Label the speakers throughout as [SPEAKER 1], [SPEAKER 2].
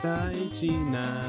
[SPEAKER 1] 大事な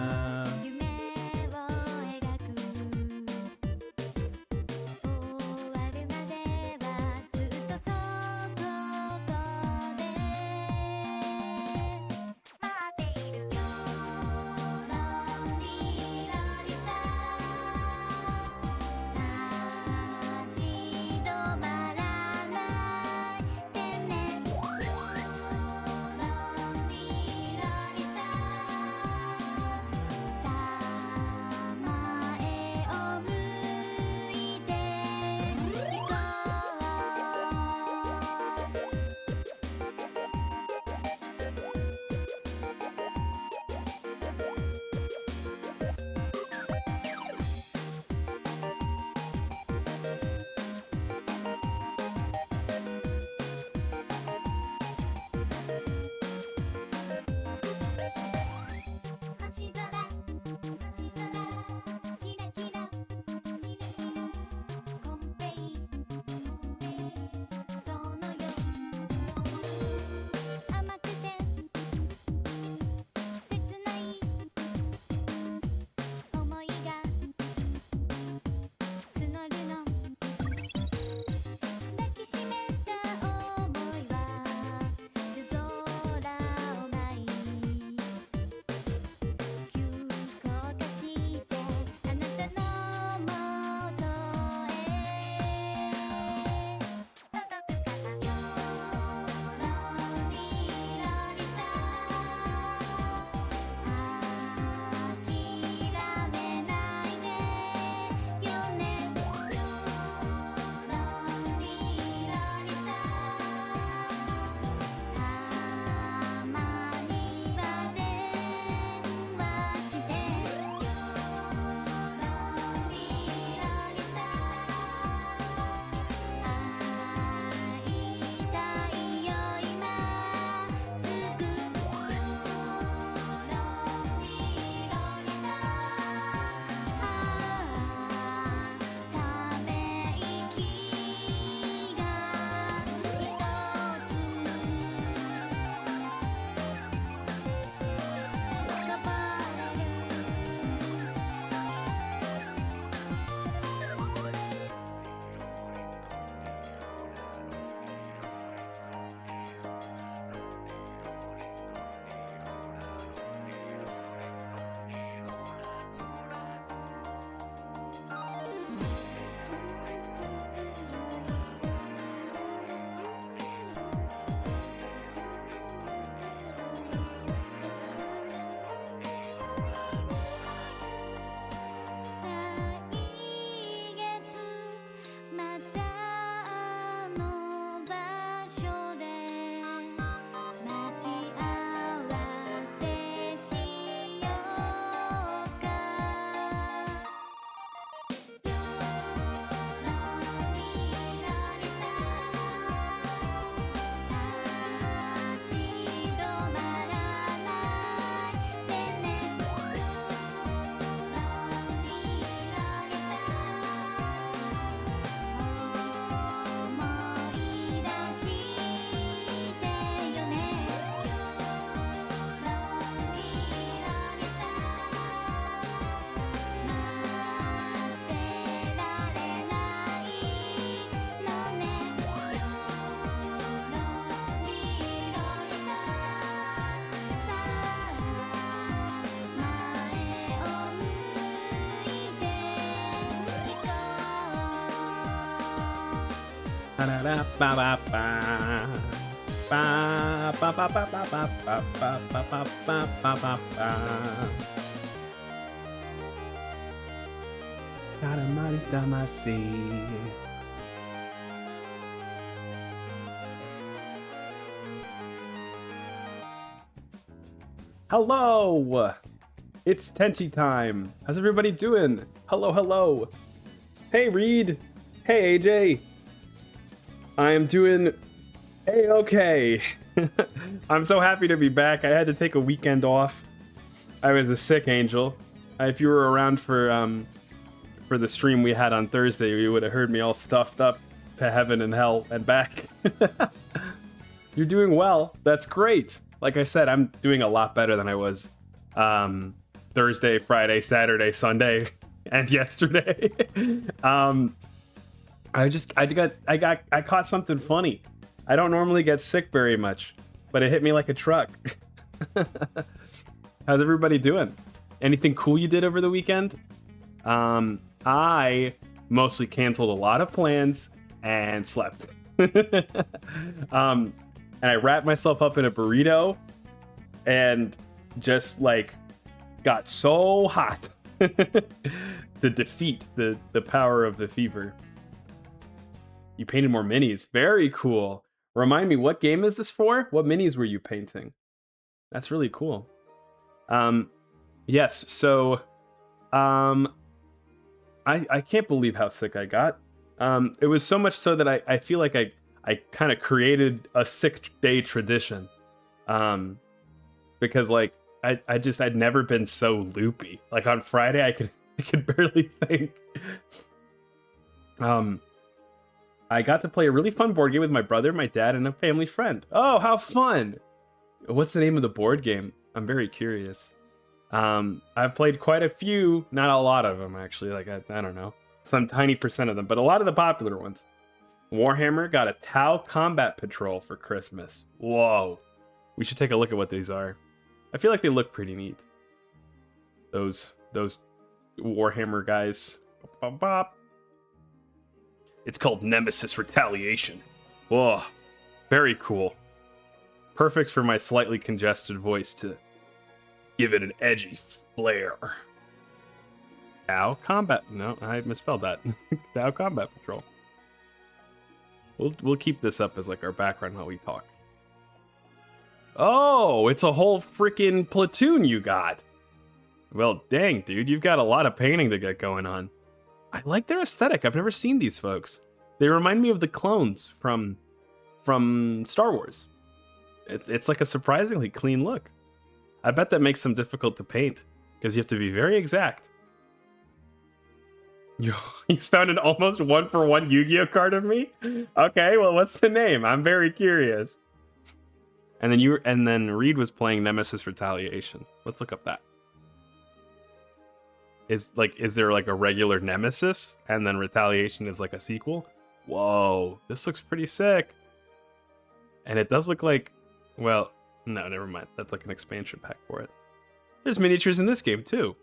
[SPEAKER 1] パララパパパパパパパパパパパパパパパパCalamari Damasi. Hello! It's Tenchi time. How's everybody doing? Hello, hello. Hey, Reed. Hey, AJ. I am doing A-okay. I'm so happy to be back. I had to take a weekend off. I was a sick angel. If you were around for the stream we had on Thursday, you would have heard me all stuffed up to heaven and hell and back. You're doing well. That's great. Like I said, I'm doing a lot better than I was Thursday, Friday, Saturday, Sunday, and yesterday. I caught something funny. I don't normally get sick very much, but it hit me like a truck. How's everybody doing? Anything cool you did over the weekend? I mostly canceled a lot of plans and slept. And I wrapped myself up in a burrito and just like got so hot to defeat the power of the fever. You painted more minis. Very cool. Remind me, what game is this for? What minis were you painting? That's really cool. Yes, so I can't believe how sick I got. It was so much so that I feel like I kind of created a sick day tradition. Because like I'd never been so loopy. Like on Friday I could barely think. I got to play a really fun board game with my brother, my dad, and a family friend. Oh, how fun! What's the name of the board game? I'm very curious. I've played quite a few, not a lot of them actually. Like I don't know, some tiny percent of them, but a lot of the popular ones. Warhammer got a Tau Combat Patrol for Christmas. Whoa, we should take a look at what these are. I feel like they look pretty neat. Those Warhammer guys. Bop, bop. It's called Nemesis Retaliation. Whoa, very cool. Perfect for my slightly congested voice to give it an edgy flair. Tau Combat. No, I misspelled that. Tau Combat Patrol. We'll keep this up as like our background while we talk. Oh, it's a whole freaking platoon you got. Well, dang, dude, you've got a lot of painting to get going on. I like their aesthetic. I've never seen these folks. They remind me of the clones from Star Wars. It's like a surprisingly clean look. I bet that makes them difficult to paint because you have to be very exact. He's found an almost 1-for-1 Yu-Gi-Oh card of me? Okay, well, what's the name? I'm very curious. And then Reed was playing Nemesis Retaliation. Let's look up that. Is there like a regular Nemesis and then Retaliation is like a sequel? Whoa, this looks pretty sick. And it does look like, well, no, never mind. That's like an expansion pack for it. There's miniatures in this game too.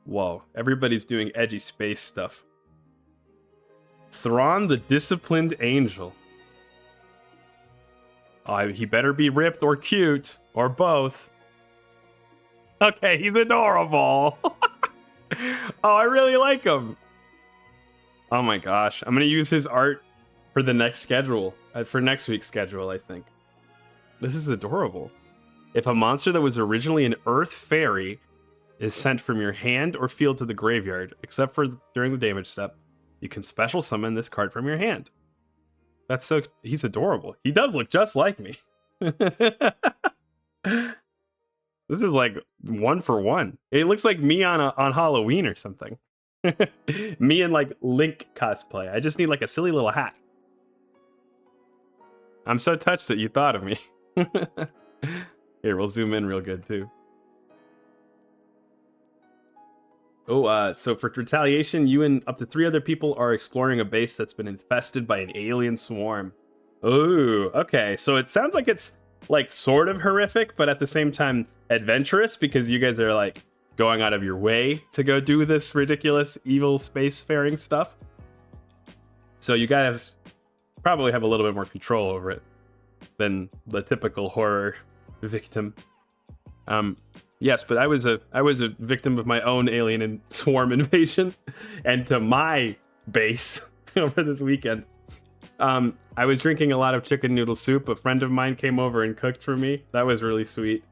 [SPEAKER 1] Whoa, everybody's doing edgy space stuff. Thrawn the Disciplined Angel. Oh, he better be ripped or cute, or both. Okay, he's adorable. Oh, I really like him. Oh my gosh, I'm gonna use his art for the next schedule, for next week's schedule, I think. This is adorable. If a monster that was originally an Earth Fairy is sent from your hand or field to the graveyard, except for during the damage step, you can special summon this card from your hand. He's adorable. He does look just like me. This is like 1-for-1. It looks like me on Halloween or something. Me in like Link cosplay. I just need like a silly little hat. I'm so touched that you thought of me. Here, we'll zoom in real good too. Oh, so for Retaliation, you and up to 3 other people are exploring a base that's been infested by an alien swarm. Oh, okay. So it sounds like it's like sort of horrific, but at the same time adventurous because you guys are like going out of your way to go do this ridiculous evil spacefaring stuff. So you guys probably have a little bit more control over it than the typical horror victim. Yes, but I was a victim of my own alien and swarm invasion, and to my base over this weekend. I was drinking a lot of chicken noodle soup. A friend of mine came over and cooked for me. That was really sweet.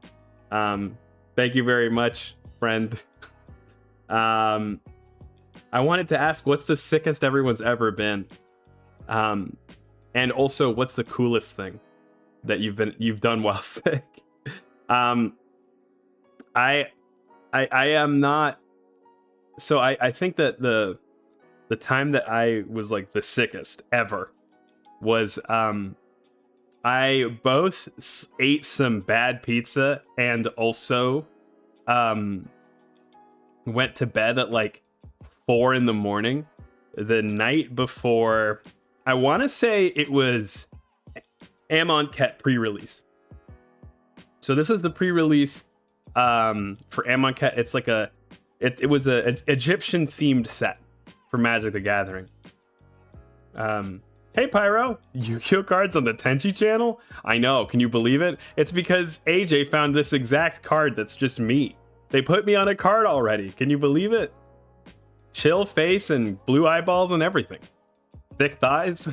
[SPEAKER 1] Thank you very much, friend. I wanted to ask, what's the sickest everyone's ever been? And also, what's the coolest thing that you've done while sick? I am not. So I think that the time that I was like the sickest ever was I both ate some bad pizza and also went to bed at like 4 in the morning the night before. I want to say it was Amonkhet pre-release. So this was the pre-release for Amonkhet. It's like it was a Egyptian themed set for Magic the Gathering. Hey Pyro, Yu-Gi-Oh cards on the Tenchi channel? I know, can you believe it? It's because AJ found this exact card that's just me. They put me on a card already, can you believe it? Chill face and blue eyeballs and everything. Thick thighs.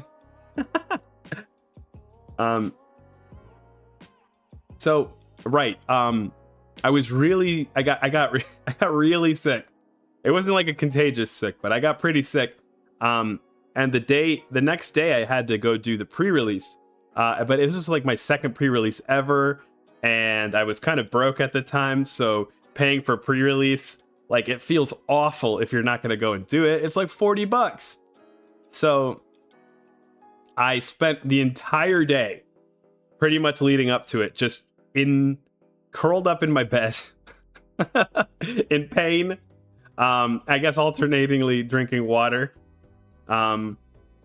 [SPEAKER 1] So, right, I got really sick. It wasn't like a contagious sick, but I got pretty sick. And the next day I had to go do the pre-release. But it was just like my second pre-release ever, and I was kind of broke at the time, so paying for pre-release, like, it feels awful if you're not going to go and do it. It's like $40. So I spent the entire day pretty much leading up to it just curled up in my bed in pain, I guess alternatingly drinking water. And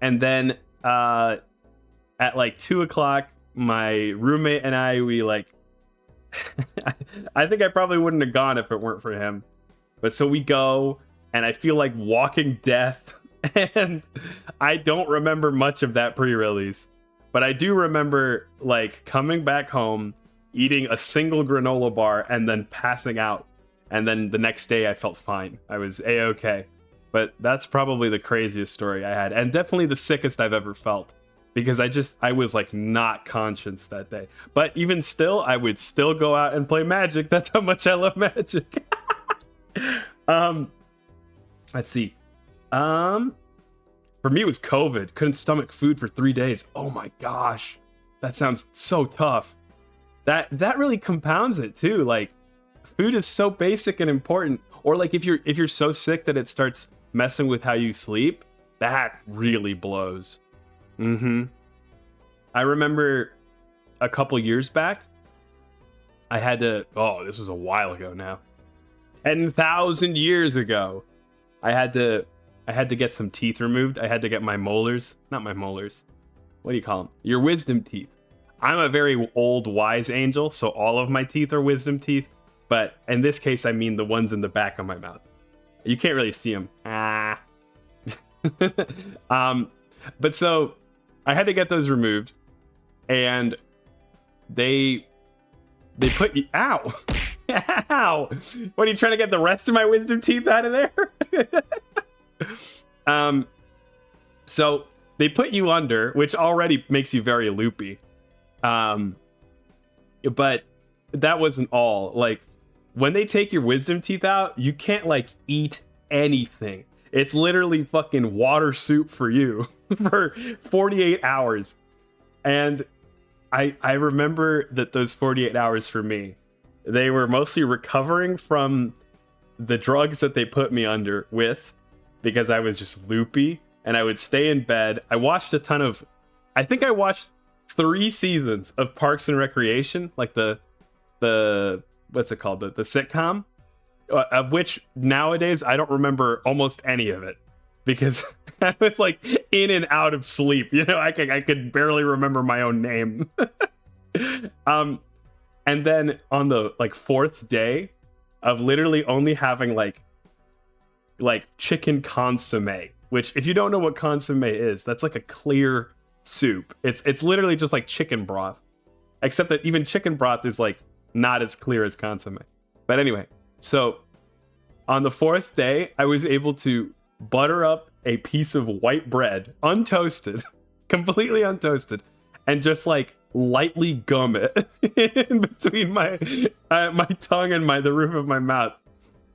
[SPEAKER 1] then at like 2 o'clock, my roommate and we like, I think I probably wouldn't have gone if it weren't for him. But so we go, and I feel like walking death, and I don't remember much of that pre-release. But I do remember like coming back home, eating a single granola bar, and then passing out. And then the next day I felt fine. I was A-okay. But that's probably the craziest story I had, and definitely the sickest I've ever felt, because I was like not conscious that day. But even still, I would still go out and play Magic. That's how much I love Magic. Let's see. For me, it was COVID. Couldn't stomach food for 3 days. Oh my gosh, that sounds so tough. That really compounds it too. Like, food is so basic and important. Or like if you're so sick that it starts messing with how you sleep, that really blows. I remember a couple years back, I had to, this was a while ago now, 10,000 years ago, I had to get some teeth removed. I had to get my molars, not my molars, what do you call them, your wisdom teeth. I'm a very old wise angel, so all of my teeth are wisdom teeth, but in this case I mean the ones in the back of my mouth. You can't really see them. But so I had to get those removed, and they put you, ow. Ow. What, are you trying to get the rest of my wisdom teeth out of there? So they put you under, which already makes you very loopy. But that wasn't all. Like, when they take your wisdom teeth out, you can't like eat anything. It's literally fucking water soup for you for 48 hours. And I remember that those 48 hours for me, they were mostly recovering from the drugs that they put me under with, because I was just loopy, and I would stay in bed. I watched a ton of, I think I watched 3 seasons of Parks and Recreation, like the what's it called, the sitcom, of which nowadays I don't remember almost any of it, because I was like in and out of sleep. You know, I could barely remember my own name. And then on the like 4th day of literally only having like chicken consomme, which, if you don't know what consomme is, that's like a clear soup. It's literally just like chicken broth, except that even chicken broth is like not as clear as consomme. But anyway, so on the 4th day, I was able to butter up a piece of white bread, untoasted, completely untoasted, and just like lightly gum it in between my tongue and the roof of my mouth.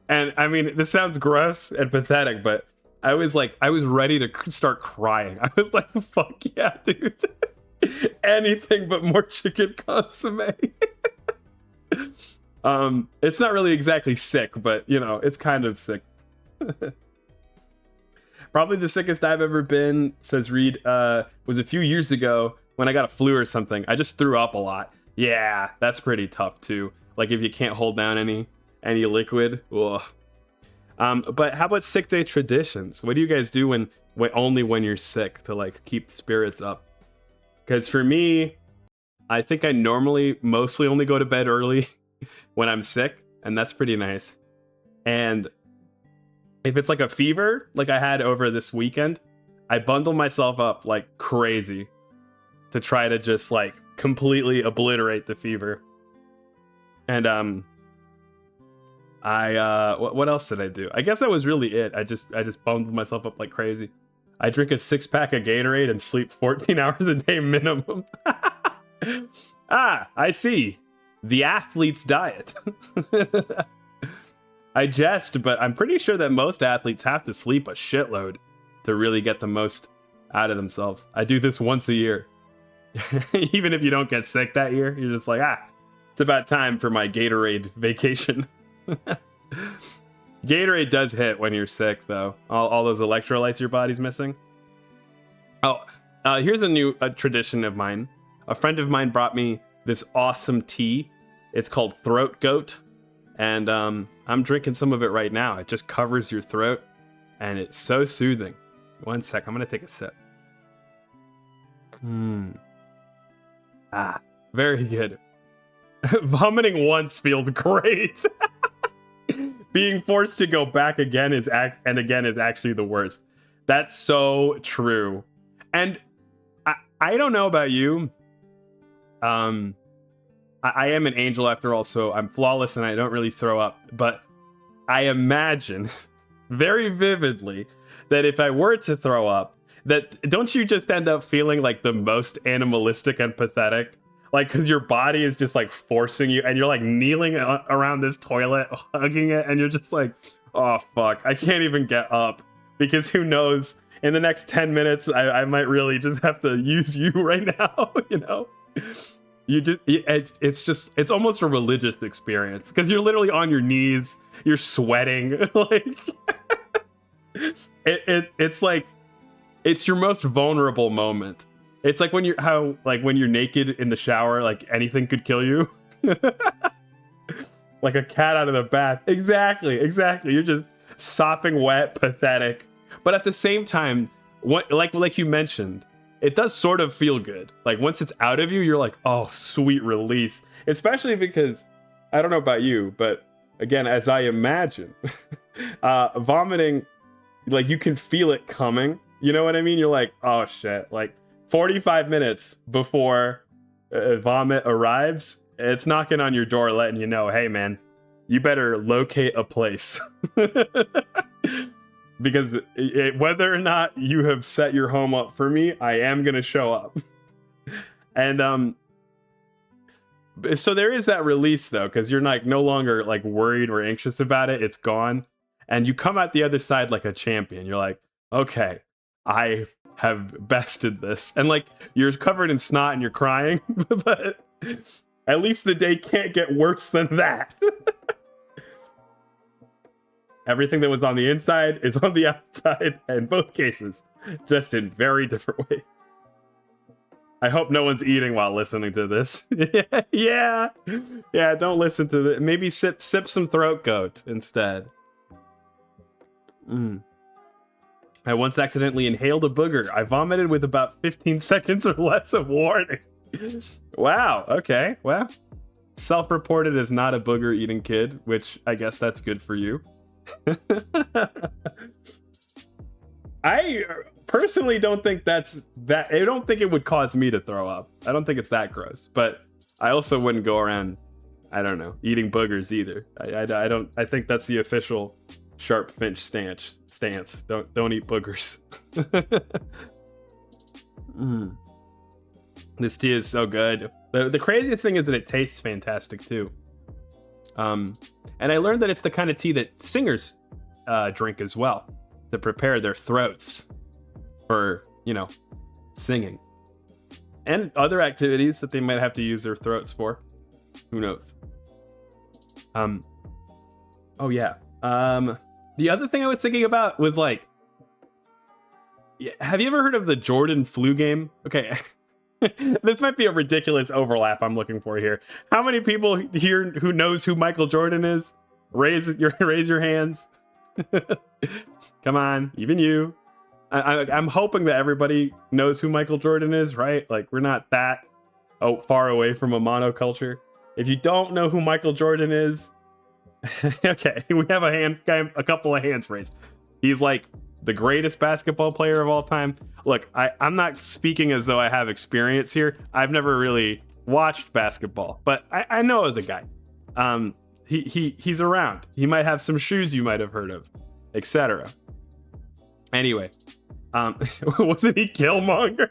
[SPEAKER 1] And I mean, this sounds gross and pathetic, but I was ready to start crying. I was like, fuck yeah, dude. Anything but more chicken consomme. It's not really exactly sick, but you know, it's kind of sick. Probably the sickest I've ever been, says Reed, was a few years ago when I got a flu or something, I just threw up a lot. Yeah, that's pretty tough too. Like if you can't hold down any liquid. Ugh. But how about sick day traditions? What do you guys do when only when you're sick to like keep spirits up? Because for me, I think I normally mostly only go to bed early when I'm sick, and that's pretty nice. And if it's like a fever, like I had over this weekend, I bundle myself up like crazy to try to just like completely obliterate the fever. And what else did I do? I guess that was really it. I just bundled myself up like crazy. I drink a 6-pack of Gatorade and sleep 14 hours a day minimum. I see. The athlete's diet. I jest, but I'm pretty sure that most athletes have to sleep a shitload to really get the most out of themselves. I do this once a year. Even if you don't get sick that year, you're just like, it's about time for my Gatorade vacation. Gatorade does hit when you're sick, though. All those electrolytes your body's missing. Here's a new tradition of mine. A friend of mine brought me this awesome tea. It's called Throat Goat. And I'm drinking some of it right now. It just covers your throat. And it's so soothing. One sec, I'm going to take a sip. Very good. Vomiting once feels great. Being forced to go back again is actually the worst. That's so true. And I don't know about you. I am an angel after all, so I'm flawless and I don't really throw up. But I imagine very vividly that if I were to throw up, that don't you just end up feeling like the most animalistic and pathetic? Like, because your body is just like forcing you, and you're like kneeling around this toilet, hugging it, and you're just like, oh fuck, I can't even get up because who knows? In the next 10 minutes, I might really just have to use you right now. You know, it's almost a religious experience because you're literally on your knees, you're sweating, like it's like it's your most vulnerable moment. It's like when you're naked in the shower, like anything could kill you. Like a cat out of the bath. Exactly. You're just sopping wet, pathetic. But at the same time, like you mentioned, it does sort of feel good. Like once it's out of you, you're like, oh, sweet release. Especially because, I don't know about you, but again, as I imagine, vomiting, like you can feel it coming. You know what I mean? You're like, oh shit, like 45 minutes before vomit arrives, it's knocking on your door letting you know, hey man, you better locate a place. Because whether or not you have set your home up for me, I am going to show up. And so there is that release though, because you're like no longer like worried or anxious about it. It's gone. And you come out the other side like a champion. You're like, okay, I have bested this. And like you're covered in snot and you're crying, but at least the day can't get worse than that. Everything that was on the inside is on the outside, in both cases, just in very different ways. I hope no one's eating while listening to this. yeah, don't listen to this. Maybe sip some Throat Goat instead. I once accidentally inhaled a booger. I vomited with about 15 seconds or less of warning. Wow, okay, well, self-reported as not a booger-eating kid, which I guess that's good for you. I personally don't think that's that. I don't think it would cause me to throw up. I don't think it's that gross. But I also wouldn't go around, I don't know, eating boogers either. I don't. I think that's the official Sharp Finch stance. Don't eat boogers. This tea is so good. The craziest thing is that it tastes fantastic too. And I learned that it's the kind of tea that singers drink as well to prepare their throats for, you know, singing and other activities that they might have to use their throats for. Who knows? Oh yeah. The other thing I was thinking about was like, have you ever heard of the Jordan flu game? Okay. This might be a ridiculous overlap I'm looking for here. How many people here who knows who Michael Jordan is? Raise your hands. Come on, even you. I'm hoping that everybody knows who Michael Jordan is, right? Like, we're not that far away from a monoculture. If you don't know who Michael Jordan is, okay, we have a couple of hands raised. He's like the greatest basketball player of all time. Look, I'm not speaking as though I have experience here. I've never really watched basketball, but I know the guy. He's around. He might have some shoes you might have heard of, etc. Anyway, wasn't he Killmonger?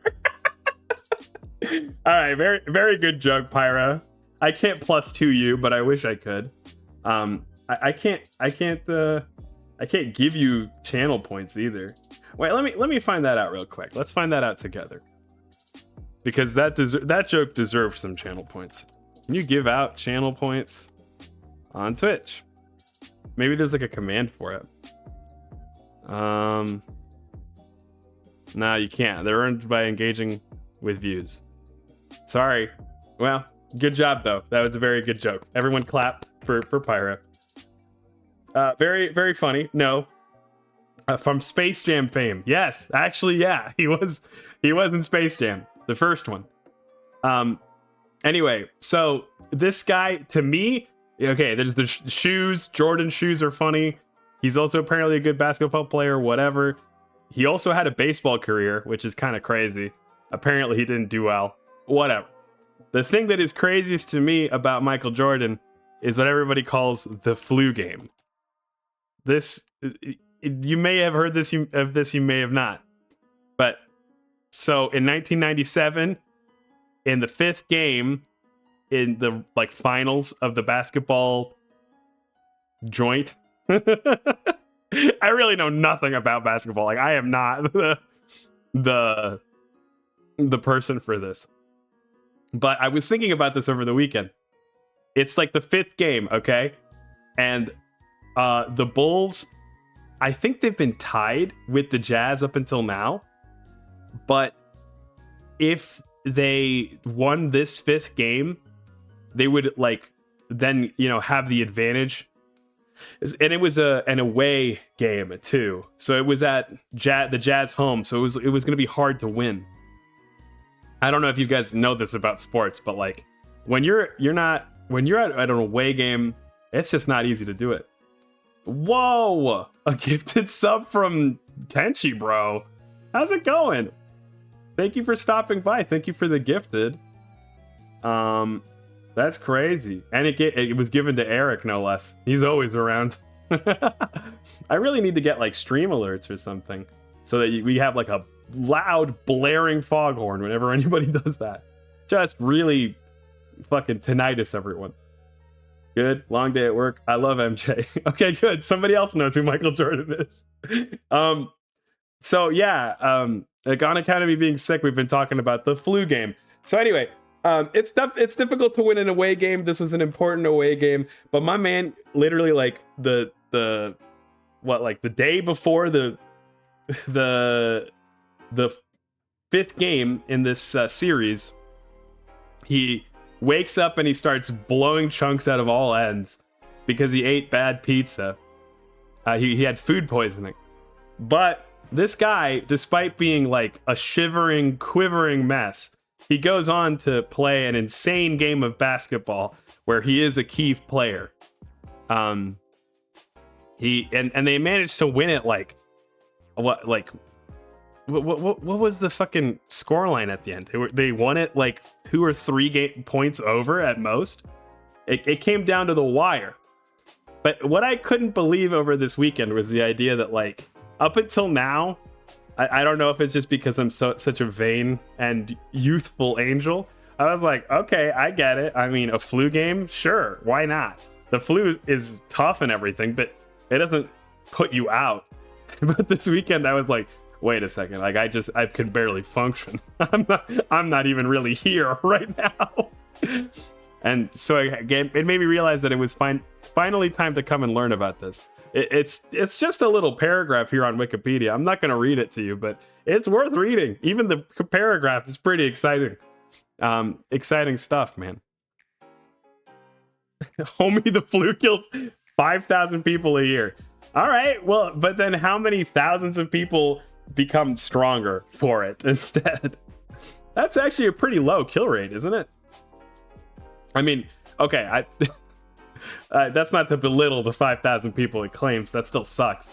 [SPEAKER 1] All right, very, very good joke, Pyra. I can't +2 you, but I wish I could. I can't give you channel points either. Wait, let me find that out real quick. Let's find that out together, because that joke deserves some channel points. Can you give out channel points on Twitch? Maybe there's like a command for it. No, you can't. They're earned by engaging with views. Sorry. Well, good job though. That was a very good joke. Everyone clap for Pyra. Very, very funny. No. From Space Jam fame. Yes, actually, yeah. He was in Space Jam, the first one. Anyway, so this guy, to me, okay, there's the shoes. Jordan shoes are funny. He's also apparently a good basketball player, whatever. He also had a baseball career, which is kind of crazy. Apparently he didn't do well. Whatever. The thing that is craziest to me about Michael Jordan is what everybody calls the flu game. This, you may have heard of this, you may have not. But so in 1997, in the 5th game, in the finals of the basketball joint, I really know nothing about basketball. Like, I am not the person for this. But I was thinking about this over the weekend. It's like the 5th game, okay? And the Bulls, I think they've been tied with the Jazz up until now. But if they won this 5th game, they would then, have the advantage. And it was an away game too. So it was at the Jazz home. So it was going to be hard to win. I don't know if you guys know this about sports, but when you're at an away game, it's just not easy to do it. Whoa! A gifted sub from Tenchi, bro. How's it going? Thank you for stopping by. Thank you for the gifted. That's crazy. And it was given to Eric, no less. He's always around. I really need to get stream alerts or something, so that we have a loud blaring foghorn whenever anybody does that. Just really fucking tinnitus, everyone. Good. Long day at work. I love MJ. Okay, good. Somebody else knows who Michael Jordan is. So yeah, on account of me being sick, we've been talking about the flu game. So anyway, it's difficult to win an away game. This was an important away game, but my man literally the day before the 5th game in this series, he wakes up and he starts blowing chunks out of all ends because he ate bad pizza. He had food poisoning. But this guy, despite being a shivering, quivering mess, he goes on to play an insane game of basketball where he is a key player. They managed to win it what was the fucking scoreline at the end? They won it 2 or 3 points over at most. It came down to the wire. But what I couldn't believe over this weekend was the idea that up until now, I don't know if it's just because I'm such a vain and youthful angel. I was like, okay, I get it. I mean, a flu game, sure, why not? The flu is tough and everything, but it doesn't put you out. But this weekend, I was like, wait a second, I can barely function. I'm not even really here right now. And so again, it made me realize that it was finally time to come and learn about this. It's just a little paragraph here on Wikipedia. I'm not going to read it to you, but it's worth reading. Even the paragraph is pretty exciting. Exciting stuff, man. Homie, the flu kills 5,000 people a year. All right, well, but then how many thousands of people become stronger for it instead? That's actually a pretty low kill rate, isn't it? I mean, okay, that's not to belittle the 5,000 people it claims. That still sucks.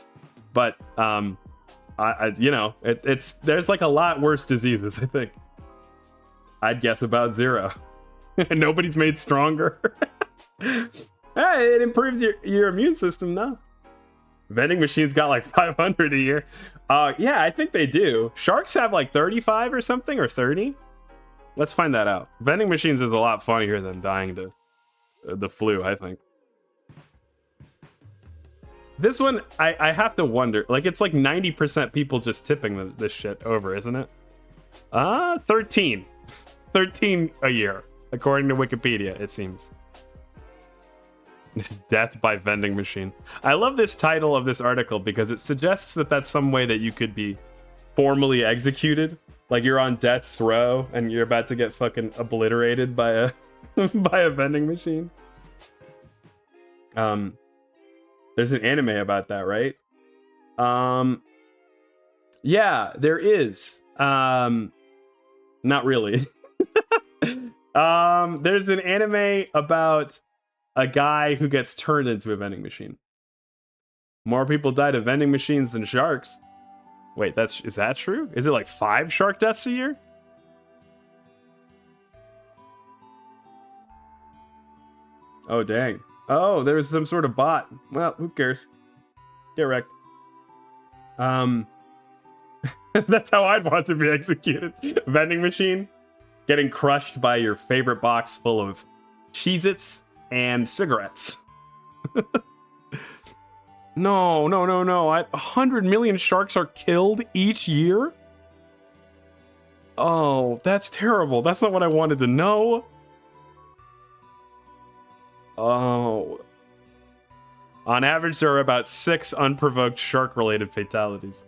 [SPEAKER 1] But you know, it's there's like a lot worse diseases. I think I'd guess about 0. Nobody's made stronger. Hey, it improves your immune system, though. Vending machines got like 500 a year. Yeah, I think they do. Sharks have like 35 or something, or 30. Let's find that out. Vending machines is a lot funnier than dying to the flu, I think. This one, I have to wonder. Like, it's like 90% people just tipping this shit over, isn't it? 13. 13 a year, according to Wikipedia, it seems. Death by vending machine. I love this title of this article because it suggests that that's some way that you could be formally executed. Like you're on death's row and you're about to get fucking obliterated by a by a vending machine. There's an anime about that, right? Yeah, there is. Not really. There's an anime about a guy who gets turned into a vending machine. More people died of vending machines than sharks. Wait, is that true? Is it like 5 shark deaths a year? Oh, dang. Oh, there's some sort of bot. Well, who cares? Get wrecked. That's how I'd want to be executed. Vending machine. Getting crushed by your favorite box full of Cheez-Its and cigarettes. No. 100 million sharks are killed each year? Oh, that's terrible. That's not what I wanted to know. Oh. On average, there are about 6 unprovoked shark-related fatalities.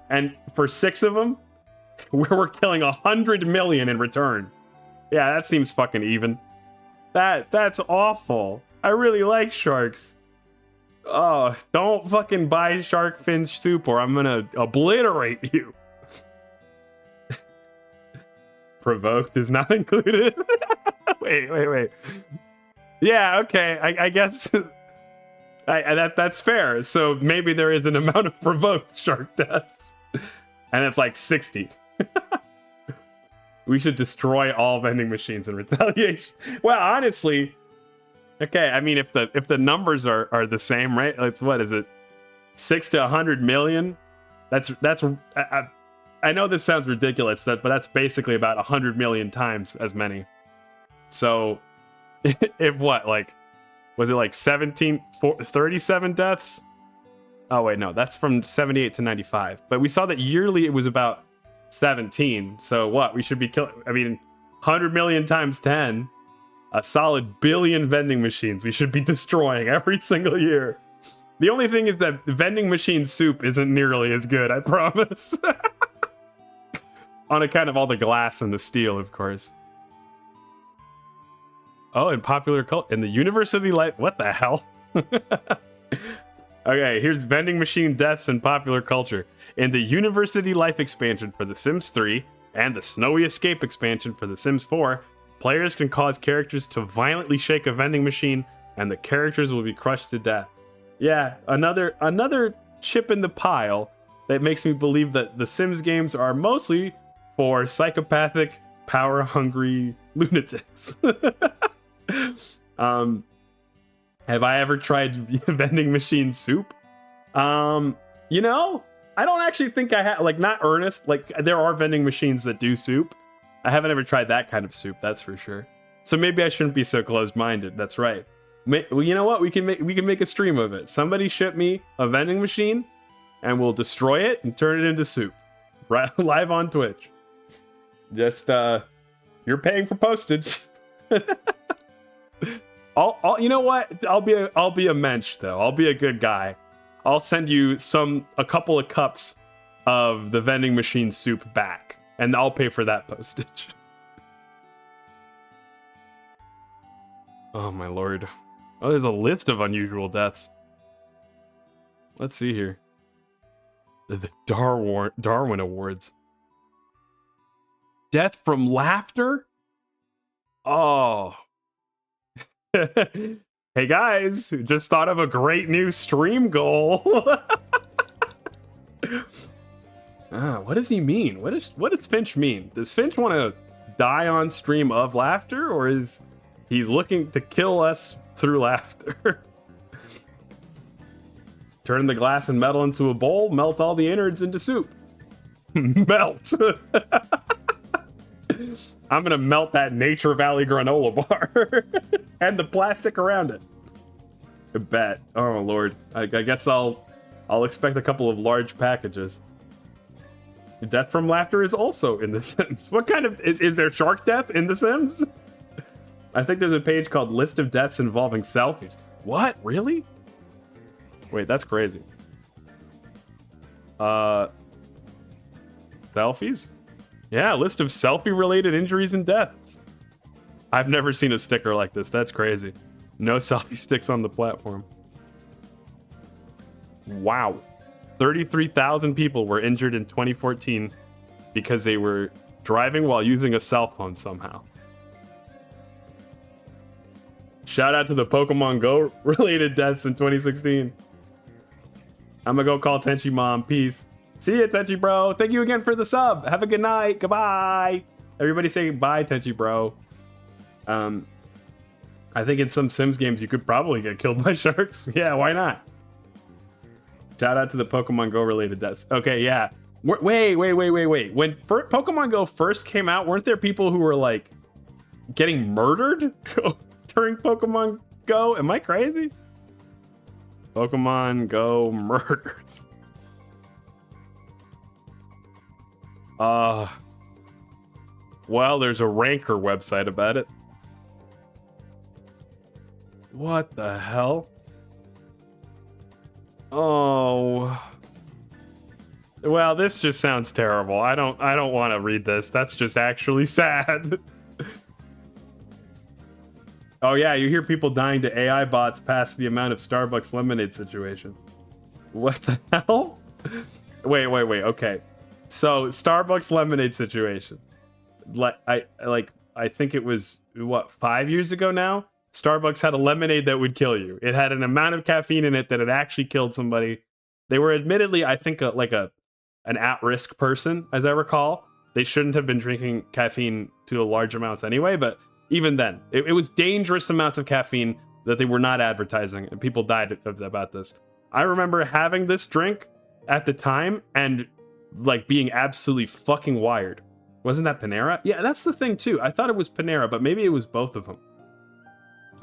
[SPEAKER 1] And for 6 of them, we're killing 100 million in return. Yeah, that seems fucking even. That's awful. I really like sharks. Oh, don't fucking buy shark fin soup or I'm gonna obliterate you. Provoked is not included. Wait. Yeah, okay. I guess that's fair. So maybe there is an amount of provoked shark deaths. And it's like 60. We should destroy all vending machines in retaliation. Well, honestly, okay. I mean, if the numbers are the same, right? It's what is it, 6 to 100 million? That's. I know this sounds ridiculous, but that's basically about 100 million times as many. So, if what, like, was it like 37 deaths? Oh wait, no, that's from 78 to 95. But we saw that yearly it was about 17. So what? We should be killing. I mean, 100 million times 10, a solid billion vending machines we should be destroying every single year. The only thing is that vending machine soup isn't nearly as good, I promise. On account of all the glass and the steel, of course. Oh, in popular culture, in the university life, what the hell? Okay, here's vending machine deaths in popular culture. In the University Life expansion for The Sims 3 and the Snowy Escape expansion for The Sims 4, players can cause characters to violently shake a vending machine and the characters will be crushed to death. Yeah, another chip in the pile that makes me believe that the Sims games are mostly for psychopathic, power-hungry lunatics. Have I ever tried vending machine soup? You know, I don't actually think I have, like, not earnest. Like, there are vending machines that do soup. I haven't ever tried that kind of soup, that's for sure. So maybe I shouldn't be so closed-minded. That's right. Well, you know what? We can make a stream of it. Somebody ship me a vending machine, and we'll destroy it and turn it into soup, right? Live on Twitch. Just you're paying for postage. You know what? I'll be a mensch though. I'll be a good guy. I'll send you a couple of cups of the vending machine soup back, and I'll pay for that postage. Oh my lord. Oh, there's a list of unusual deaths. Let's see here. The Darwin Awards. Death from laughter? Oh. Hey guys, just thought of a great new stream goal. What does he mean? What does Finch mean? Does Finch want to die on stream of laughter, or is he's looking to kill us through laughter? Turn the glass and metal into a bowl, melt all the innards into soup. Melt. I'm gonna melt that Nature Valley granola bar and the plastic around it. I bet. Oh lord. I guess I'll expect a couple of large packages. Death from laughter is also in The Sims. What kind of is there shark death in The Sims? I think there's a page called List of Deaths Involving Selfies. What? Really? Wait, that's crazy. Selfies? Yeah, list of selfie-related injuries and deaths. I've never seen a sticker like this. That's crazy. No selfie sticks on the platform. Wow. 33,000 people were injured in 2014 because they were driving while using a cell phone somehow. Shout out to the Pokemon Go related deaths in 2016. I'm gonna go call Tenchi Mom. Peace. See ya, Tenchi Bro. Thank you again for the sub. Have a good night. Goodbye. Everybody say bye, Tenchi Bro. I think in some Sims games you could probably get killed by sharks. Yeah, why not? Shout out to the Pokemon Go related deaths. Okay, yeah. Wait. When Pokemon Go first came out, weren't there people who were like getting murdered during Pokemon Go? Am I crazy? Pokemon Go murders. Well, there's a Ranker website about it. What the hell? Oh. Well, this just sounds terrible. I don't want to read this. That's just actually sad. Oh yeah, you hear people dying to AI bots past the amount of Starbucks lemonade situation. What the hell? Wait, okay. So Starbucks lemonade situation. I think it was what, 5 years ago now? Starbucks had a lemonade that would kill you. It had an amount of caffeine in it that it actually killed somebody. They were admittedly, I think, an at-risk person, as I recall. They shouldn't have been drinking caffeine to large amounts anyway, but even then, it was dangerous amounts of caffeine that they were not advertising, and people died about this. I remember having this drink at the time and like being absolutely fucking wired. Wasn't that Panera? Yeah, that's the thing too. I thought it was Panera, but maybe it was both of them.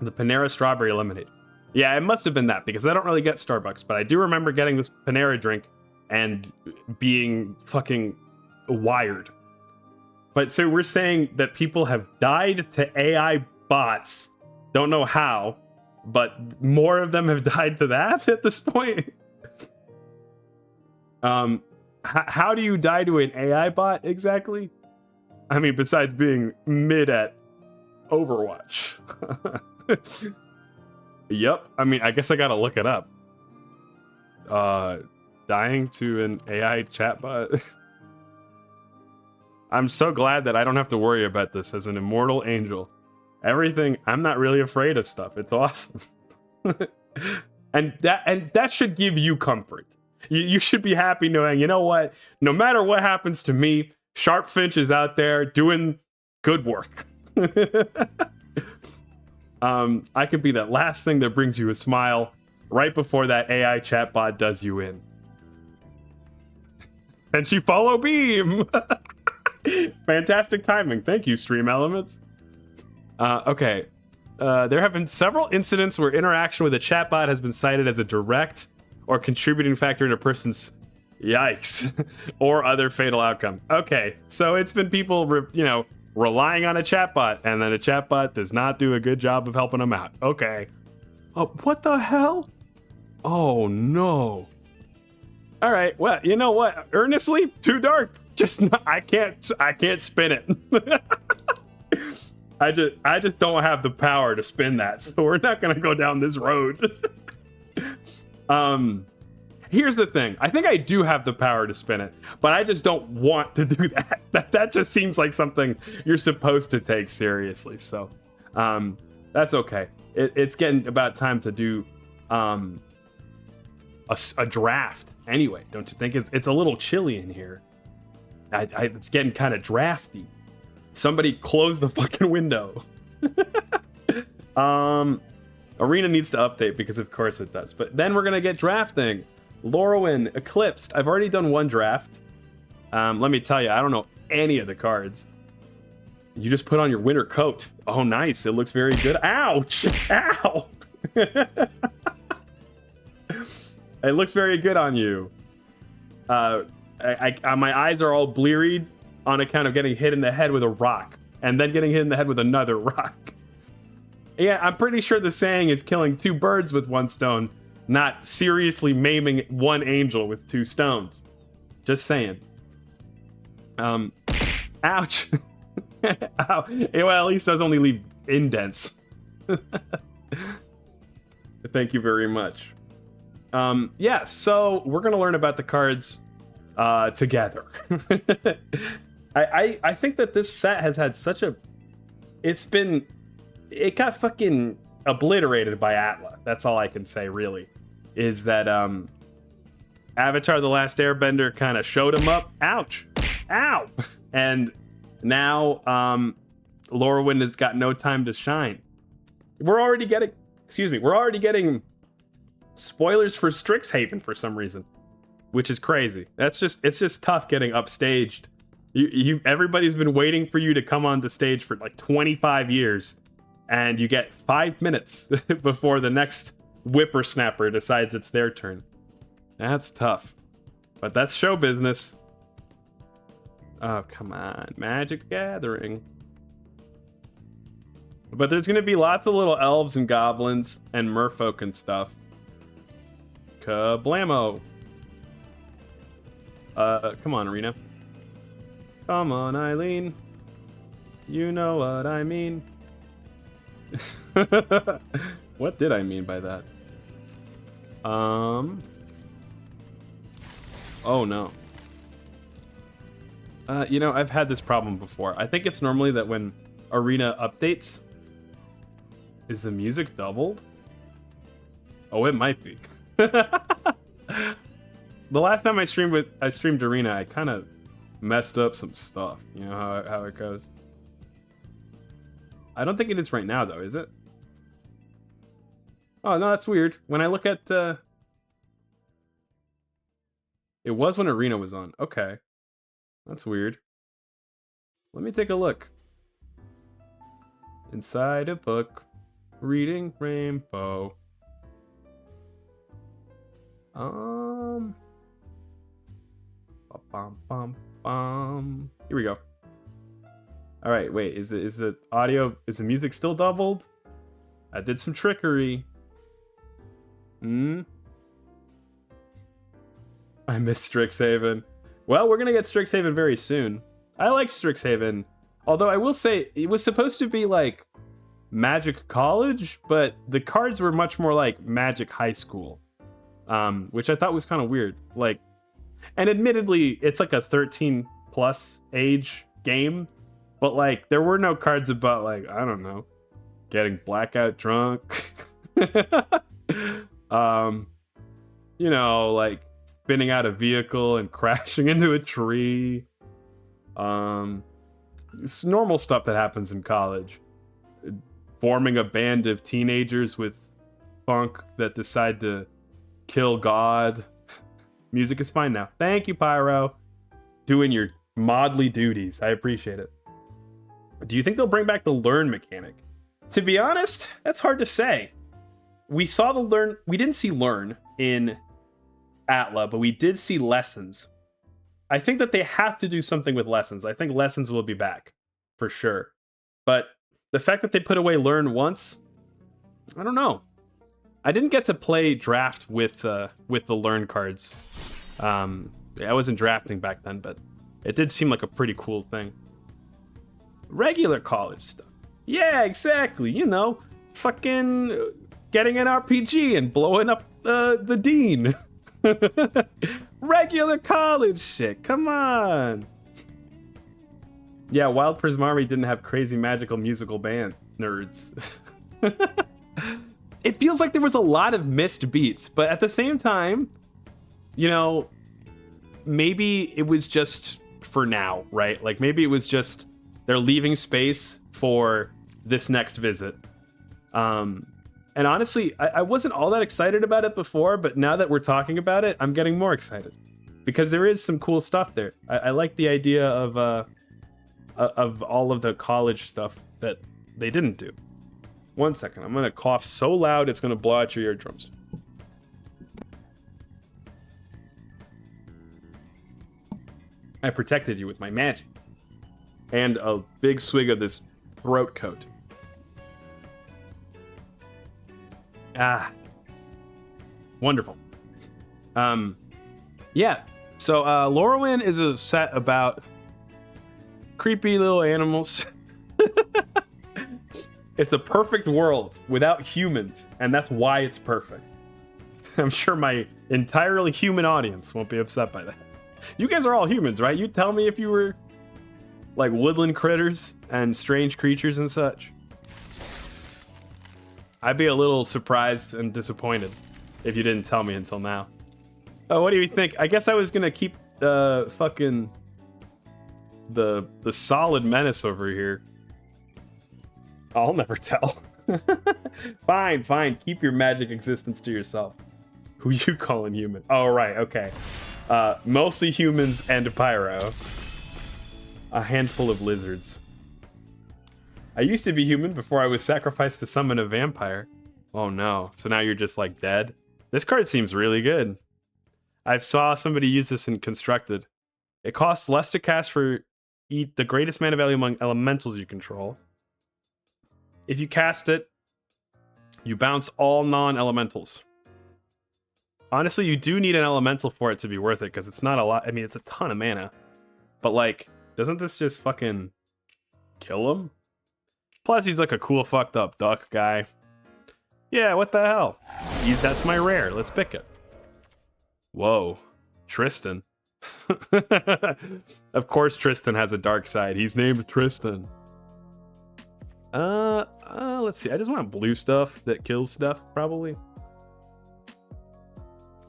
[SPEAKER 1] The Panera strawberry lemonade. Yeah, it must have been that because I don't really get Starbucks, but I do remember getting this Panera drink and being fucking wired. But so we're saying that people have died to AI bots. Don't know how, but more of them have died to that at this point. How do you die to an AI bot exactly? I mean, besides being mid at Overwatch. Yep. I mean, I guess I gotta look it up. Dying to an AI chatbot. I'm so glad that I don't have to worry about this as an immortal angel. Everything, I'm not really afraid of stuff. It's awesome. and that should give you comfort. You should be happy knowing, you know what? No matter what happens to me, Sharp Finch is out there doing good work. I could be that last thing that brings you a smile right before that AI chatbot does you in. And she follow beam. Fantastic timing. Thank you, Stream Elements. Okay. There have been several incidents where interaction with a chatbot has been cited as a direct or contributing factor in a person's yikes or other fatal outcome. Okay, so it's been people, relying on a chatbot, and then a chatbot does not do a good job of helping them out. Okay. Oh, what the hell? Oh no. All right. Well, you know what? Earnestly, too dark. Just I can't spin it. I just don't have the power to spin that, so we're not gonna go down this road. Here's the thing. I think I do have the power to spin it, but I just don't want to do that. That just seems like something you're supposed to take seriously. So, that's okay. It's getting about time to do a draft. Anyway, don't you think? It's a little chilly in here. It's getting kind of drafty. Somebody close the fucking window. Arena needs to update because of course it does. But then we're gonna get drafting. Lorwyn, Eclipsed. I've already done one draft. Let me tell you, I don't know any of the cards. You just put on your winter coat. Oh, nice. It looks very good. Ouch! Ow! It looks very good on you. My eyes are all bleary on account of getting hit in the head with a rock. And then getting hit in the head with another rock. Yeah, I'm pretty sure the saying is killing 2 birds with 1 stone. Not seriously maiming 1 angel with 2 stones. Just saying. Ouch. Ow. Well, at least those only leave indents. Thank you very much. Yeah, so we're going to learn about the cards together. I think that this set has had such a... It got fucking obliterated by Atla. That's all I can say, really. Is that Avatar: The Last Airbender kind of showed him up. Ouch. Ow. And now Lorwyn has got no time to shine. We're already getting spoilers for Strixhaven for some reason, which is crazy. It's just tough getting upstaged. Everybody's been waiting for you to come on the stage for like 25 years, and you get 5 minutes before the next whippersnapper decides it's their turn. That's tough, but that's show business. Oh, come on. Magic the Gathering. But there's gonna be lots of little elves and goblins and merfolk and stuff. Kablamo. Come on, Arena. Come on, Eileen. You know what I mean. What did I mean by that? Oh no. You know, I've had this problem before. I think it's normally that when Arena updates, is the music doubled? Oh, it might be. The last time I streamed Arena, I kind of messed up some stuff. You know how it goes. I don't think it is right now, though, is it? Oh, no, that's weird. When I look at... It was when Arena was on. Okay. That's weird. Let me take a look. Inside a book. Reading Rainbow. Bum, bum, bum. Here we go. All right, wait. Is the audio? Is the music still doubled? I did some trickery. I missed Strixhaven. Well, we're gonna get Strixhaven very soon. I like Strixhaven, although I will say it was supposed to be like Magic College, but the cards were much more like Magic High School, which I thought was kind of weird. Like, and admittedly, it's like a 13+ age game, but like there were no cards about like, I don't know, getting blackout drunk. You know, like spinning out a vehicle and crashing into a tree. It's normal stuff that happens in college. Forming a band of teenagers with funk that decide to kill God. Music is fine now. Thank you, Pyro. Doing your modly duties. I appreciate it. Do you think they'll bring back the learn mechanic? To be honest, that's hard to say. We saw the learn. We didn't see learn in Atla, but we did see lessons. I think that they have to do something with lessons. I think lessons will be back for sure. But the fact that they put away learn once, I don't know. I didn't get to play draft with the learn cards. I wasn't drafting back then, but it did seem like a pretty cool thing. Regular college stuff. Yeah, exactly. You know, fucking getting an RPG and blowing up the dean. Regular college shit. Come on. Yeah, Wild Prismari didn't have crazy magical musical band nerds. It feels like there was a lot of missed beats, but at the same time, you know, maybe it was just for now, right? Like maybe it was just they're leaving space for this next visit. And honestly, I wasn't all that excited about it before, but now that we're talking about it, I'm getting more excited because there is some cool stuff there. I like the idea of all of the college stuff that they didn't do. 1 second, I'm gonna cough so loud it's gonna blow out your eardrums. I protected you with my magic. And a big swig of this throat coat. Ah. Wonderful. Yeah. So, Lorwyn is a set about creepy little animals. It's a perfect world without humans, and that's why it's perfect. I'm sure my entirely human audience won't be upset by that. You guys are all humans, right? You'd tell me if you were like woodland critters and strange creatures and such. I'd be a little surprised and disappointed if you didn't tell me until now. Oh, what do you think? I guess I was gonna keep fucking the solid menace over here. I'll never tell. Fine. Keep your magic existence to yourself. Who you calling human? Oh, right. Okay. Mostly humans and pyro. A handful of lizards. I used to be human before I was sacrificed to summon a vampire. Oh no. So now you're just like dead? This card seems really good. I saw somebody use this in Constructed. It costs less to cast for the greatest mana value among elementals you control. If you cast it, you bounce all non-elementals. Honestly, you do need an elemental for it to be worth it, because it's not a lot. I mean, it's a ton of mana. But, like, doesn't this just fucking kill him? Plus, he's like a cool fucked up duck guy. Yeah, what the hell? That's my rare. Let's pick it. Whoa. Tristan. Of course Tristan has a dark side. He's named Tristan. Let's see. I just want blue stuff that kills stuff, probably.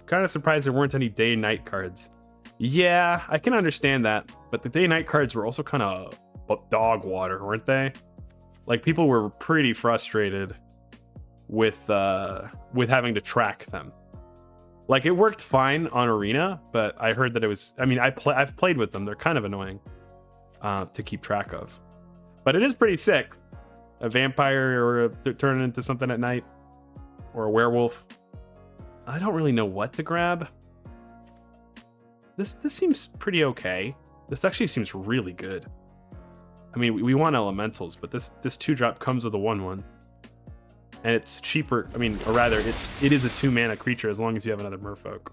[SPEAKER 1] Kind of surprised there weren't any day-night cards. Yeah, I can understand that, but the day-night cards were also kind of dog water, weren't they? Like, people were pretty frustrated with having to track them. Like, it worked fine on Arena, but I heard that it was... I mean, I've played with them. They're kind of annoying to keep track of. But it is pretty sick. A vampire or turn into something at night. Or a werewolf. I don't really know what to grab. This seems pretty okay. This actually seems really good. I mean, we want elementals, but this 2-drop comes with a 1/1. And it's cheaper. I mean, or rather, it is a 2-mana creature as long as you have another merfolk.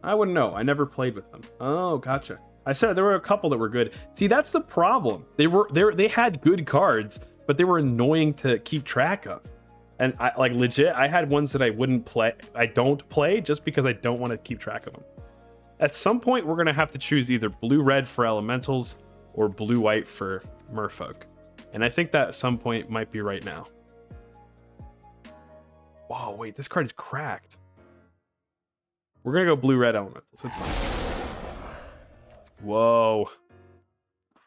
[SPEAKER 1] I wouldn't know. I never played with them. Oh, gotcha. I said there were a couple that were good. See, that's the problem. They had good cards, but they were annoying to keep track of. And I had ones that I wouldn't play. I don't play just because I don't want to keep track of them. At some point, we're going to have to choose either blue-red for elementals or blue-white for merfolk. And I think that at some point might be right now. Whoa, wait, this card is cracked. We're going to go blue-red elementals. That's fine. Whoa.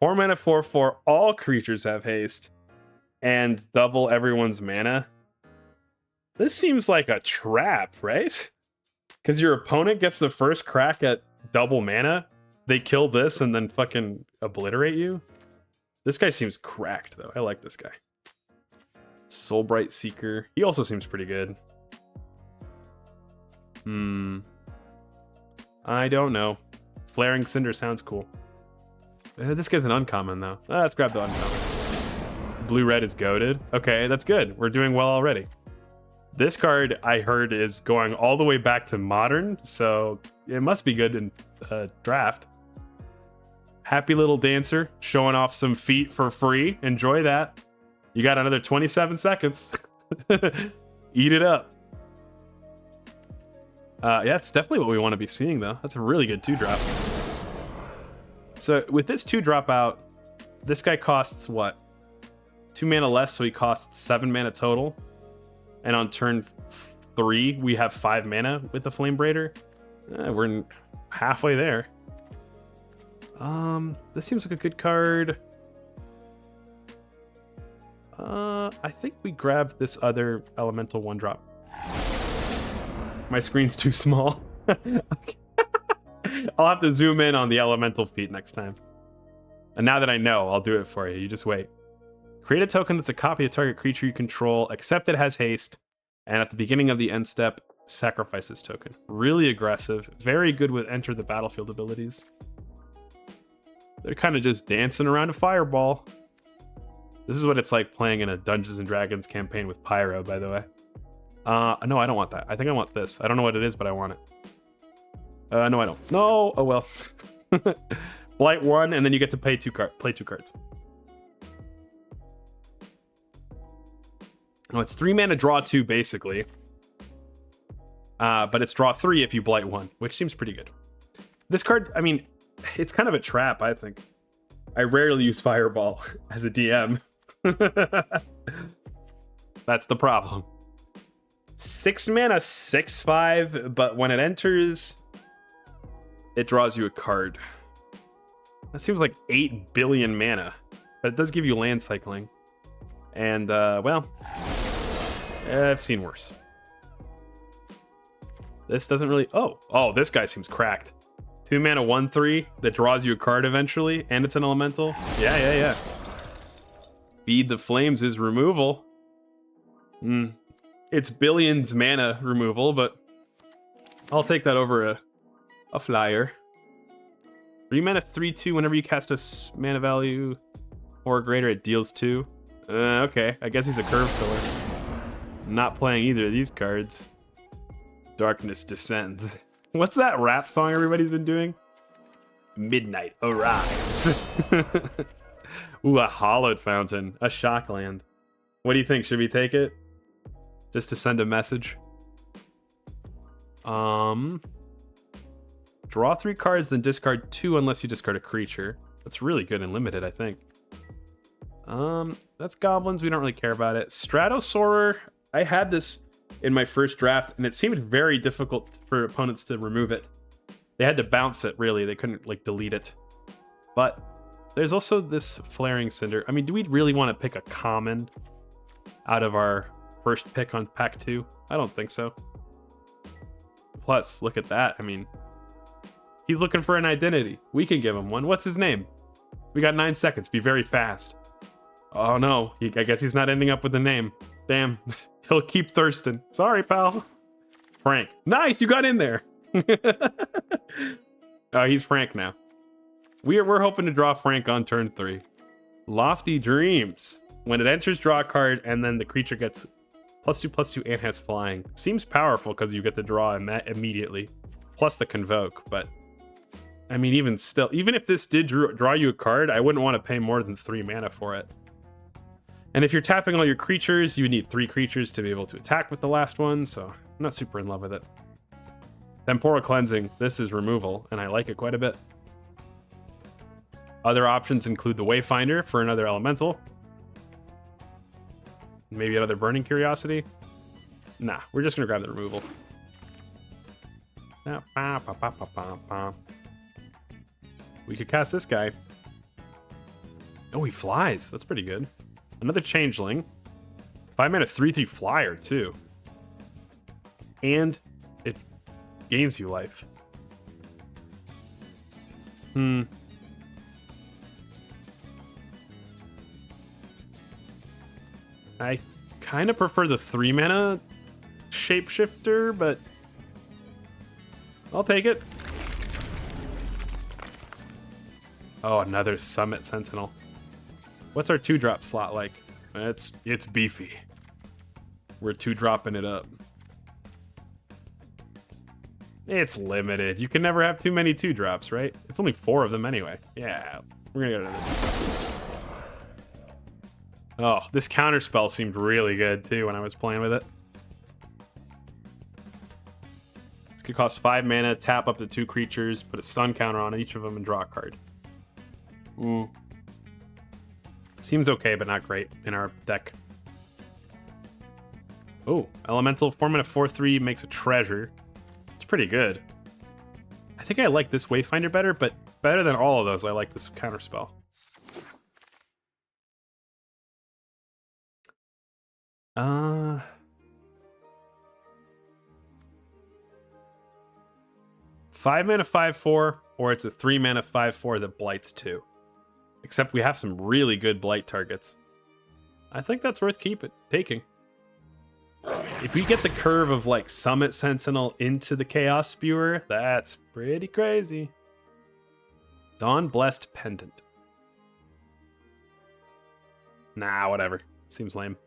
[SPEAKER 1] 4 mana, 4/4. All creatures have haste. And double everyone's mana. This seems like a trap, right? Because your opponent gets the first crack at double mana. They kill this and then fucking obliterate you. This guy seems cracked, though. I like this guy. Soulbright Seeker. He also seems pretty good. I don't know. Flaring Cinder sounds cool. This guy's an uncommon, though. Let's grab the uncommon. Blue-red is goated. Okay, that's good. We're doing well already. This card, I heard, is going all the way back to Modern, so it must be good in Draft. Happy little dancer, showing off some feet for free. Enjoy that. You got another 27 seconds. Eat it up. Yeah, it's definitely what we want to be seeing, though. That's a really good 2-drop. So with this 2-drop out, this guy costs what? 2 mana less, so he costs 7 mana total. And on turn 3, we have 5 mana with the Flame Braider. We're halfway there. This seems like a good card. I think we grab this other elemental 1-drop. My screen's too small. Okay. I'll have to zoom in on the elemental feat next time. And now that I know, I'll do it for you. You just wait. Create a token that's a copy of target creature you control, except it has haste, and at the beginning of the end step, sacrifice this token. Really aggressive, very good with enter the battlefield abilities. They're kind of just dancing around a fireball. This is what it's like playing in a Dungeons & Dragons campaign with Pyro, by the way. No, I don't want that. I think I want this. I don't know what it is, but I want it. No, I don't. No! Oh, well. Blight 1, and then you get to play 2 cards. Oh, it's 3 mana, draw 2, basically. But it's draw 3 if you Blight 1, which seems pretty good. This card, I mean, it's kind of a trap, I think. I rarely use Fireball as a DM. That's the problem. 6 mana, 6/5, but when it enters, it draws you a card. That seems like 8 billion mana, but it does give you land cycling. And, well, I've seen worse. This doesn't really... Oh, this guy seems cracked. 2 mana, 1/3 that draws you a card eventually, and it's an elemental. Yeah. Feed the Flames is removal. It's billions mana removal, but I'll take that over a flyer. 3 mana, 3/2. Whenever you cast a mana value or greater, it deals 2. Okay, I guess he's a curve filler. Not playing either of these cards. Darkness Descends. What's that rap song everybody's been doing? Midnight Arrives. Ooh, a Hallowed Fountain. A Shockland. What do you think? Should we take it? Just to send a message? Draw 3 cards, then discard 2 unless you discard a creature. That's really good and limited, I think. That's goblins. We don't really care about it. Stratosorer. I had this in my first draft, and it seemed very difficult for opponents to remove it. They had to bounce it, really. They couldn't, like, delete it. But there's also this Flaring Cinder. I mean, do we really want to pick a common out of our first pick on pack 2? I don't think so. Plus, look at that. I mean, he's looking for an identity. We can give him one. What's his name? We got 9 seconds. Be very fast. Oh, no. I guess he's not ending up with a name. Damn. He'll keep thirsting. Sorry, pal. Frank. Nice, you got in there. Oh, he's Frank now. We're hoping to draw Frank on turn 3. Lofty Dreams. When it enters, draw a card, and then the creature gets +2/+2 and has flying. Seems powerful because you get to draw immediately. Plus the Convoke, but... I mean, even still, even if this did draw you a card, I wouldn't want to pay more than 3 mana for it. And if you're tapping all your creatures, you need 3 creatures to be able to attack with the last one, so I'm not super in love with it. Temporal Cleansing, this is removal, and I like it quite a bit. Other options include the Wayfinder for another elemental. Maybe another Burning Curiosity. Nah, we're just going to grab the removal. We could cast this guy. Oh, he flies. That's pretty good. Another Changeling. 5 mana 3/3 flyer, too. And it gains you life. I kind of prefer the 3 mana Shapeshifter, but I'll take it. Oh, another Summit Sentinel. What's our 2-drop slot like? It's beefy. We're 2-dropping it up. It's limited. You can never have too many 2-drops, right? It's only 4 of them anyway. Yeah, we're gonna get another 2-drop. Oh, this counterspell seemed really good too when I was playing with it. This could cost 5 mana, tap up to 2 creatures, put a stun counter on each of them, and draw a card. Seems okay, but not great in our deck. Oh, elemental 4-mana 4/3 makes a treasure. It's pretty good. I think I like this Wayfinder better, but better than all of those, I like this counterspell. Uh... 5-mana 5/4, or it's a 3-mana 5/4 that blights 2. Except we have some really good blight targets. I think that's worth taking. If we get the curve of like Summit Sentinel into the Chaos Spewer, that's pretty crazy. Dawn Blessed Pendant. Nah, whatever. Seems lame.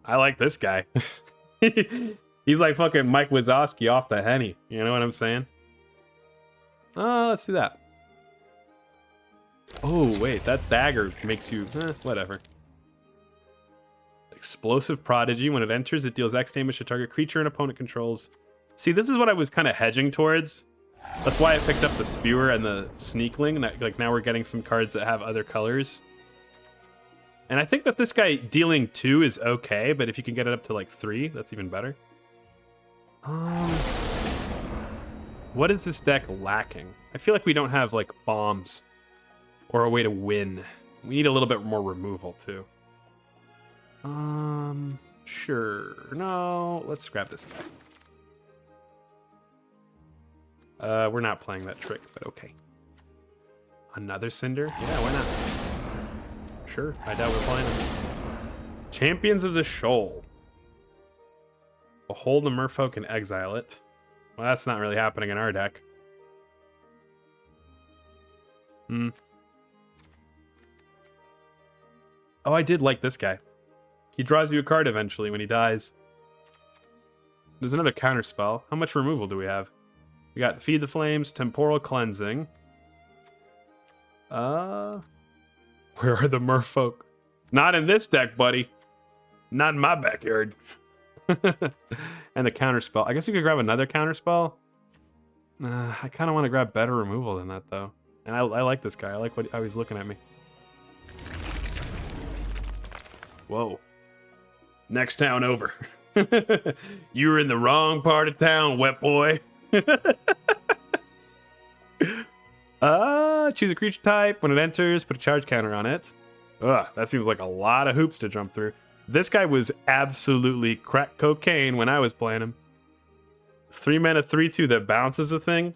[SPEAKER 1] I like this guy. He's like fucking Mike Wazowski off the Henny. You know what I'm saying? Let's do that. Oh, wait. That dagger makes you... whatever. Explosive Prodigy. When it enters, it deals X damage to target creature and opponent controls. See, this is what I was kind of hedging towards. That's why I picked up the Spewer and the Sneakling. Like, now we're getting some cards that have other colors. And I think that this guy dealing 2 is okay, but if you can get it up to like 3, that's even better. What is this deck lacking? I feel like we don't have like bombs or a way to win. We need a little bit more removal too. Sure. No, let's grab this guy. We're not playing that trick, but okay. Another Cinder? Yeah, why not? Sure, I doubt we're playing him. Champions of the Shoal. Behold the Merfolk and exile it. Well, that's not really happening in our deck. Oh, I did like this guy. He draws you a card eventually when he dies. There's another counter spell. How much removal do we have? We got Feed the Flames, Temporal Cleansing. Where are the Merfolk? Not in this deck, buddy. Not in my backyard. And the counterspell. I guess we could grab another counterspell. I kind of want to grab better removal than that, though. And I like this guy. I like how he's looking at me. Whoa. Next town over. You were in the wrong part of town, wet boy. Choose a creature type. When it enters, put a charge counter on it. Ugh, that seems like a lot of hoops to jump through. This guy was absolutely crack cocaine when I was playing him. 3-mana 3/2 that bounces a thing.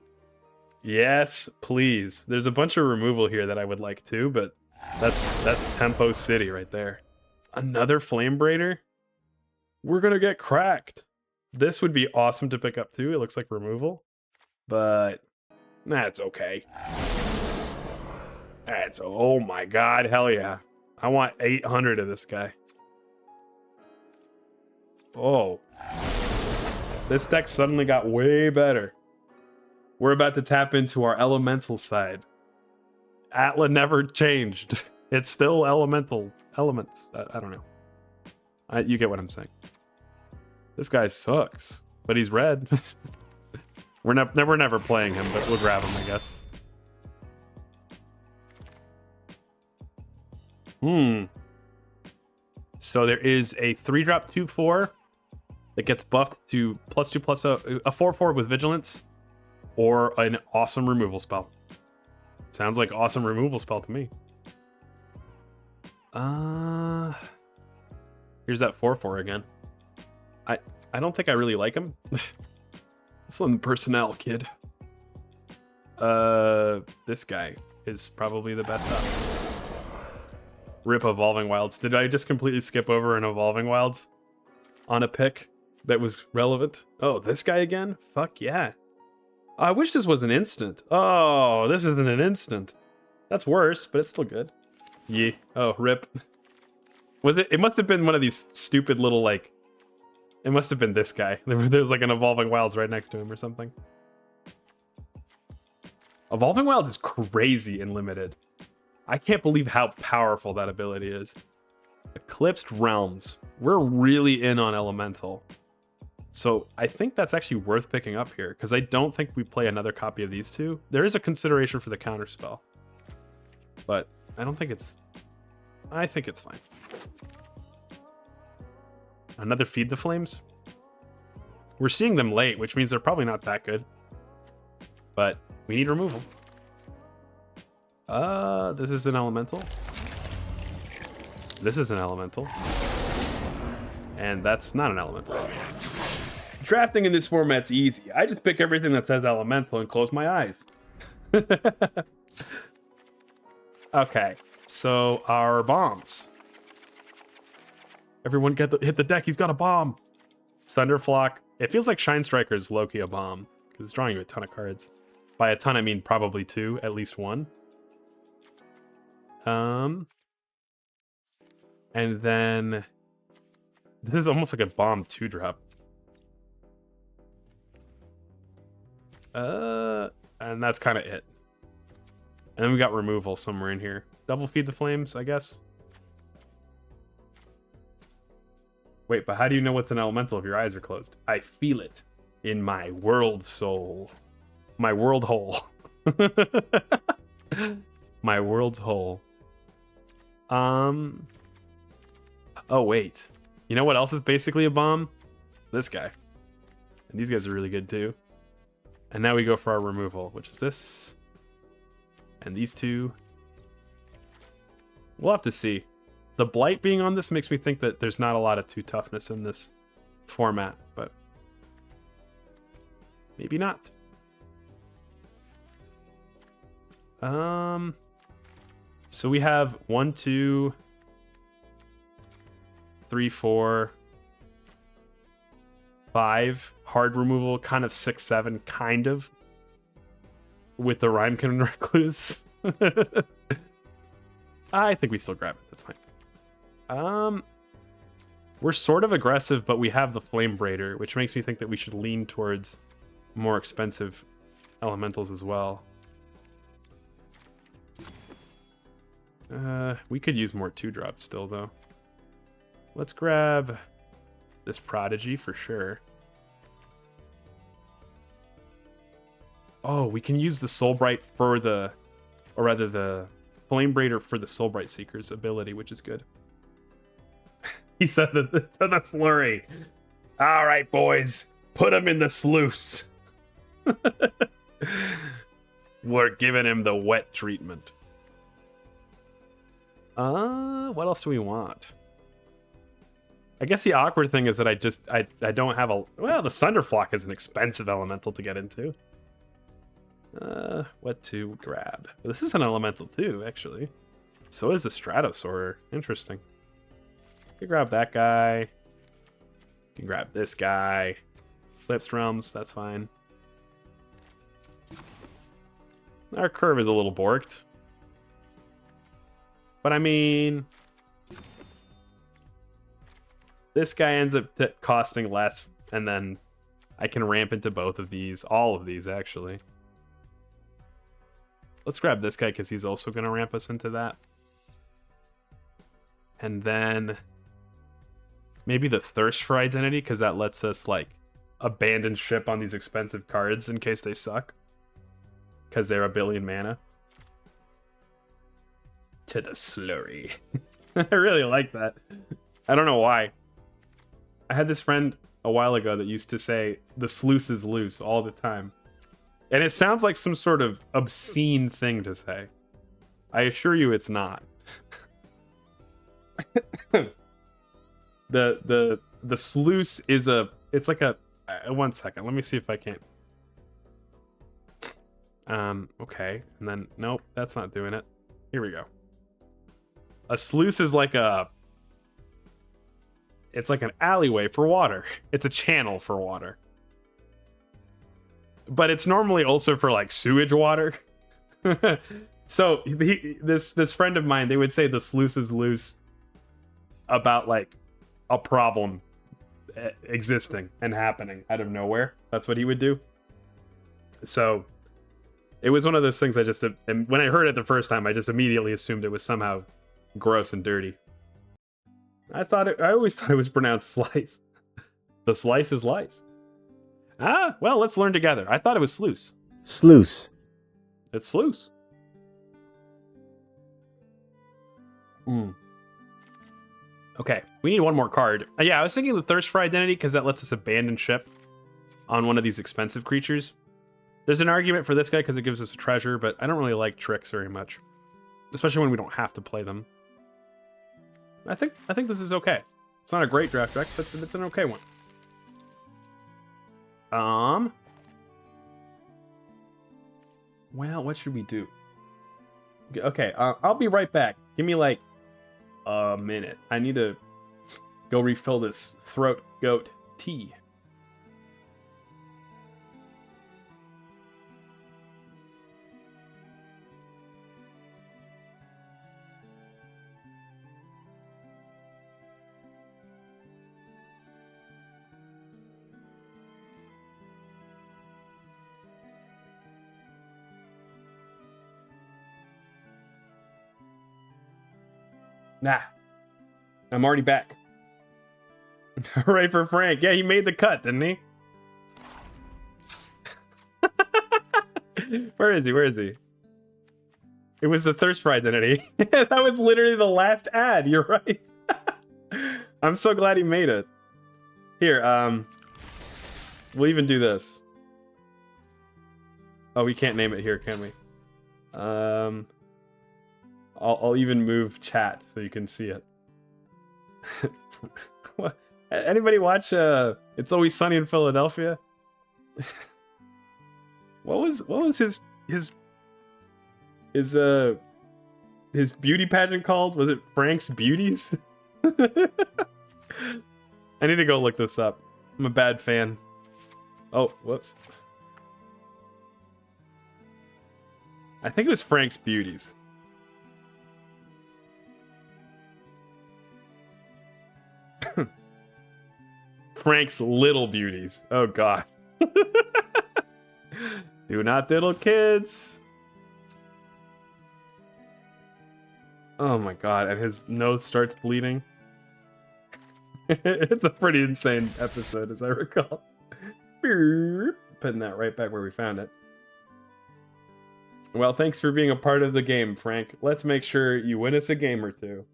[SPEAKER 1] Yes, please. There's a bunch of removal here that I would like too, but that's Tempo City right there. Another Flame Braider? We're gonna get cracked. This would be awesome to pick up too. It looks like removal, but that's okay. Oh my god, hell yeah. I want 800 of this guy. Oh. This deck suddenly got way better. We're about to tap into our elemental side. Atla never changed. It's still elemental elements. I don't know. You get what I'm saying. This guy sucks, but he's red. We're never playing him, but we'll grab him, I guess. So there is a 3-drop 2/4 that gets buffed to +2/+a 4/4 with Vigilance, or an awesome removal spell. Sounds like awesome removal spell to me. Here's that 4/4 again. I don't think I really like him. Some personnel, kid. This guy is probably the best up. Rip Evolving Wilds. Did I just completely skip over an Evolving Wilds on a pick that was relevant? Oh, this guy again? Fuck yeah. I wish this was an instant. Oh, this isn't an instant. That's worse, but it's still good. Yeah. Oh, rip. Was it? It must have been one of these stupid little, like... It must have been this guy. There's like an Evolving Wilds right next to him or something. Evolving Wilds is crazy and limited. I can't believe how powerful that ability is. Eclipsed Realms. We're really in on Elemental. So I think that's actually worth picking up here, because I don't think we play another copy of these two. There is a consideration for the counterspell, but I don't think it's... I think it's fine. Another Feed the Flames. We're seeing them late, which means they're probably not that good. But we need removal. This is an elemental. This is an elemental. And that's not an elemental. Drafting in this format's easy. I just pick everything that says elemental and close my eyes. Okay, so our bombs. Everyone hit the deck. He's got a bomb. Thunderflock. It feels like Shine Striker is low-key a bomb, because it's drawing you a ton of cards. By a ton, I mean probably two, at least one. And then this is almost like a bomb 2-drop. And that's kind of it. And then we got removal somewhere in here. Double Feed the Flames, I guess. Wait, but how do you know what's an elemental if your eyes are closed? I feel it in my world soul. My world hole. My world's hole. Oh, wait. You know what else is basically a bomb? This guy. And these guys are really good too. And now we go for our removal, which is this. And these two. We'll have to see. The Blight being on this makes me think that there's not a lot of 2 toughness in this format, but maybe not. So we have 1, 2, 3, 4, 5 hard removal, kind of 6, 7, kind of, with the Rhymekin Recluse. I think we still grab it. That's fine. We're sort of aggressive, but we have the Flame Braider, which makes me think that we should lean towards more expensive elementals as well. We could use more 2-drops still, though. Let's grab this Prodigy for sure. Oh, we can use the Soulbright for the... Or rather, the Flame Braider for the Soulbright Seeker's ability, which is good. He said to the slurry. All right, boys. Put him in the sluice. We're giving him the wet treatment. What else do we want? I guess the awkward thing is that I don't have a... Well, the Thunderflock is an expensive elemental to get into. What to grab? This is an elemental too, actually. So is the Stratosaur. Interesting. You can grab that guy. You can grab this guy. Eclipsed Realms, that's fine. Our curve is a little borked. But I mean... This guy ends up costing less, and then I can ramp into both of these. All of these, actually. Let's grab this guy, because he's also going to ramp us into that. And then... Maybe the Thirst for Identity, because that lets us, like, abandon ship on these expensive cards in case they suck. Because they're 1 billion mana. To the slurry. I really like that. I don't know why. I had this friend a while ago that used to say, the sluice is loose all the time. And it sounds like some sort of obscene thing to say. I assure you it's not. The sluice is it's like a... one second, let me see if I can... okay, and then, nope, that's not doing it. Here we go. A sluice is like a... It's like an alleyway for water. It's a channel for water. But it's normally also for, like, sewage water. So, this friend of mine, they would say the sluice is loose. about like a problem existing and happening out of nowhere. That's what he would do. So it was one of those things and when I heard it the first time, I just immediately assumed it was somehow gross and dirty. I always thought it was pronounced slice. The slice is lice. Ah, well, let's learn together. I thought it was sluice.
[SPEAKER 2] Sluice.
[SPEAKER 1] It's sluice. Okay, we need one more card. Yeah, I was thinking the Thirst for Identity because that lets us abandon ship on one of these expensive creatures. There's an argument for this guy because it gives us a treasure, but I don't really like tricks very much, especially when we don't have to play them. I think this is okay. It's not a great draft deck, but it's an okay one. Well, what should we do? Okay, I'll be right back. Give me like a minute. I need to go refill this throat goat tea. Nah, I'm already back. Right for Frank. Yeah, he made the cut, didn't he? Where is he? Where is he? It was the Thirst for Identity. That was literally the last ad. You're right. I'm so glad he made it. Here, we'll even do this. Oh, we can't name it here, can we? I'll even move chat so you can see it. What? Anybody watch It's Always Sunny in Philadelphia? What was his beauty pageant called? Was it Frank's Beauties? I need to go look this up. I'm a bad fan. Oh, whoops. I think it was Frank's Beauties. Frank's Little Beauties. Oh god. Do not diddle kids. Oh my god, and his nose starts bleeding. It's a pretty insane episode, as I recall. Putting that right back where we found it. Well, thanks for being a part of the game, Frank. Let's make sure you win us a game or two.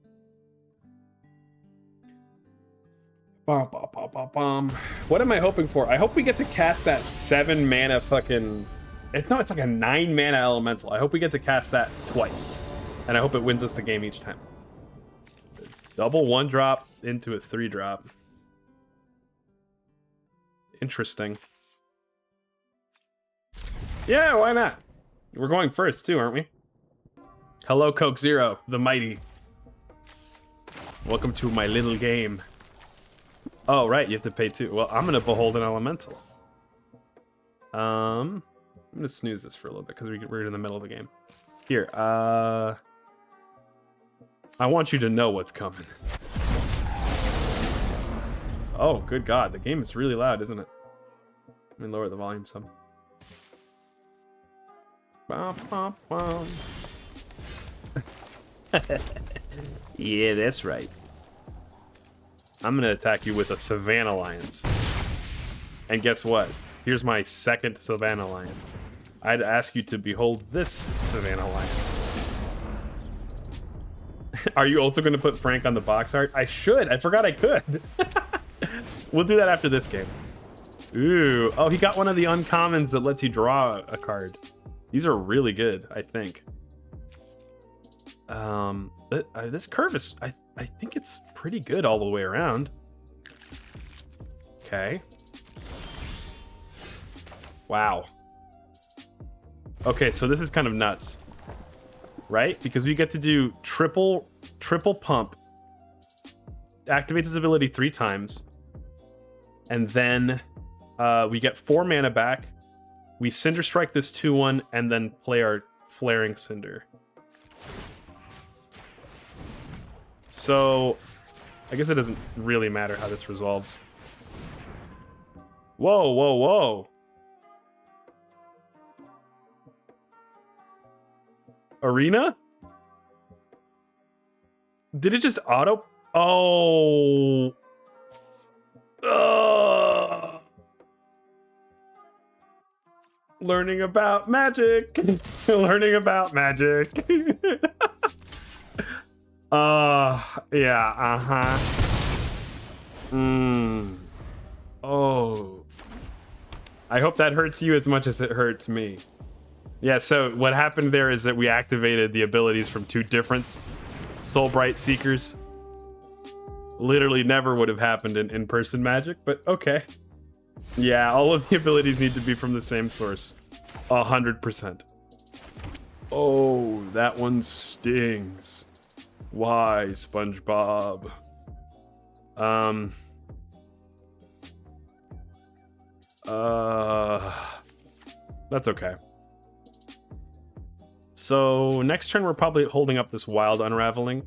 [SPEAKER 1] What am I hoping for? I hope we get to cast that 7 mana fucking... it's like a 9 mana elemental. I hope we get to cast that twice. And I hope it wins us the game each time. Double 1-drop into a 3-drop. Interesting. Yeah, why not? We're going first too, aren't we? Hello, Coke Zero, the mighty. Welcome to my little game. Oh, right, you have to pay 2. Well, I'm gonna behold an elemental. I'm gonna snooze this for a little bit because we're in the middle of the game. Here, I want you to know what's coming. Oh, good God, the game is really loud, isn't it? Let me lower the volume some. Yeah, that's right. I'm gonna attack you with a Savannah Lions. And guess what? Here's my second Savannah Lion. I'd ask you to behold this Savannah Lion. Are you also gonna put Frank on the box art? I should. I forgot I could. We'll do that after this game. Ooh. Oh, he got one of the uncommons that lets you draw a card. These are really good, I think. This curve is... I think it's pretty good all the way around. Okay. Wow. Okay, so this is kind of nuts. Right? Because we get to do triple pump. Activate this ability 3 times. And then we get 4 mana back. We Cinder Strike this 2/1 and then play our Flaring Cinder. So I guess it doesn't really matter how this resolves. Whoa, whoa, whoa. Arena? Did it just auto? Oh. Learning about magic. Learning about magic. Yeah, uh-huh. Oh. I hope that hurts you as much as it hurts me. Yeah, so what happened there is that we activated the abilities from 2 different Soulbright Seekers. Literally never would have happened in in-person Magic, but okay. Yeah, all of the abilities need to be from the same source. 100%. Oh, that one stings. Why, SpongeBob? That's okay. So next turn we're probably holding up this Wild Unraveling.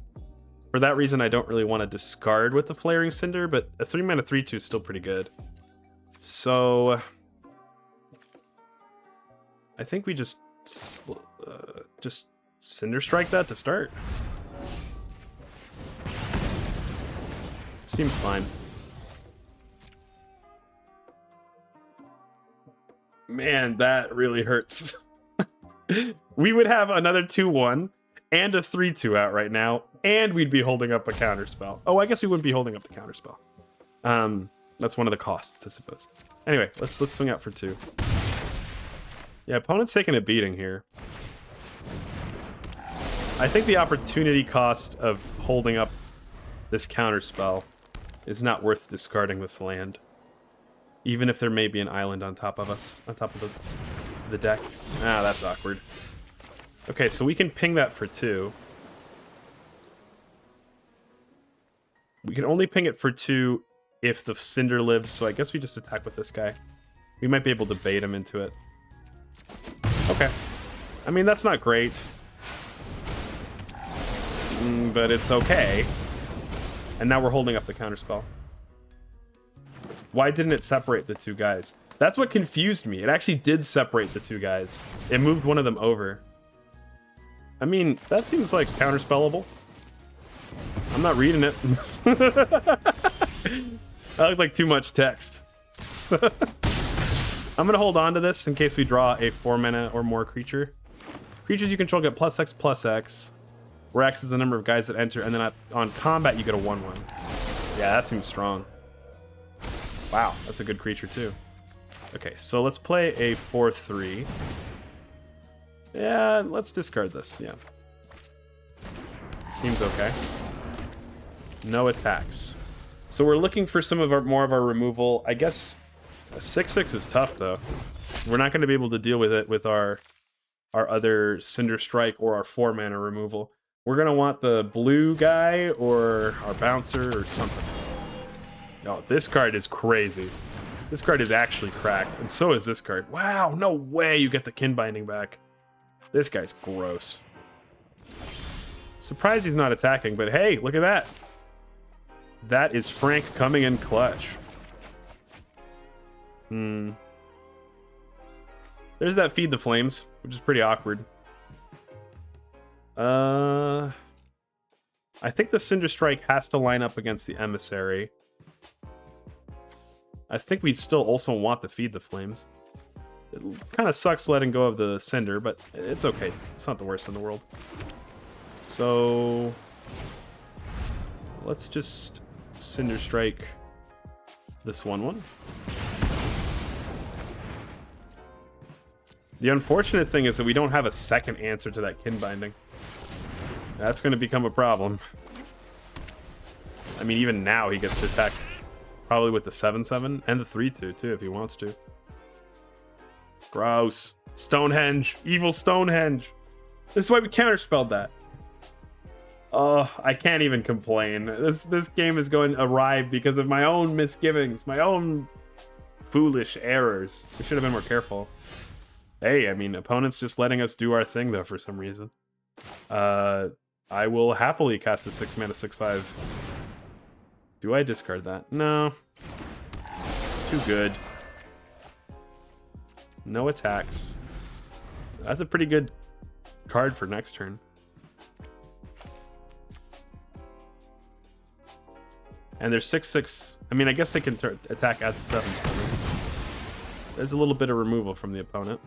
[SPEAKER 1] For that reason, I don't really want to discard with the Flaring Cinder, but a 3-mana 3/2 is still pretty good. So I think we just Cinder Strike that to start. Seems fine. Man, that really hurts. We would have another 2/1 and a 3/2 out right now, and we'd be holding up a counterspell. Oh, I guess we wouldn't be holding up the counterspell. That's one of the costs, I suppose. Anyway, let's swing out for 2. Yeah, opponent's taking a beating here. I think the opportunity cost of holding up this counterspell is not worth discarding this land. Even if there may be an island on top of us, on top of the deck. Ah, that's awkward. Okay, so we can ping that for 2. We can only ping it for 2 if the Cinder lives, so I guess we just attack with this guy. We might be able to bait him into it. Okay. I mean, that's not great. But it's okay. And now we're holding up the counterspell. Why didn't it separate the 2 guys? That's what confused me. It actually did separate the 2 guys. It moved one of them over. I mean, that seems like counterspellable. I'm not reading it. That looked like too much text. I'm going to hold on to this in case we draw a 4-mana or more creature. Creatures you control get +X/+X, where X is the number of guys that enter, and then on combat you get a 1/1. Yeah, that seems strong. Wow, that's a good creature too. Okay, so let's play a 4/3. Yeah, let's discard this, yeah. Seems okay. No attacks. So we're looking for some of more of our removal. I guess a 6/6 is tough though. We're not going to be able to deal with it with our other Cinder Strike or our 4-mana removal. We're going to want the blue guy or our bouncer or something. No, this card is crazy. This card is actually cracked, and so is this card. Wow, no way you get the Kin Binding back. This guy's gross. Surprised he's not attacking, but hey, look at that. That is Frank coming in clutch. There's that Feed the Flames, which is pretty awkward. I think the Cinder Strike has to line up against the Emissary. I think we still also want to Feed the Flames. It kind of sucks letting go of the Cinder, but it's okay. It's not the worst in the world. So let's just Cinder Strike this 1/1. The unfortunate thing is that we don't have a second answer to that Kin Binding. That's going to become a problem. I mean, even now he gets to attack probably with the 7/7 and the 3/2 too if he wants to. Gross. Stonehenge. Evil Stonehenge. This is why we counterspelled that. Oh, I can't even complain. This game is going awry because of my own misgivings, my own foolish errors. We should have been more careful. Hey, I mean, opponent's just letting us do our thing, though, for some reason. I will happily cast a 6-mana 6/5. Do I discard that? No. Too good. No attacks. That's a pretty good card for next turn. And there's 6/6. I mean, I guess they can attack as a 7/7. There's a little bit of removal from the opponent.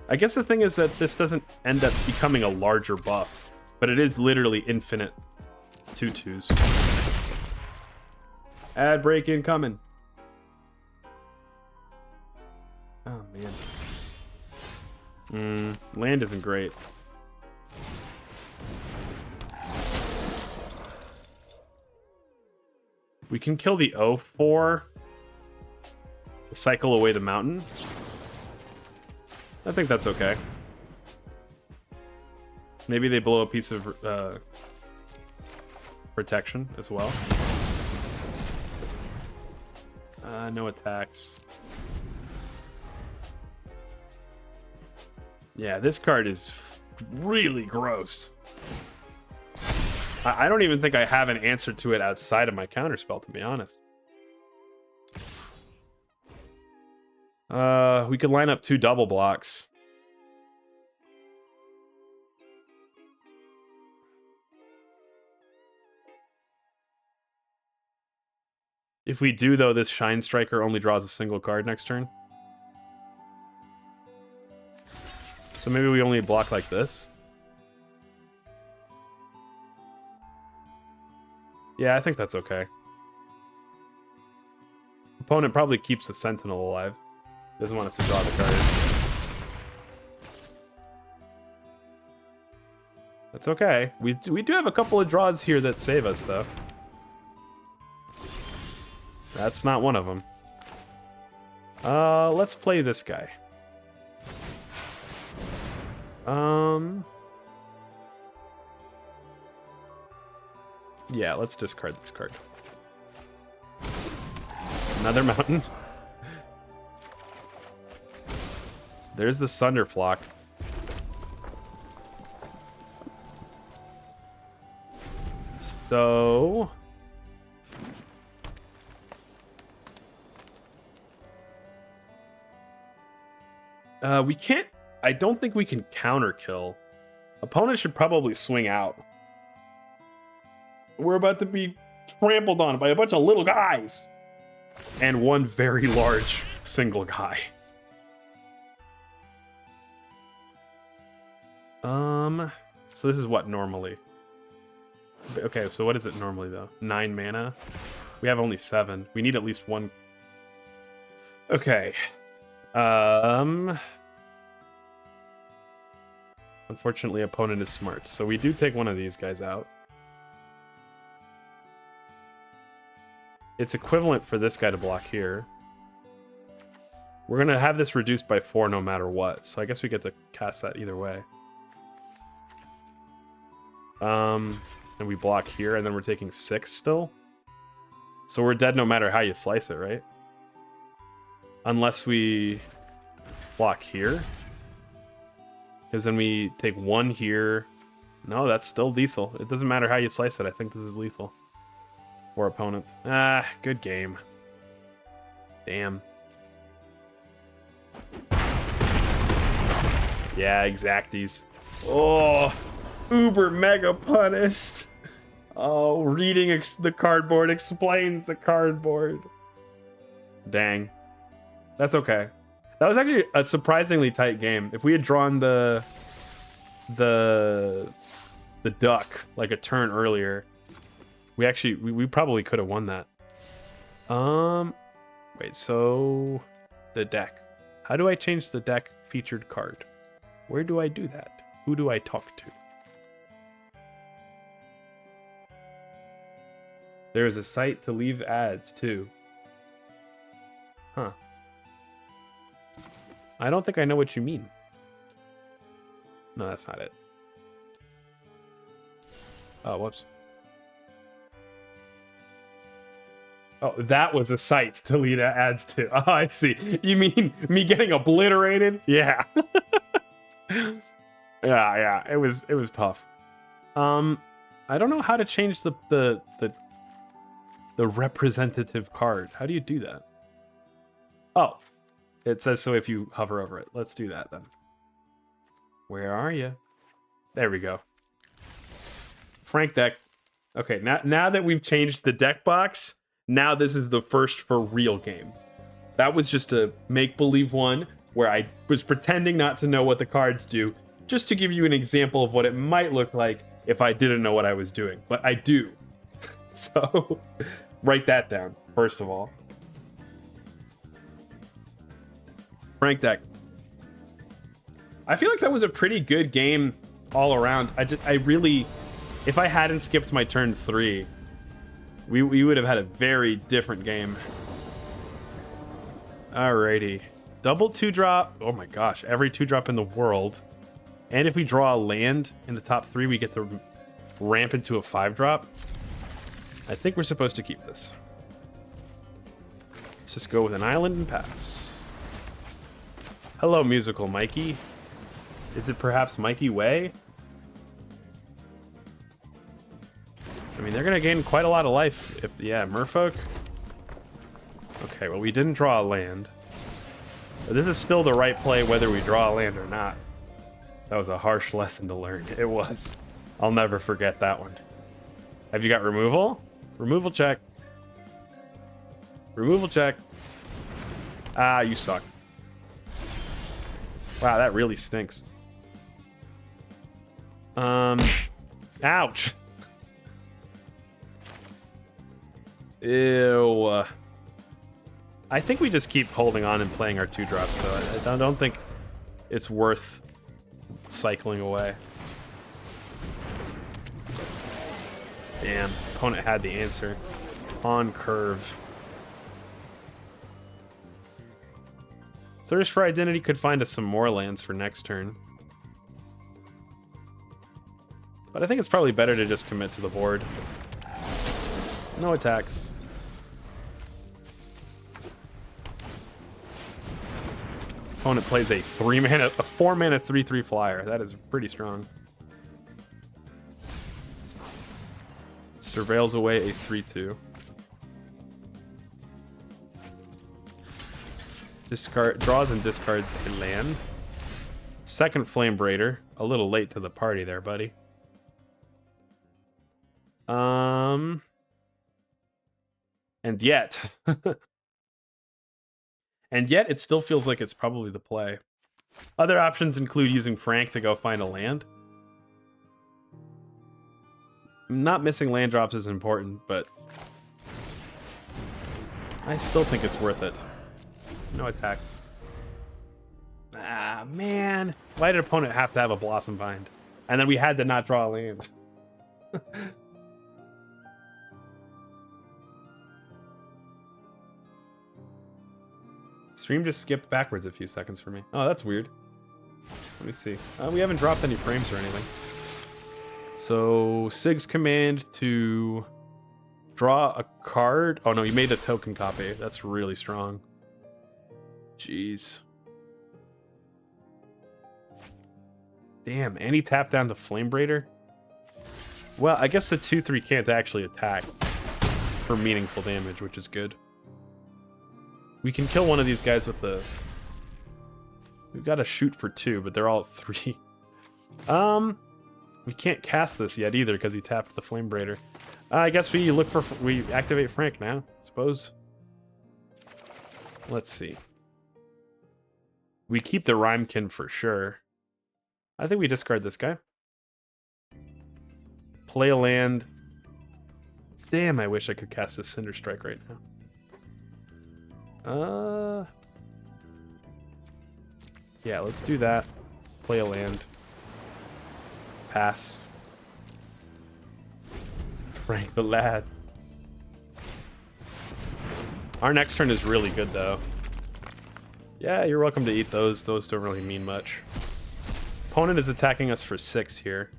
[SPEAKER 1] I guess the thing is that this doesn't end up becoming a larger buff, but it is literally infinite 2/2s. Ad break incoming. Oh, man. Land isn't great. We can kill the 0/4 to cycle away the mountain. I think that's okay. Maybe they blow a piece of protection as well. No attacks. Yeah, this card is really gross. I don't even think I have an answer to it outside of my counterspell, to be honest. We could line up 2 double blocks. If we do, though, this Shine Striker only draws a single card next turn. So maybe we only block like this. Yeah, I think that's okay. Opponent probably keeps the Sentinel alive. Doesn't want us to draw the card. That's okay. We do have a couple of draws here that save us, though. That's not one of them. Let's play this guy. Yeah, let's discard this card. Another mountain. There's the Sunderflock. So... we can't... I don't think we can counter kill. Opponent should probably swing out. We're about to be trampled on by a bunch of little guys. And one very large single guy. So this is what normally? Okay, so what is it normally, though? 9 mana? We have only 7. We need at least 1. Okay. Unfortunately, opponent is smart, so we do take one of these guys out. It's equivalent for this guy to block here. We're going to have this reduced by 4 no matter what, so I guess we get to cast that either way. And we block here, and then we're taking 6 still. So we're dead no matter how you slice it, right? Unless we block here. Because then we take 1 here. No, that's still lethal. It doesn't matter how you slice it. I think this is lethal. For opponent. Ah, good game. Damn. Yeah, exacties. Oh, uber mega punished. Oh, reading the cardboard explains the cardboard. Dang. That's okay. That was actually a surprisingly tight game. If we had drawn the duck like a turn earlier, we probably could have won that. Wait, so the deck. How do I change the deck featured card? Where do I do that? Who do I talk to? There is a site to leave ads too. Huh. I don't think I know what you mean. No, that's not it. Oh, whoops. Oh, that was a site to lead ads to. Oh, I see. You mean me getting obliterated? Yeah. Yeah, it was tough. I don't know how to change the representative card. How do you do that? Oh, it says so if you hover over it. Let's do that then. Where are you? There we go. Frank deck. Okay, now that we've changed the deck box, now this is the first for real game. That was just a make-believe one where I was pretending not to know what the cards do, just to give you an example of what it might look like if I didn't know what I was doing. But I do. So, write that down, first of all. Frank deck. I feel like that was a pretty good game all around. I really, if I hadn't skipped my turn 3, we would have had a very different game. Alrighty. Double 2-drop. Oh my gosh, every 2-drop in the world. And if we draw a land in the top 3, we get to ramp into a 5-drop. I think we're supposed to keep this. Let's just go with an island and pass. Hello, musical Mikey. Is it perhaps Mikey Way? I mean, they're going to gain quite a lot of life if... Yeah, Merfolk. Okay, well, we didn't draw a land. But this is still the right play whether we draw a land or not. That was a harsh lesson to learn. It was. I'll never forget that one. Have you got removal? Removal check. Removal check. Ah, you suck. Wow, that really stinks. Ouch. Ew. I think we just keep holding on and playing our 2-drops, so I don't think it's worth cycling away. Damn, opponent had the answer. On curve. Thirst for Identity could find us some more lands for next turn. But I think it's probably better to just commit to the board. No attacks. Opponent plays a 4-mana 3/3 flyer. That is pretty strong. Surveils away a 3/2. Discard, draws and discards a land. Second Flame Braider. A little late to the party there, buddy. And yet. And yet, it still feels like it's probably the play. Other options include using Frank to go find a land. Not missing land drops is important, but I still think it's worth it. No attacks. Ah, man. Why did opponent have to have a Blossom Bind? And then we had to not draw a land. Stream just skipped backwards a few seconds for me. Oh, that's weird. Let me see. We haven't dropped any frames or anything. So, Sig's command to draw a card. Oh, no, you made a token copy. That's really strong. Jeez. Damn, and he tapped down the Flame Braider? Well, I guess the 2/3 can't actually attack for meaningful damage, which is good. We can kill one of these guys with the... We've got to shoot for 2, but they're all at 3. We can't cast this yet either because he tapped the Flame Braider. I guess we look for... We activate Frank now, I suppose. Let's see. We keep the Rhymekin for sure. I think we discard this guy. Play a land. Damn, I wish I could cast this Cinder Strike right now. Yeah, let's do that. Play a land. Pass. Frank the lad. Our next turn is really good, though. Yeah, you're welcome to eat those. Those don't really mean much. Opponent is attacking us for 6 here.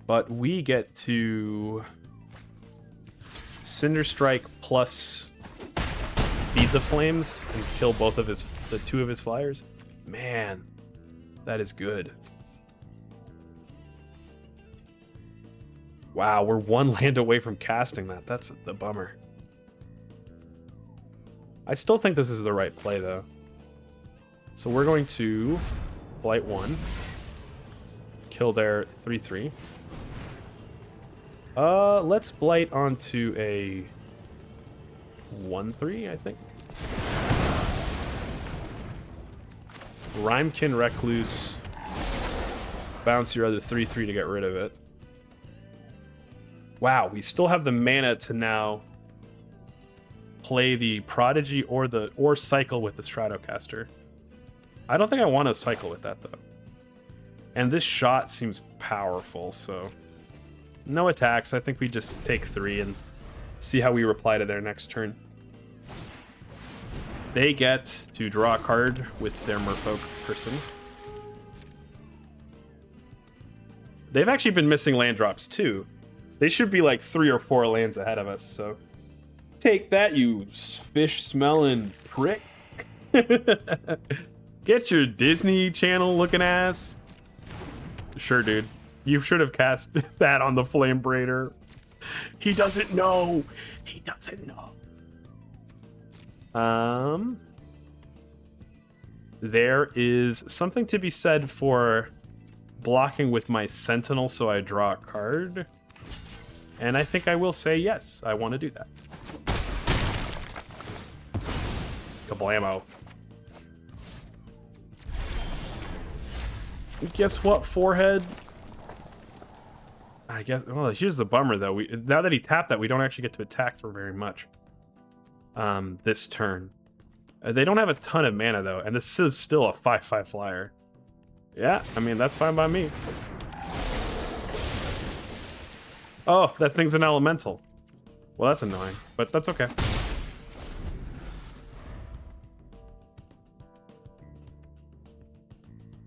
[SPEAKER 1] But we get to... Cinder Strike plus feed the flames and kill both of the 2 of his flyers. Man, that is good. Wow, we're one land away from casting that. That's the bummer. I still think this is the right play, though. So we're going to Blight 1. Kill their 3/3. Let's Blight onto a 1/3, I think. Rhymekin Recluse. Bounce your other 3/3 to get rid of it. Wow, we still have the mana to now play the Prodigy or cycle with the Stratocaster. I don't think I want to cycle with that though. And this shot seems powerful, so no attacks. I think we just take 3 and see how we reply to their next turn. They get to draw a card with their Merfolk person. They've actually been missing land drops too. They should be like 3 or 4 lands ahead of us, so take that, you fish-smelling prick. Get your Disney Channel looking ass. Sure, dude. You should have cast that on the Flame Braider. He doesn't know. He doesn't know. There is something to be said for blocking with my Sentinel so I draw a card. And I think I will say yes, I want to do that. Kablamo. Guess what, forehead? I guess, well, here's the bummer though. Now that he tapped that, we don't actually get to attack for very much. This turn. They don't have a ton of mana though, and this is still a 5/5 flyer. Yeah, I mean, that's fine by me. Oh, that thing's an elemental. Well, that's annoying, but that's okay.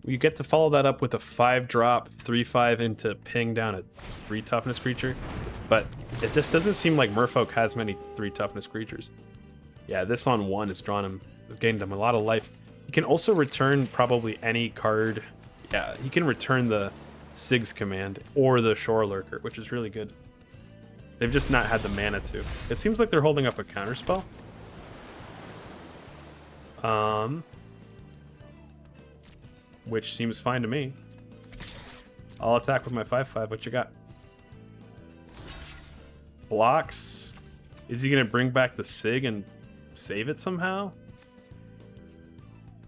[SPEAKER 1] You get to follow that up with a 5-drop, 3/5 into ping down a 3 toughness creature, but it just doesn't seem like Merfolk has many 3 toughness creatures. Yeah, this on 1 has gained him a lot of life. He can also return probably any card. Yeah, he can return the Sig's Command or the Shore Lurker, which is really good. They've just not had the mana to. It seems like they're holding up a counterspell. Which seems fine to me. I'll attack with my 5/5. What you got? Blocks. Is he gonna bring back the Sig and save it somehow?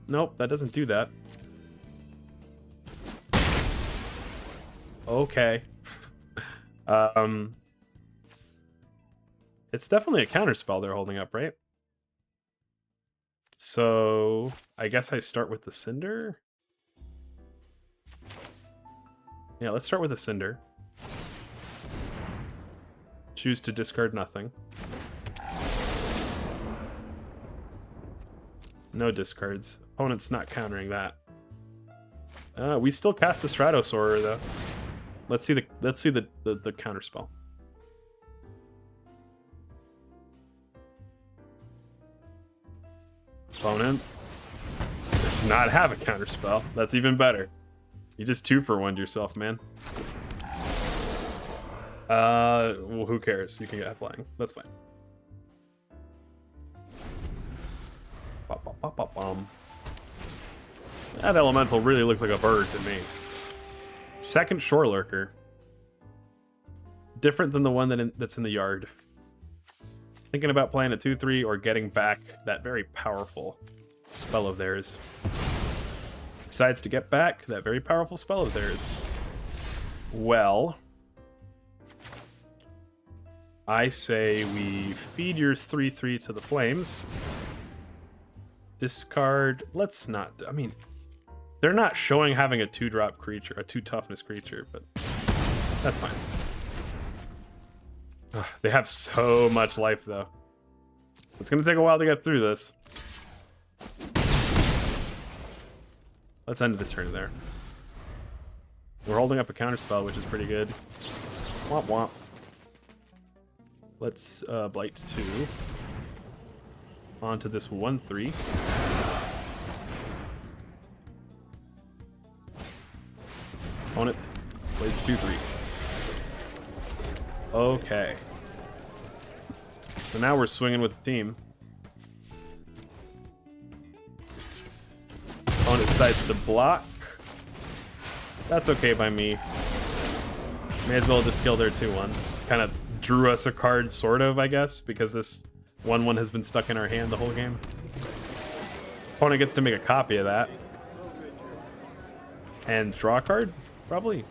[SPEAKER 1] Nope, that doesn't do that. Okay. It's definitely a counterspell they're holding up, right? So I guess I start with the Cinder. Yeah, let's start with a Cinder. Choose to discard nothing. No discards. Opponent's not countering that. We still cast the Stratosaur though. Let's see the counterspell. Opponent does not have a counterspell. That's even better. You just 2-for-1'd yourself, man. Well, who cares? You can get flying. That's fine. Bop, bop, bop, bop, bum. That elemental really looks like a bird to me. Second Shore Lurker. Different than the one that's in the yard. Thinking about playing a 2/3 or getting back that very powerful spell of theirs. Decides to get back that very powerful spell of theirs. Well, I say we feed your 3/3 to the flames. Discard. Let's not. I mean, they're not showing having a 2-drop creature, a 2 toughness creature, but that's fine. Ugh, they have so much life though. It's gonna take a while to get through this. Let's end the turn there. We're holding up a counterspell, which is pretty good. Womp womp. Let's Blight 2 onto this 1/3. Opponent plays 2/3. Okay. So now we're swinging with the team. Opponent decides to block. That's okay by me. May as well just kill their 2-1. Kind of drew us a card, sort of, I guess, because this 1-1 has been stuck in our hand the whole game. Opponent gets to make a copy of that. And draw a card? Probably.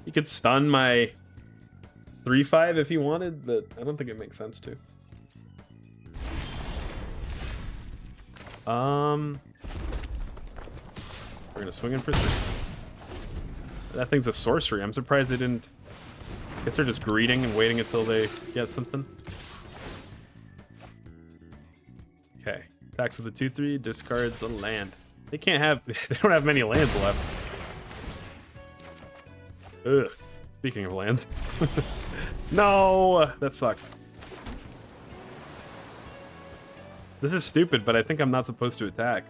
[SPEAKER 1] You could stun my 3-5 if you wanted, but I don't think it makes sense to. We're gonna swing in for 3. That thing's a sorcery. I'm surprised they didn't. I guess they're just greeting and waiting until they get something. Okay. Attacks with a 2-3, discards a land. They can't have. They don't have many lands left. Ugh. Speaking of lands. No! That sucks. This is stupid, but I think I'm not supposed to attack.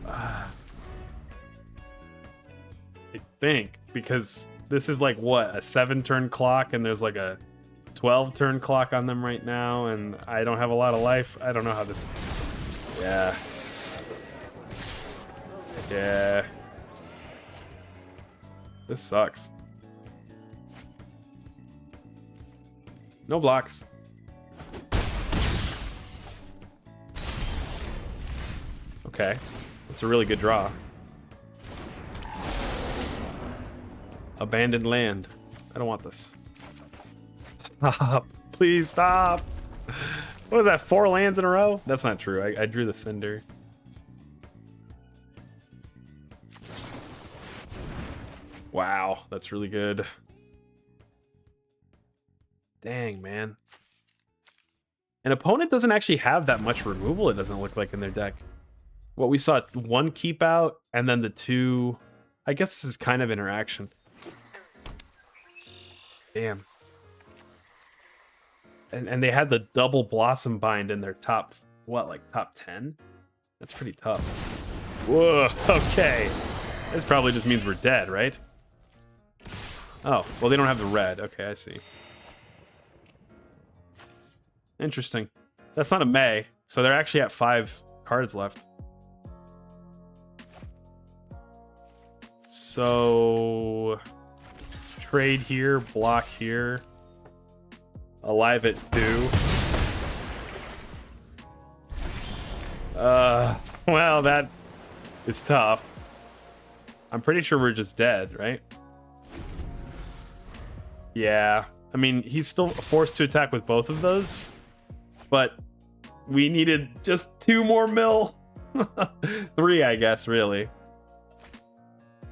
[SPEAKER 1] I think, because this is like, what, a 7-turn clock, and there's like a 12-turn clock on them right now, and I don't have a lot of life. I don't know how this... Yeah. Yeah. This sucks. No blocks. Okay. That's a really good draw. Abandoned land. I don't want this. Stop. Please stop. What was that, 4 lands in a row? That's not true. I drew the Cinder. Wow, that's really good. Dang, man. An opponent doesn't actually have that much removal, it doesn't look like, in their deck. What we saw, 1 keep out, and then the 2... I guess this is kind of interaction. Damn. And they had the double Blossom Bind in their top, what, like top 10? That's pretty tough. Whoa, okay. This probably just means we're dead, right? Oh, well, they don't have the red. Okay, I see. Interesting. That's not a May, so they're actually at 5 cards left. So... trade here, block here. Alive at 2. Well, that is tough. I'm pretty sure we're just dead, right? Yeah. I mean, he's still forced to attack with both of those, but we needed just 2 more mil. 3, I guess, really. It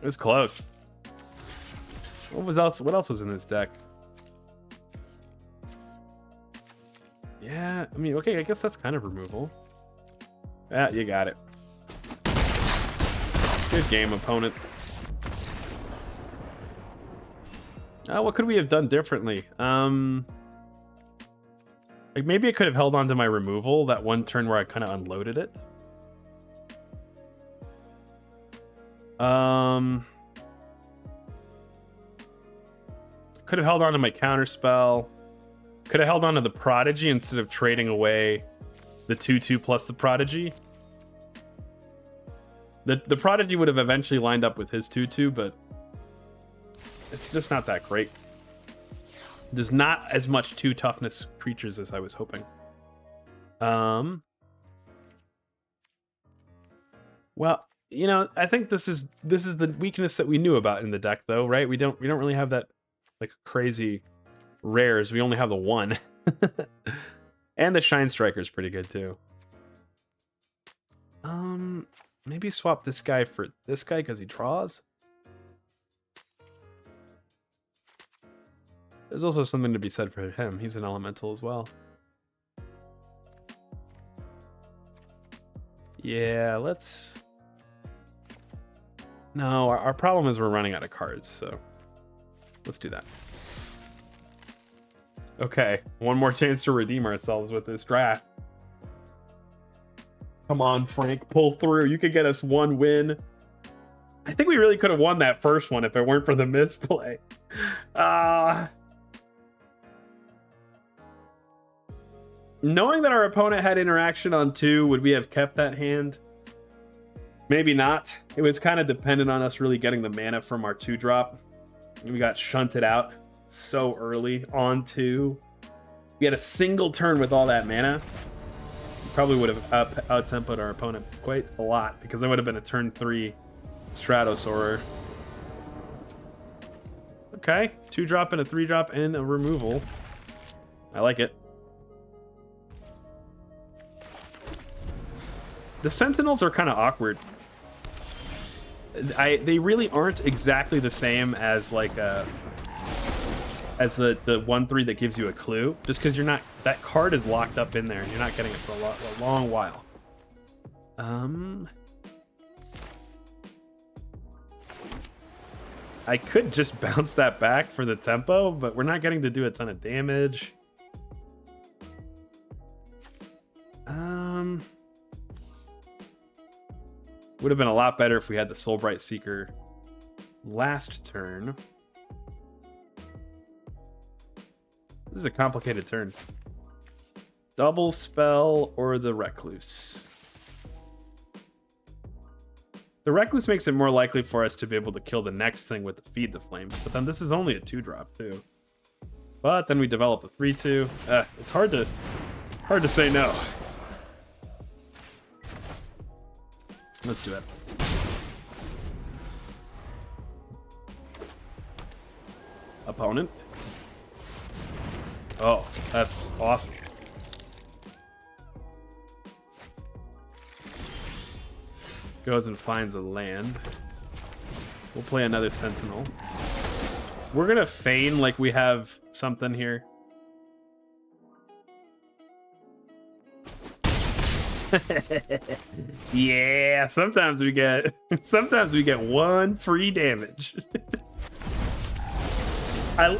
[SPEAKER 1] was close. What else was in this deck? Yeah, I mean, okay, I guess that's kind of removal. Ah, you got it. Good game, opponent. What could we have done differently? Like maybe I could have held on to my removal that one turn where I kind of unloaded it. Could have held on to my counterspell. Could have held on to the Prodigy instead of trading away the 2/2 plus the Prodigy. The Prodigy would have eventually lined up with his 2/2, but it's just not that great. There's not as much 2 toughness creatures as I was hoping. Well, you know, I think this is the weakness that we knew about in the deck, though, right? We don't really have that like crazy rares. We only have the 1. And the Shine Striker is pretty good too. Maybe swap this guy for this guy because he draws. There's also something to be said for him. He's an elemental as well. Yeah, let's... No, our problem is we're running out of cards, so let's do that. Okay, one more chance to redeem ourselves with this draft. Come on, Frank, pull through. You could get us 1 win. I think we really could have won that first one if it weren't for the misplay. Knowing that our opponent had interaction on 2, would we have kept that hand? Maybe not. It was kind of dependent on us really getting the mana from our 2-drop. We got shunted out so early on 2. We had a single turn with all that mana. Probably would have out-tempoed our opponent quite a lot, because it would have been a turn 3 Stratosaur. Okay, 2-drop and a 3-drop and a removal. I like it. The Sentinels are kind of awkward. They really aren't exactly the same as like as the 1/3 that gives you a clue, just because you're not, that card is locked up in there and you're not getting it for a long while. I could just bounce that back for the tempo, but we're not getting to do a ton of damage. Would have been a lot better if we had the Soulbright Seeker last turn. This is a complicated turn. Double spell or the Recluse. The Recluse makes it more likely for us to be able to kill the next thing with the Feed the Flames, but then this is only a 2-drop too. But then we develop a 3/2. It's hard to say no. Let's do it. Opponent. Oh, that's awesome. Goes and finds a land. We'll play another Sentinel. We're gonna feign like we have something here. Yeah, sometimes we get one free damage.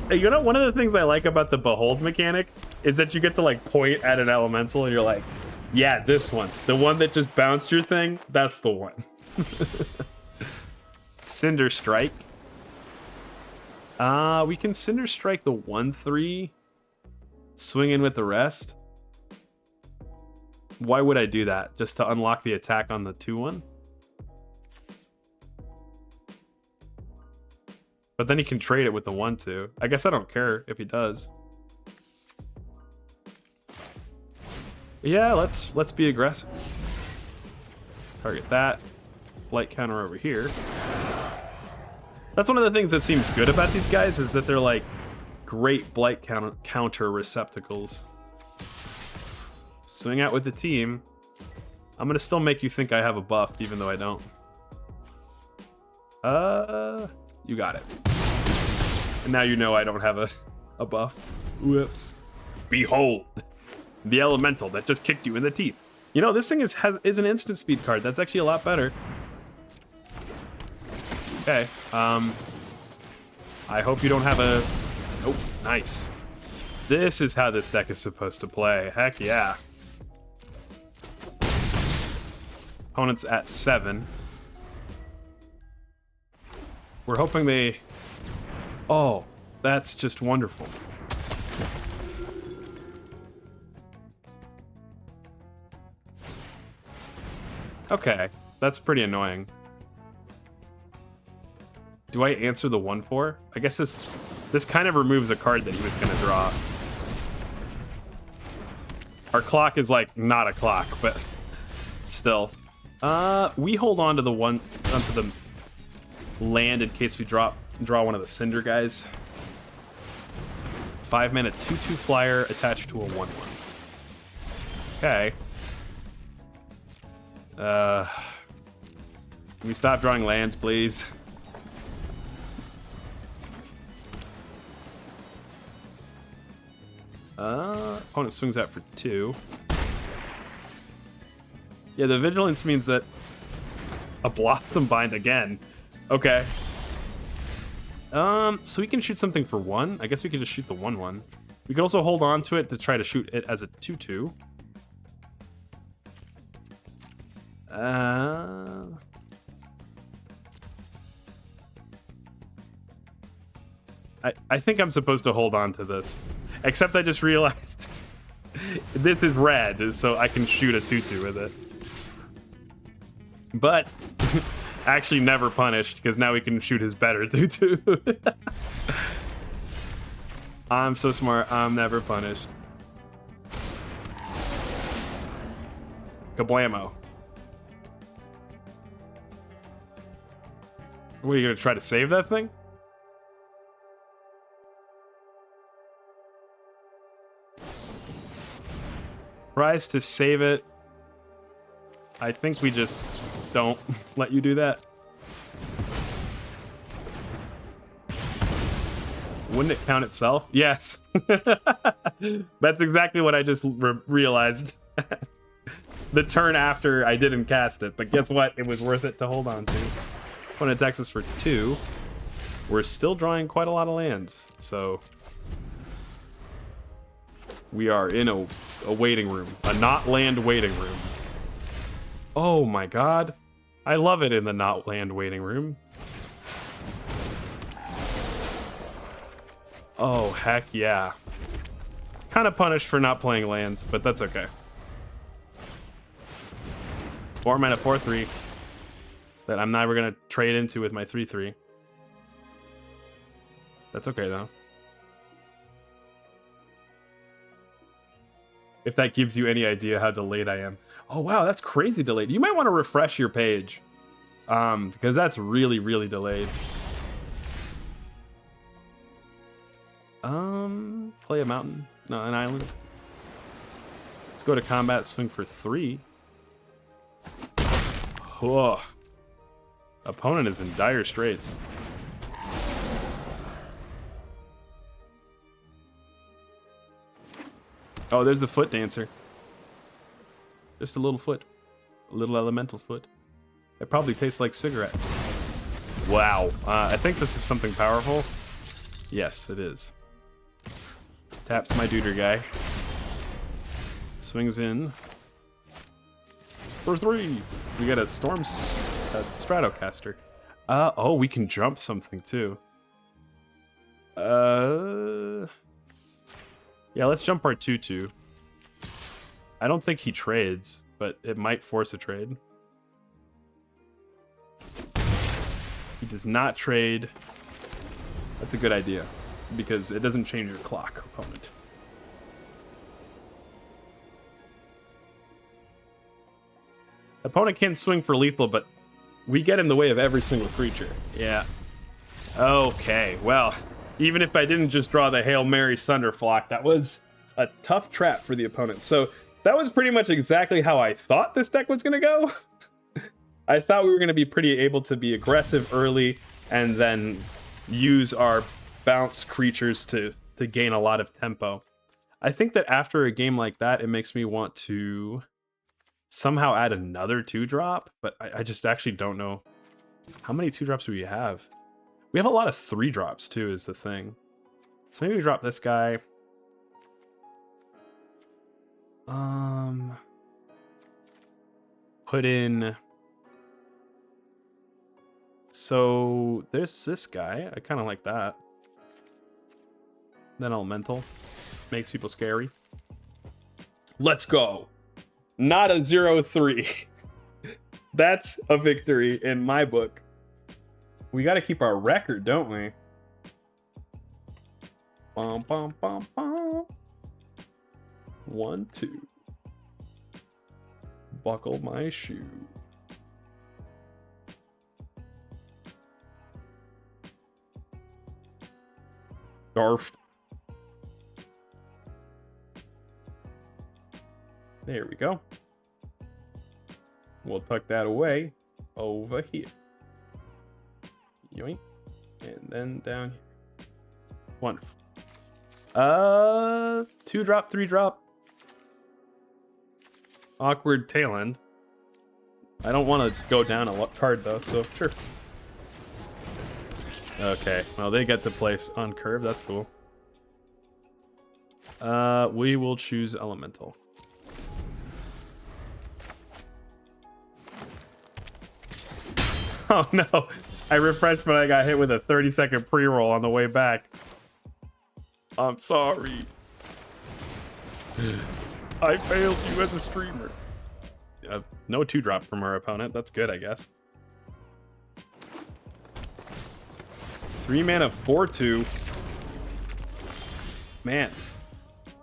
[SPEAKER 1] You know, one of the things I like about the Behold mechanic is that you get to like point at an elemental and you're like, yeah, this one, the one that just bounced your thing, that's the one. Cinder Strike. We can Cinder Strike the 1/3, swing in with the rest. Why would I do that? Just to unlock the attack on the 2/1? But then he can trade it with the 1/2. I guess I don't care if he does. Yeah, let's be aggressive. Target that. Blight counter over here. That's one of the things that seems good about these guys, is that they're like great blight counter receptacles. Swing out with the team. I'm gonna still make you think I have a buff, even though I don't. You got it. And now you know I don't have a buff. Whoops. Behold, the elemental that just kicked you in the teeth. You know, this thing is an instant speed card. That's actually a lot better. Okay. I hope you don't have a... Oh, nice. This is how this deck is supposed to play. Heck yeah. Opponent's at 7. We're hoping they... Oh, that's just wonderful. Okay, that's pretty annoying. Do I answer the 1/4? I guess this kind of removes a card that he was going to draw. Our clock is like not a clock, but still. We hold on to onto the land in case we draw one of the Cinder guys. 5 mana 2/2 flyer attached to a 1/1. Okay. Can we stop drawing lands, please? Opponent swings out for 2. Yeah, the Vigilance means that a Blossom Bind again. Okay. So we can shoot something for 1. I guess we could just shoot the 1/1. We could also hold on to it to try to shoot it as a 2/2. I think I'm supposed to hold on to this. Except I just realized this is red, so I can shoot a 2/2 with it. But actually never punished, because now we can shoot his better 2/2. I'm so smart, I'm never punished. Kablamo. What, are you gonna try to save that thing? Tries to save it. I think we just don't let you do that. Wouldn't it count itself? Yes. That's exactly what I just realized. The turn after I didn't cast it, but guess what? It was worth it to hold on to. When it attacks us for 2, we're still drawing quite a lot of lands, so we are in a waiting room, a not land waiting room. Oh my god, I love it in the not land waiting room. Oh heck yeah. Kind of punished for not playing lands, but that's okay. 4 mana 4/3 that I'm never gonna trade into with my 3/3. That's okay though. If that gives you any idea how delayed I am. Oh wow, that's crazy delayed. You might want to refresh your page, because that's really, really delayed. Play a mountain, no, an island. Let's go to combat, swing for 3. Whoa. Opponent is in dire straits. Oh, there's the foot dancer. Just a little foot. A little elemental foot. It probably tastes like cigarettes. Wow. I think this is something powerful. Yes, it is. Taps my duder guy. Swings in. For 3. We got a Stratocaster. Oh, we can jump something too. Yeah, let's jump our 2/2. I don't think he trades, but it might force a trade. He does not trade. That's a good idea, because it doesn't change your clock, opponent. Opponent can't swing for lethal, but we get in the way of every single creature. Yeah. Okay, well, even if I didn't just draw the Hail Mary Sunderflock, that was a tough trap for the opponent. So that was pretty much exactly how I thought this deck was going to go. I thought we were going to be pretty able to be aggressive early and then use our bounce creatures to gain a lot of tempo. I think that after a game like that, it makes me want to somehow add another 2-drop, but I just actually don't know. How many 2-drops do we have? We have a lot of 3-drops too, is the thing. So maybe we drop this guy. Put in. So there's this guy. I kind of like that. Then elemental makes people scary. Let's go. Not a 0/3. That's a victory in my book. We got to keep our record, don't we? Bum, bum, bum, bum. 1, 2. Buckle my shoe. Garfed. There we go. We'll tuck that away over here. Yoink. And then down here. Wonderful. 2-drop, 3-drop. Awkward tail end. I don't want to go down a card though, so sure. Okay, well they get to place on curve, that's cool. We will choose elemental. Oh no, I refreshed, but I got hit with a 30-second pre-roll on the way back. I'm sorry. I failed you as a streamer. No 2-drop from our opponent. That's good, I guess. 3 mana 4/2. Man.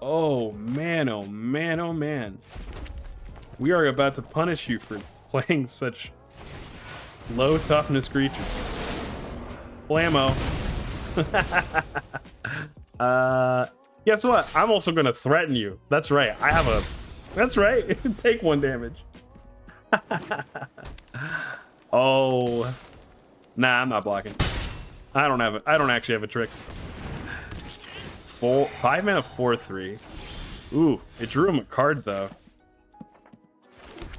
[SPEAKER 1] Oh man, oh man, oh man. We are about to punish you for playing such low toughness creatures. Blammo. Guess what? I'm also gonna threaten you. That's right. I have a. That's right. Take 1 damage. Oh. Nah, I'm not blocking. I don't actually have a tricks. 5 mana 4/3. Ooh, it drew him a card though.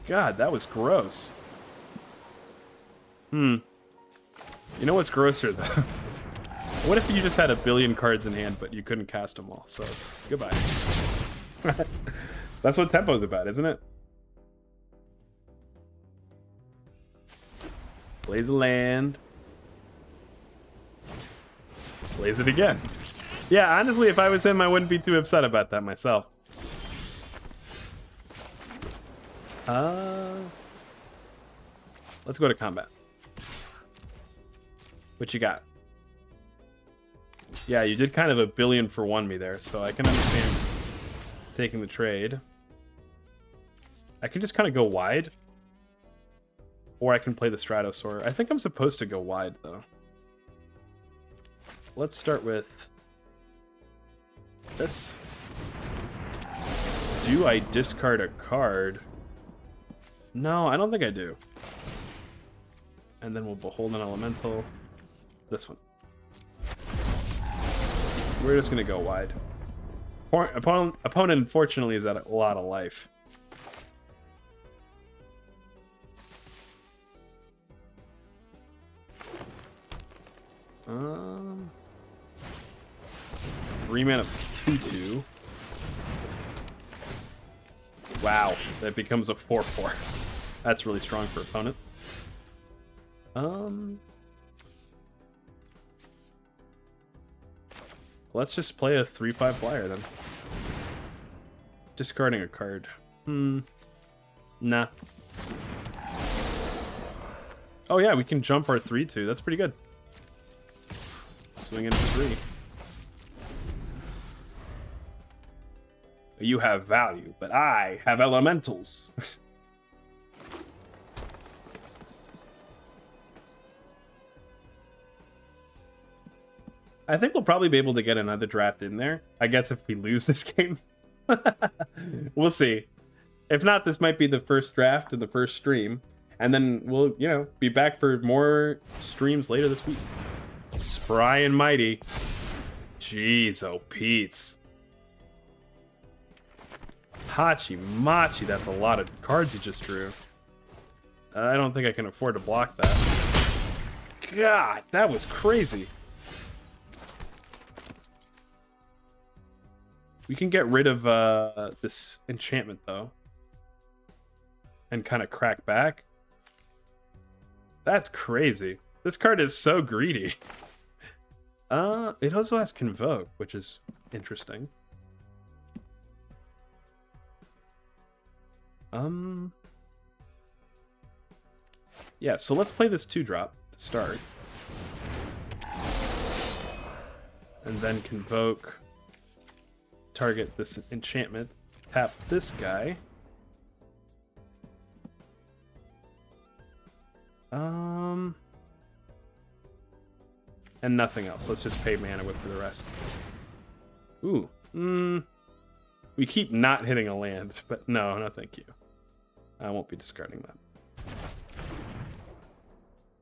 [SPEAKER 1] God, that was gross. You know what's grosser though? What if you just had a billion cards in hand, but you couldn't cast them all? So, goodbye. That's what Tempo's about, isn't it? Plays a land. Plays it again. Yeah, honestly, if I was him, I wouldn't be too upset about that myself. Let's go to combat. What you got? Yeah, you did kind of a billion for 1 me there, so I can understand taking the trade. I can just kind of go wide. Or I can play the Stratosaur. I think I'm supposed to go wide, though. Let's start with this. Do I discard a card? No, I don't think I do. And then we'll behold an elemental. This one. We're just gonna go wide. Opponent unfortunately is at a lot of life. Three mana 2/2. Wow, that becomes a 4/4. That's really strong for opponent. Let's just play a 3/5 flyer then. Discarding a card. Nah. Oh yeah, we can jump our 3/2. That's pretty good. Swing into 3. You have value, but I have elementals. I think we'll probably be able to get another draft in there. I guess if we lose this game. We'll see. If not, this might be the first draft and the first stream. And then we'll, you know, be back for more streams later this week. Spry and mighty. Jeez, oh Pete's. Hachi Machi, that's a lot of cards he just drew. I don't think I can afford to block that. God, that was crazy. We can get rid of this enchantment, though. And kind of crack back. That's crazy. This card is so greedy. It also has Convoke, which is interesting. Yeah, so let's play this 2-drop to start. And then Convoke. Target this enchantment. Tap this guy. And nothing else. Let's just pay mana with for the rest. Ooh. We keep not hitting a land, but no, thank you. I won't be discarding that.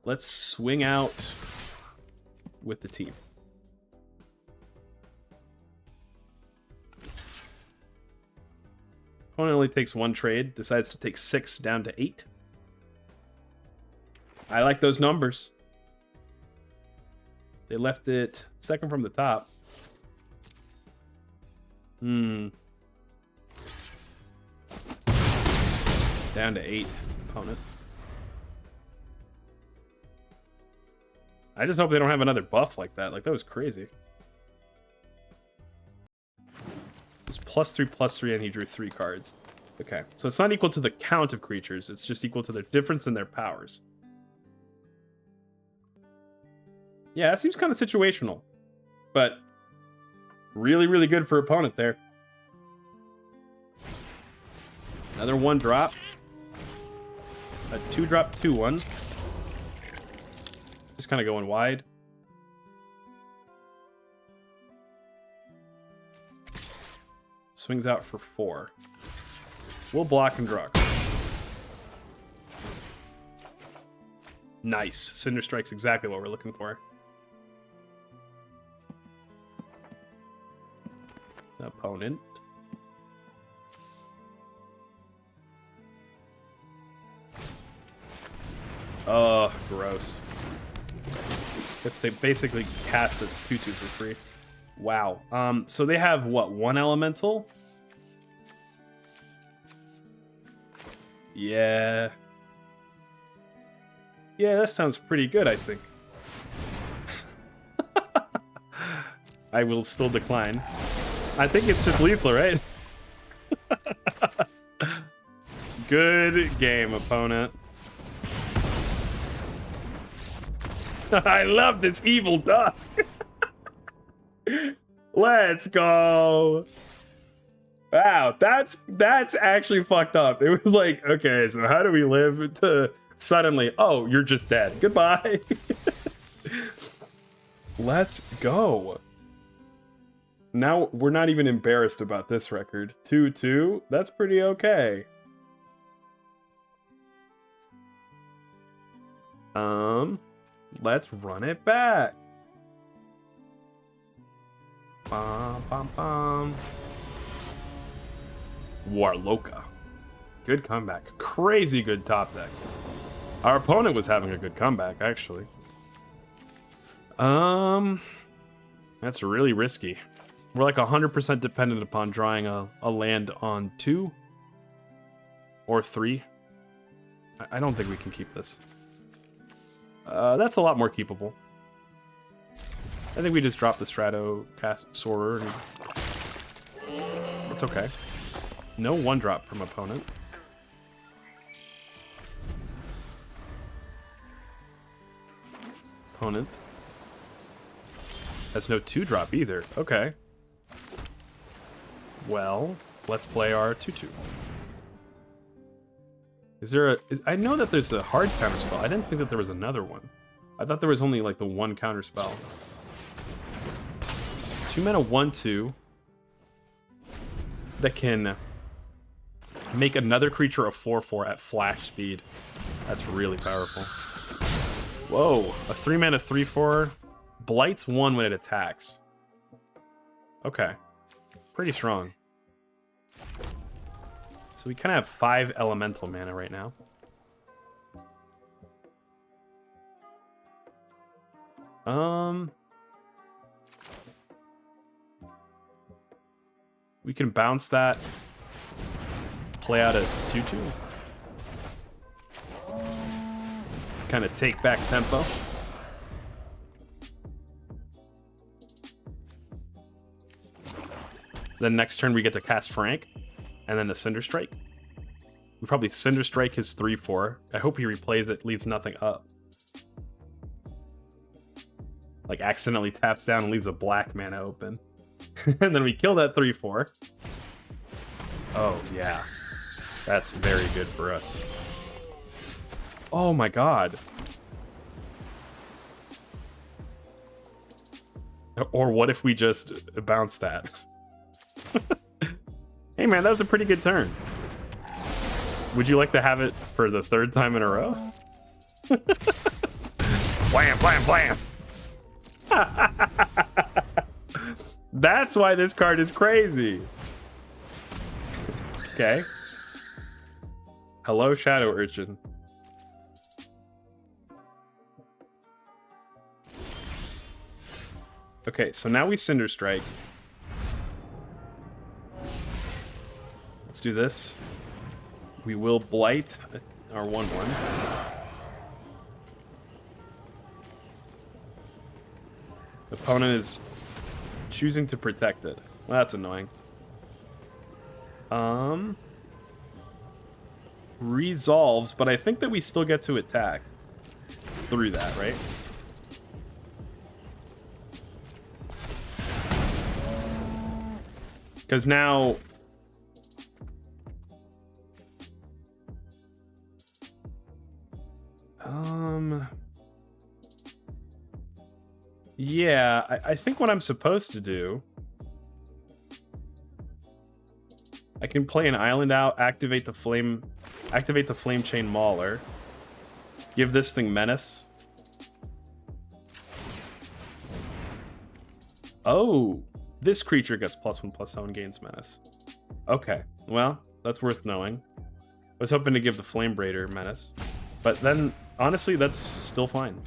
[SPEAKER 1] Let's swing out with the team. Opponent only takes 1 trade, decides to take 6 down to 8. I like those numbers. They left it second from the top. Down to 8, opponent. I just hope they don't have another buff like that. Like, that was crazy. It was +3/+3, and he drew 3 cards. Okay, so it's not equal to the count of creatures. It's just equal to their difference in their powers. Yeah, that seems kind of situational. But really, really good for opponent there. Another 1-drop. A 2-drop, 2/1. Just kind of going wide. Swings out for 4. We'll block and draw. Nice. Cinder Strike's exactly what we're looking for. Opponent. Oh, gross. Gets to basically cast a 2/2 for free. Wow. So they have what, 1 elemental? Yeah. Yeah, that sounds pretty good, I think. I will still decline. I think it's just lethal, right? Good game, opponent. I love this evil duck. Let's go. Wow, that's actually fucked up. It was like, okay, so how do we live to suddenly, oh, you're just dead. Goodbye. Let's go. Now we're not even embarrassed about this record. 2-2, that's pretty okay. Let's run it back. Bum, bum, bum. Warloka. Good comeback. Crazy good top deck. Our opponent was having a good comeback, actually. That's really risky. We're like 100% dependent upon drawing a land on 2 or 3. I don't think we can keep this. That's a lot more keepable. I think we just drop the Strato cast Soarer. And it's okay. No 1-drop from opponent. Opponent has no 2-drop either. Okay. Well, let's play our 2/2. Is there a... I know that there's a hard counterspell. I didn't think that there was another one. I thought there was only like the 1 counterspell. 2 mana 1/2 that can make another creature a 4/4 at flash speed. That's really powerful. Whoa, a 3 mana 3/4 blights 1 when it attacks. Okay, pretty strong. So we kind of have 5 elemental mana right now. We can bounce that, play out a 2/2. Kind of take back tempo. Then next turn we get to cast Frank, and then the Cinder Strike. We probably Cinder Strike his 3/4. I hope he replays it, leaves nothing up. Like accidentally taps down and leaves a black mana open. And then we kill that 3/4. Oh yeah, that's very good for us. Oh my god. Or what if we just bounce that? Hey man, that was a pretty good turn. Would you like to have it for the 3rd time in a row? Blam, blam, blam. That's why this card is crazy. Okay. Hello, Shadow Urchin. Okay, so now we Cinder Strike. Let's do this. We will Blight our 1/1. Opponent is choosing to protect it. Well, that's annoying. Resolves, but I think that we still get to attack through that, right? Because now... Yeah, I think what I'm supposed to do... I can play an island out, activate the flame chain mauler. Give this thing menace. Oh, this creature gets +1/+7, gains menace. Okay, well, that's worth knowing. I was hoping to give the Flame Braider menace, but then honestly, that's still fine.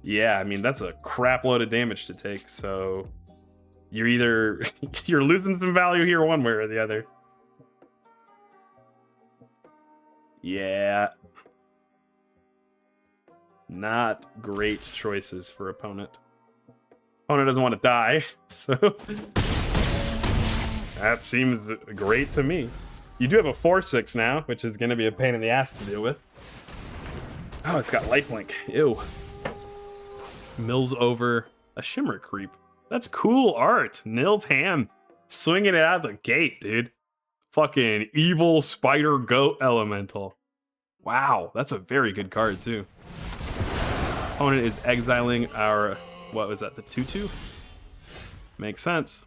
[SPEAKER 1] Yeah, I mean, that's a crap load of damage to take, so you're either you're losing some value here one way or the other. Yeah. Not great choices for opponent. Opponent doesn't want to die, so that seems great to me. You do have a 4/6 now, which is going to be a pain in the ass to deal with. Oh, it's got lifelink. Ew. Mills over a Shimmer Creep. That's cool art. Nils Ham swinging it out of the gate, dude. Fucking evil spider goat elemental. Wow, that's a very good card too. Opponent is exiling our, what was that, the 2/2? Makes sense.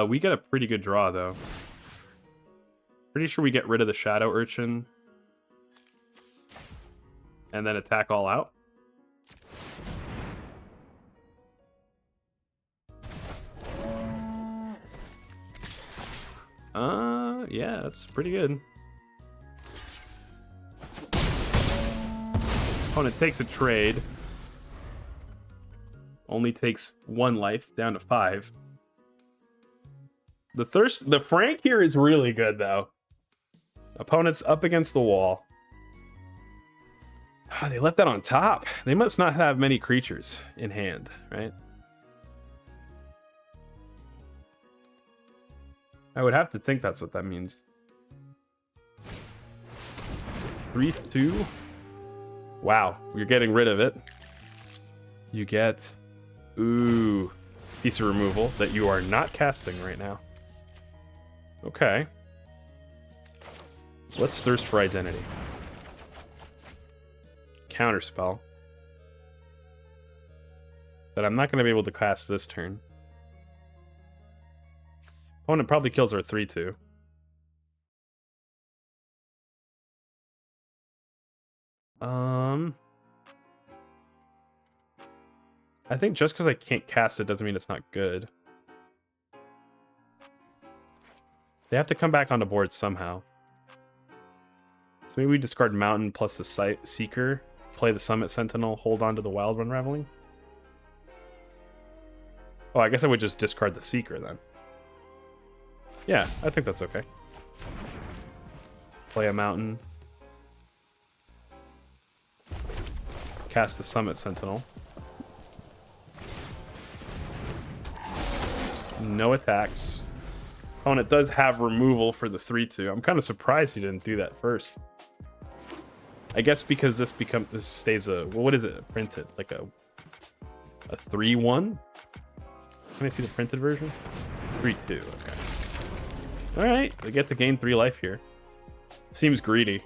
[SPEAKER 1] We get a pretty good draw though. Pretty sure we get rid of the Shadow Urchin and then attack all out. Yeah, that's pretty good. Opponent takes a trade. Only takes 1 life, down to 5. The Frank here is really good though. Opponent's up against the wall. Oh, they left that on top. They must not have many creatures in hand, right? I would have to think that's what that means. 3/2. Wow, you're getting rid of it. You get, ooh, piece of removal that you are not casting right now. Okay. Let's Thirst for Identity. Counterspell. That I'm not going to be able to cast this turn. Opponent probably kills our 3/2. I think just because I can't cast it doesn't mean it's not good. They have to come back onto board somehow. So maybe we discard Mountain plus the Seeker, play the Summit Sentinel, hold on to the Wild Unraveling. Oh, I guess I would just discard the Seeker then. Yeah, I think that's okay. Play a Mountain. Cast the Summit Sentinel. No attacks. Opponent does have removal for the 3/2. I'm kind of surprised he didn't do that first. I guess because this stays a, well, what is it printed? Like a 3/1? Can I see the printed version? 3/2, okay. Alright, they get to gain 3 life here. Seems greedy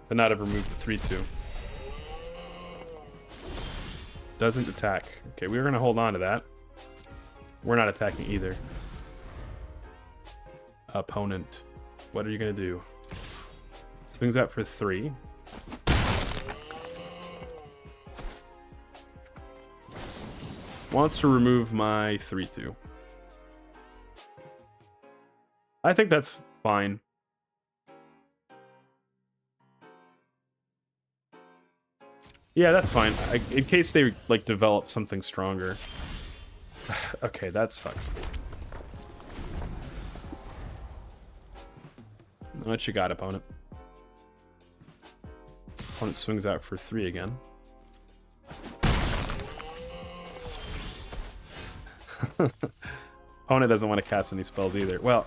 [SPEAKER 1] to not have removed the 3/2. Doesn't attack. Okay, we're gonna hold on to that. We're not attacking either. Opponent, what are you gonna do? Swings out for 3. Wants to remove my 3/2. I think that's fine. Yeah, that's fine. In case they like develop something stronger. Okay, that sucks. What you got, opponent? Opponent swings out for 3 again. Opponent doesn't want to cast any spells either. Well,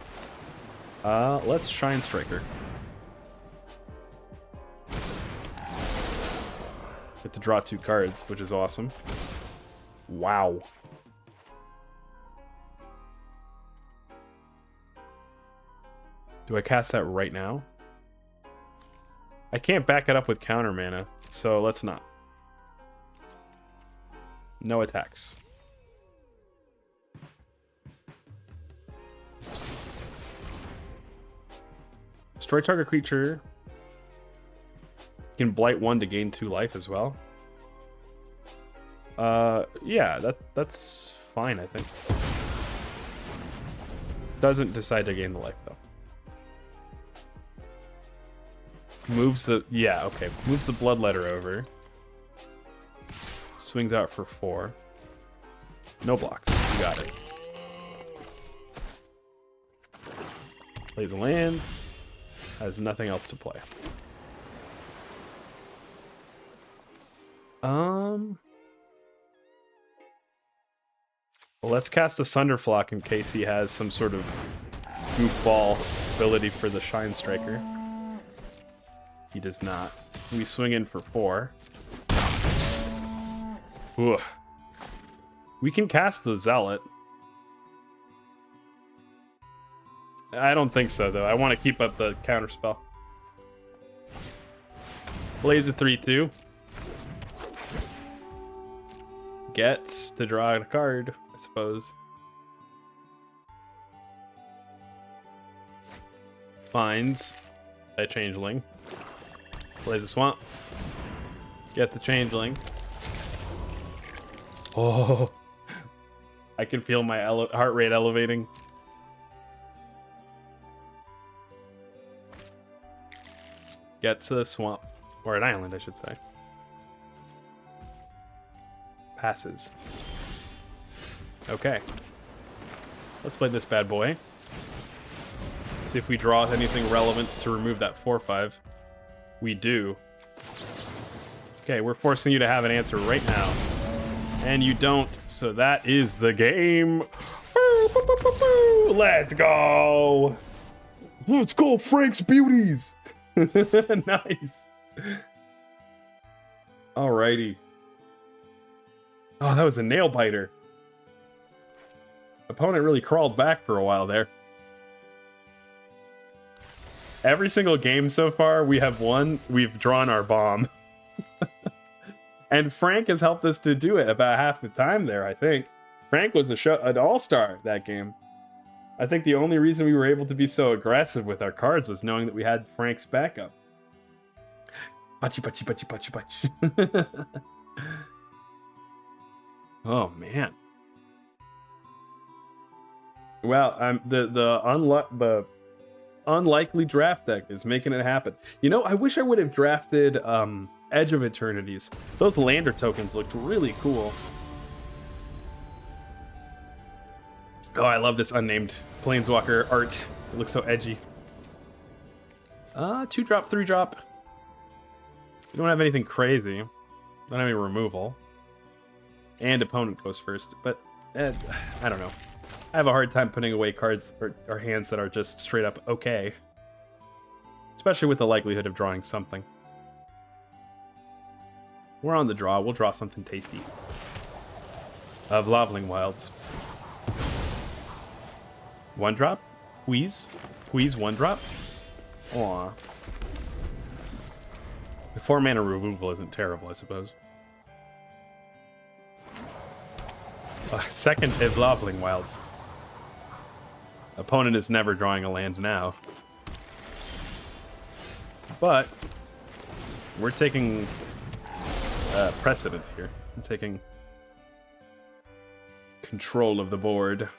[SPEAKER 1] let's Shine Striker. Get to draw 2 cards, which is awesome. Wow. Do I cast that right now? I can't back it up with counter mana, so let's not. No attacks. Destroy target creature. You can blight 1 to gain 2 life as well. Yeah, that's fine, I think. Doesn't decide to gain the life though. Moves the moves the Bloodletter over. Swings out for 4. No blocks. You got it. Plays a land. Has nothing else to play. Well, let's cast the Sunderflock in case he has some sort of goofball ability for the Shine Striker. He does not. We swing in for 4. Ugh. We can cast the Zealot. I don't think so, though. I want to keep up the counterspell. Plays a 3/2. Gets to draw a card, I suppose. Finds a Changeling. Plays a Swamp. Get the Changeling. Oh, I can feel my heart rate elevating. Gets a Swamp. Or an island, I should say. Passes. Okay. Let's play this bad boy. See if we draw anything relevant to remove that 4/5. We do. Okay, we're forcing you to have an answer right now. And you don't, so that is the game. Let's go! Let's go, Frank's Beauties! Nice. Alrighty. Oh, that was a nail biter. Opponent really crawled back for a while there. Every single game so far we have won, we've drawn our bomb. And Frank has helped us to do it about half the time there, I think. Frank was an all-star that game. I think the only reason we were able to be so aggressive with our cards was knowing that we had Frank's backup. Pachi, pachi, pachi, pachi, pachi. Oh, man. Well, the unlikely draft deck is making it happen. You know, I wish I would have drafted Edge of Eternities. Those lander tokens looked really cool. Oh, I love this unnamed Planeswalker art. It looks so edgy. 2-drop, 3-drop. We don't have anything crazy. Don't have any removal. And opponent goes first, but I don't know. I have a hard time putting away cards or hands that are just straight up okay. Especially with the likelihood of drawing something. We're on the draw. We'll draw something tasty. Of Loveling Wilds. 1-drop? Wheeze? Wheeze 1-drop? Aw. The 4-mana removal isn't terrible, I suppose. Second is Loveling Wilds. Opponent is never drawing a land now. But we're taking precedent here. I'm taking control of the board.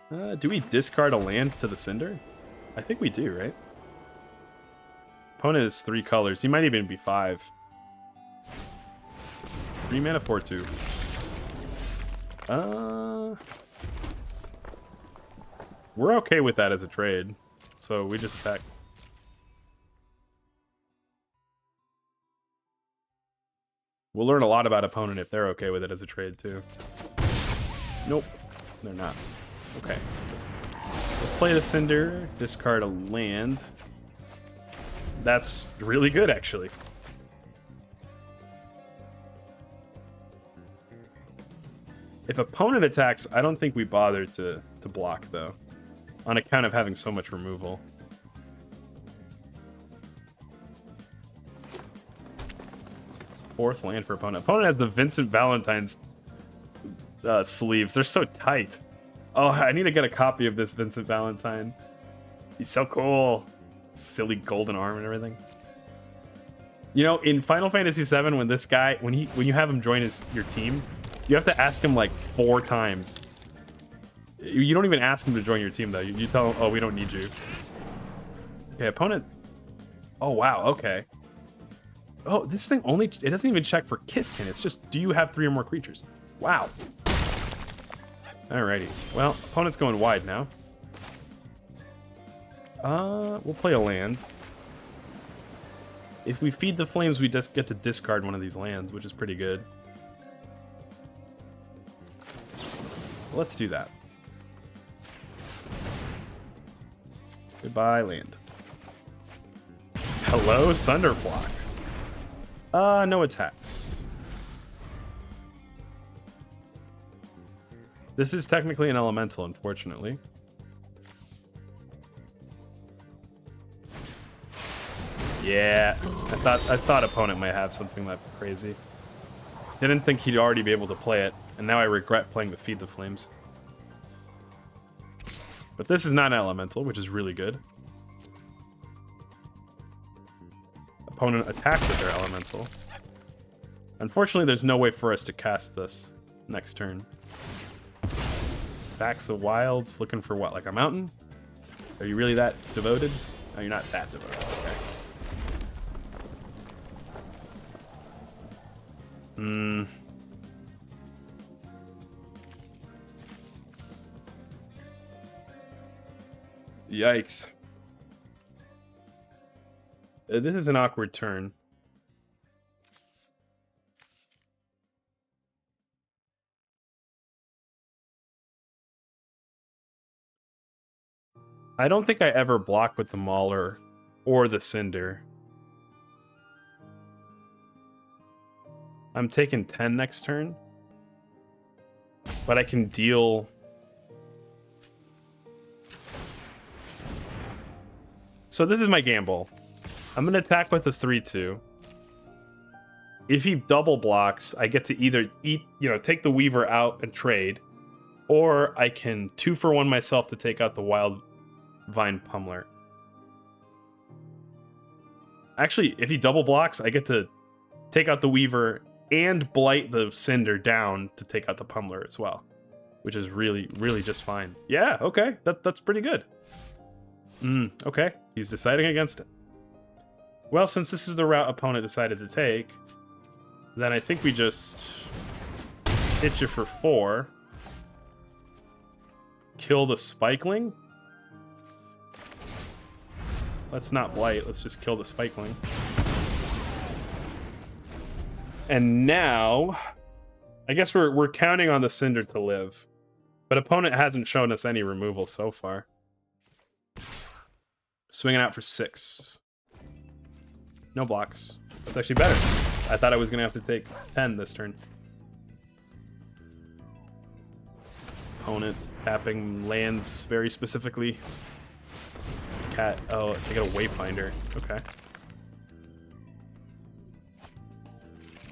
[SPEAKER 1] Do we discard a land to the Cinder? I think we do, right? Opponent is 3 colors. He might even be 5. 3 mana, 4/2. We're okay with that as a trade. so we just attack. We'll learn a lot about opponent if they're okay with it as a trade, too. Nope, they're not. Okay. Let's play the Cinder, discard a land. That's really good, actually. If opponent attacks, I don't think we bother to block, though, on account of having so much removal. Fourth land for opponent. Opponent has the Vincent Valentine's sleeves. They're so tight. Oh, I need to get a copy of this Vincent Valentine. He's so cool. Silly golden arm and everything. You know, in Final Fantasy VII, when this guy, when you have him join your team, you have to ask him like 4 times. You don't even ask him to join your team though. You tell him, oh, we don't need you. Okay, opponent. Oh wow. Okay. Oh, this thing only, it doesn't even check for Kithkin. It's just, do you have 3 or more creatures? Wow. Alrighty. Well, opponent's going wide now. We'll play a land. If we feed the flames, we just get to discard one of these lands, which is pretty good. Let's do that. Goodbye, land. Hello, Sunderflock. No attacks. This is technically an elemental, unfortunately. Yeah, I thought opponent might have something that crazy. Didn't think he'd already be able to play it, and now I regret playing the Feed the Flames. But this is not an elemental, which is really good. Opponent attacks with their elemental. Unfortunately, there's no way for us to cast this next turn. Stacks of wilds, looking for what, like a mountain? Are you really that devoted? No, you're not that devoted, okay. Yikes. This is an awkward turn. I don't think I ever block with the Mauler or the Cinder. I'm taking 10 next turn. But I can deal... So this is my gamble. I'm going to attack with the 3-2. If he double blocks, I get to either take the Weaver out and trade, or I can 2-for-1 myself to take out the Wild Vine Pummeler. Actually, if he double blocks, I get to take out the Weaver and blight the Cinder down to take out the Pummeler as well, which is really, really just fine. Yeah, okay, that's pretty good. Okay, he's deciding against it. Well, since this is the route opponent decided to take, then I think we just hit you for 4. Kill the Spikeling. Let's not blight, let's just kill the Spikeling. And now, I guess we're counting on the Cinder to live. But opponent hasn't shown us any removal so far. Swinging out for 6. No blocks. That's actually better. I thought I was going to have to take 10 this turn. Opponent tapping lands very specifically. Cat. Oh, they got a Wayfinder. Okay.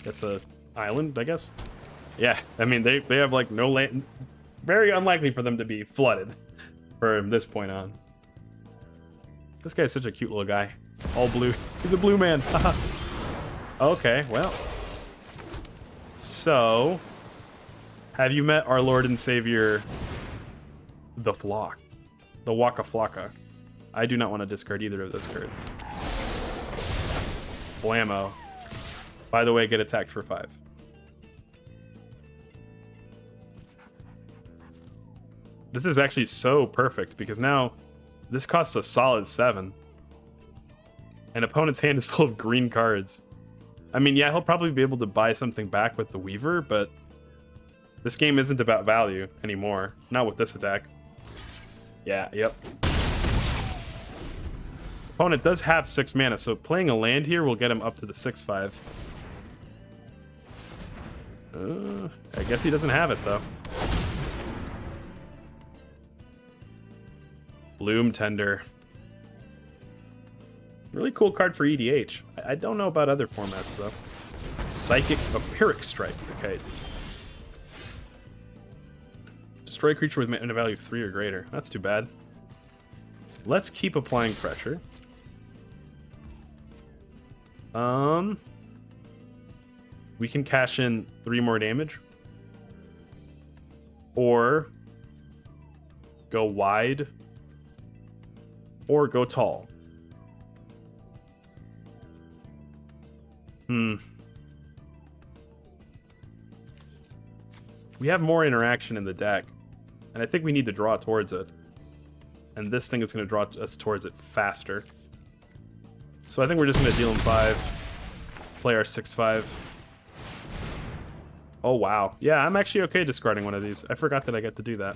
[SPEAKER 1] That's a island, I guess. Yeah, I mean, they have like no land. Very unlikely for them to be flooded from this point on. This guy's such a cute little guy. All blue. He's a blue man. Okay, well. So, have you met our Lord and Savior, the Flock? The Waka Flocka. I do not want to discard either of those cards. Blammo. By the way, get attacked for 5. This is actually so perfect because now This costs a solid 7. And opponent's hand is full of green cards. I mean, yeah, he'll probably be able to buy something back with the Weaver, but this game isn't about value anymore. Not with this attack. Yeah, yep. Opponent does have 6 mana, so playing a land here will get him up to the 6/5. I guess he doesn't have it, though. Bloom Tender. Really cool card for EDH. I don't know about other formats, though. Psychic Pyrrhic Strike. Okay. Destroy a creature with mana value of 3 or greater. That's too bad. Let's keep applying pressure. We can cash in 3 more damage. Or go wide. Or go tall. We have more interaction in the deck. And I think we need to draw towards it. And this thing is going to draw us towards it faster. So I think we're just going to deal him 5. Play our 6/5. Oh, wow. Yeah, I'm actually okay discarding one of these. I forgot that I get to do that.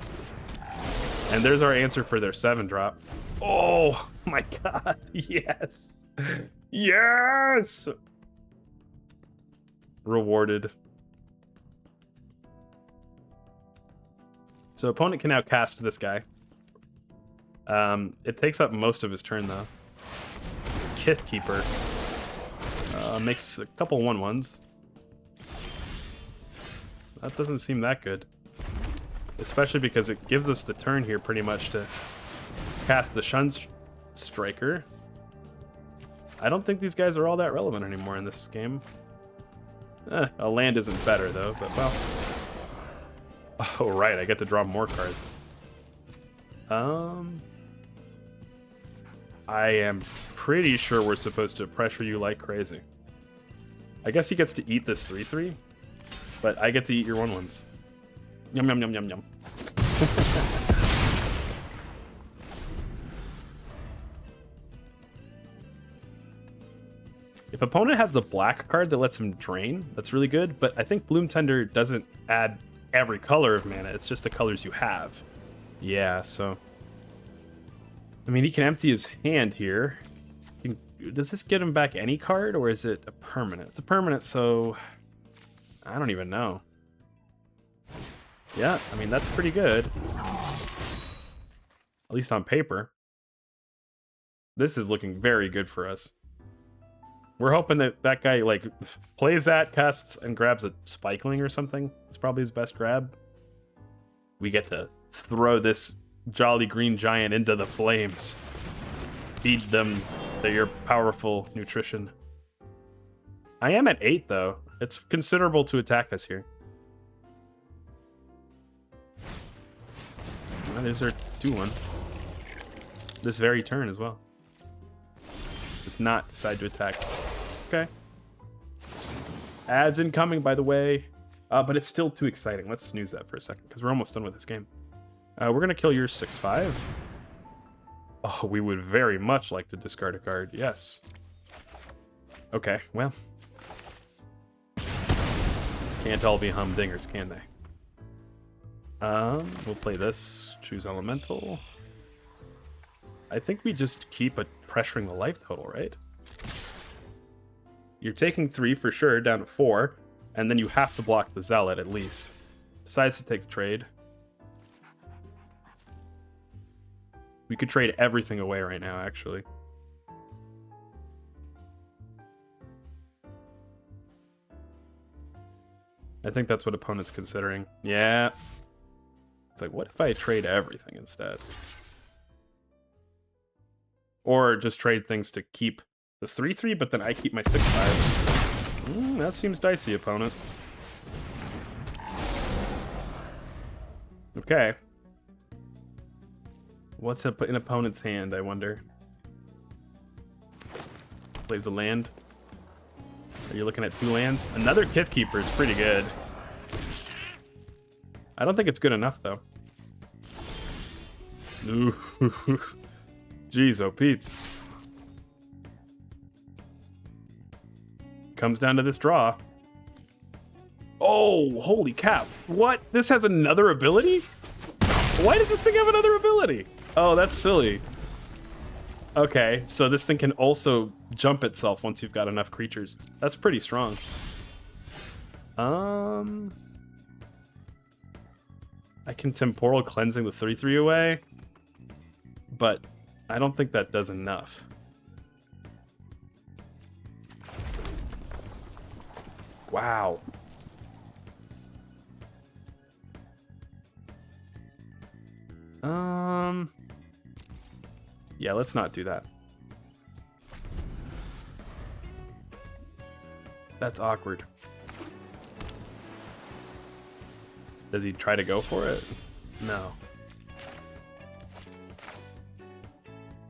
[SPEAKER 1] And there's our answer for their 7-drop. Oh, my God. Yes. Yes! Rewarded. So opponent can now cast this guy. It takes up most of his turn, though. Kithkeeper. Makes a couple 1/1s. That doesn't seem that good. Especially because it gives us the turn here pretty much to cast the Shun Striker. I don't think these guys are all that relevant anymore in this game. A land isn't better, though, but well. Oh, right, I get to draw more cards. I am pretty sure we're supposed to pressure you like crazy. I guess he gets to eat this 3/3, but I get to eat your 1/1s. Yum, yum, yum, yum, yum. If opponent has the black card that lets him drain, that's really good, but I think Bloom Tender doesn't add every color of mana, it's just the colors you have. Yeah, so... I mean, he can empty his hand here. Does this get him back any card, or is it a permanent? It's a permanent, so... I don't even know. Yeah, I mean, that's pretty good. At least on paper. This is looking very good for us. We're hoping that that guy, like, plays that, casts, and grabs a Spikeling or something. It's probably his best grab. We get to throw this jolly green giant into the flames. Feed them your powerful nutrition. I am at 8, though. It's considerable to attack us here. Oh, there's our 2/1. This very turn as well. Does not decide to attack. Okay. Ads incoming, by the way. But it's still too exciting. Let's snooze that for a second, because we're almost done with this game. We're going to kill your 6/5. Oh, we would very much like to discard a card. Yes. Okay, well. Can't all be humdingers, can they? We'll play this. Choose Elemental. I think we just keep pressuring the life total, right? You're taking 3 for sure, down to 4. And then you have to block the Zealot, at least. Decides to take the trade. We could trade everything away right now, actually. I think that's what opponent's considering. Yeah. It's like, what if I trade everything instead? Or just trade things to keep the 3/3, but then I keep my 6/5. That seems dicey, opponent. Okay. What's in opponent's hand, I wonder? Plays a land. Are you looking at 2 lands? Another Kithkeeper is pretty good. I don't think it's good enough, though. Ooh. Jeez, oh Pete's. Comes down to this draw. Oh, holy cap. What? This has another ability? Why does this thing have another ability? Oh, that's silly. Okay, so this thing can also jump itself once you've got enough creatures. That's pretty strong. I can Temporal Cleansing the 3/3 away, but I don't think that does enough. Wow. Yeah, let's not do that. That's awkward. Does he try to go for it? No.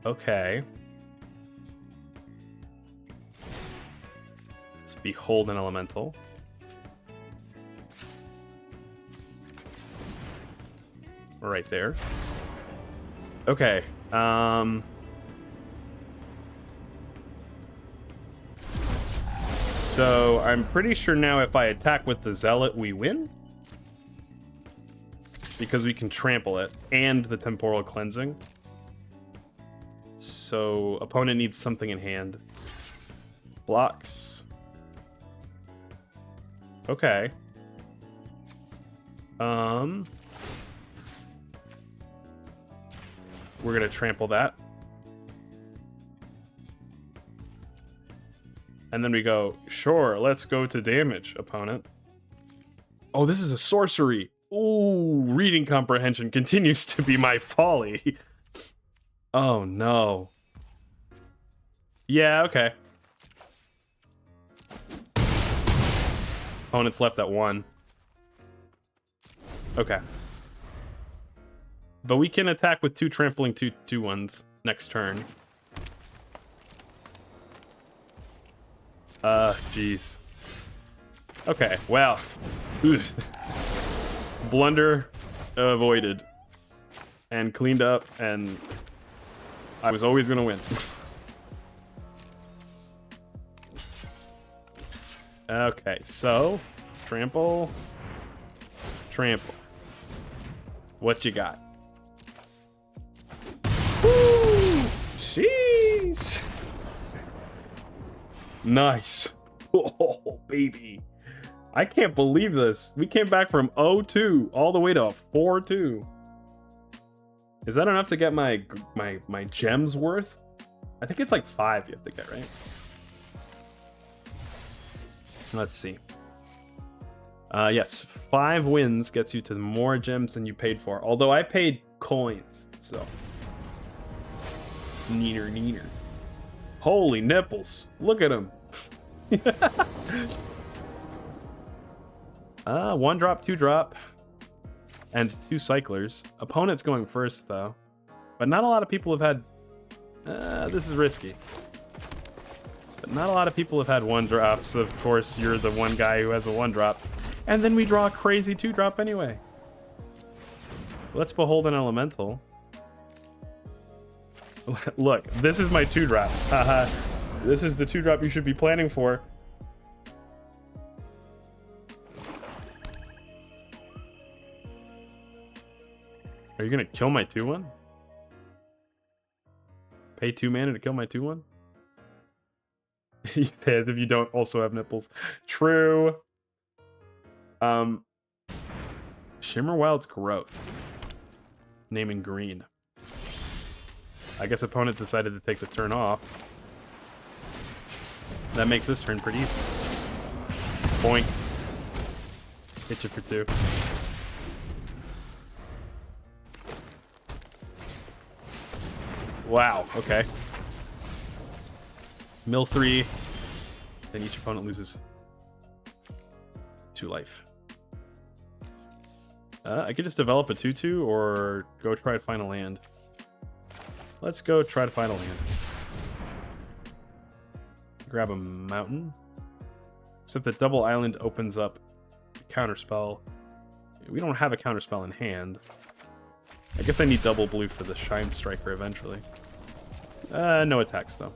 [SPEAKER 1] Okay. Let's Behold an Elemental. Right there. Okay. So I'm pretty sure now if I attack with the Zealot, we win. Because we can trample it and the Temporal Cleansing. So opponent needs something in hand. Blocks. Okay. We're gonna trample that. And then we go, sure, let's go to damage, opponent. Oh, this is a sorcery. Ooh, reading comprehension continues to be my folly. Oh, no. Yeah, okay. Opponent's left at 1. Okay. But we can attack with 2 trampling 2/2/1s next turn. Jeez. Okay, well. Blunder avoided. And cleaned up, and I was always gonna win. Okay, so trample. Trample. What you got? Woo! Sheesh. Nice. Oh, baby. I can't believe this. We came back from 0-2 all the way to 4-2. Is that enough to get my gems worth? I think it's like 5 you have to get, right? Let's see. Yes, 5 wins gets you to more gems than you paid for. Although I paid coins, so. Neater. Holy nipples. Look at him. 1 drop, 2 drop, and 2 cyclers. Opponent's going first, though. But not a lot of people have had... this is risky. But not a lot of people have had 1 drops. Of course, you're the one guy who has a 1 drop. And then we draw a crazy 2 drop anyway. Let's Behold an Elemental. Look, this is my 2 drop. Haha. This is the 2 drop you should be planning for. Are you gonna kill my 2/1? Pay 2 mana to kill my 2/1? You pay as if you don't also have nipples. True. Shimmerwild's Growth. Naming green. I guess opponent decided to take the turn off. That makes this turn pretty easy. Boink. Hit you for 2. Wow, okay. Mill 3. Then each opponent loses 2 life. I could just develop a 2/2 or go try to find a land. Let's go try to find a land. Grab a mountain. Except that double island opens up a counterspell. We don't have a counterspell in hand. I guess I need double blue for the Shine Striker eventually. No attacks, though.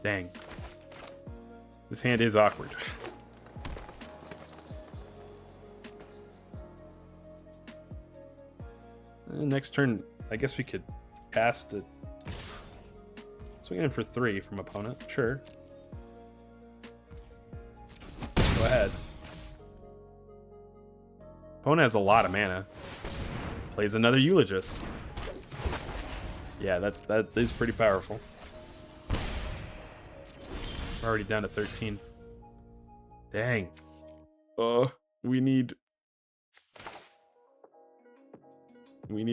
[SPEAKER 1] Dang. This hand is awkward. Next turn, I guess we could cast it. Swing in for 3 from opponent. Sure. Go ahead. Opponent has a lot of mana. Plays another Eulogist. Yeah, that is pretty powerful. We're already down to 13. Dang. We need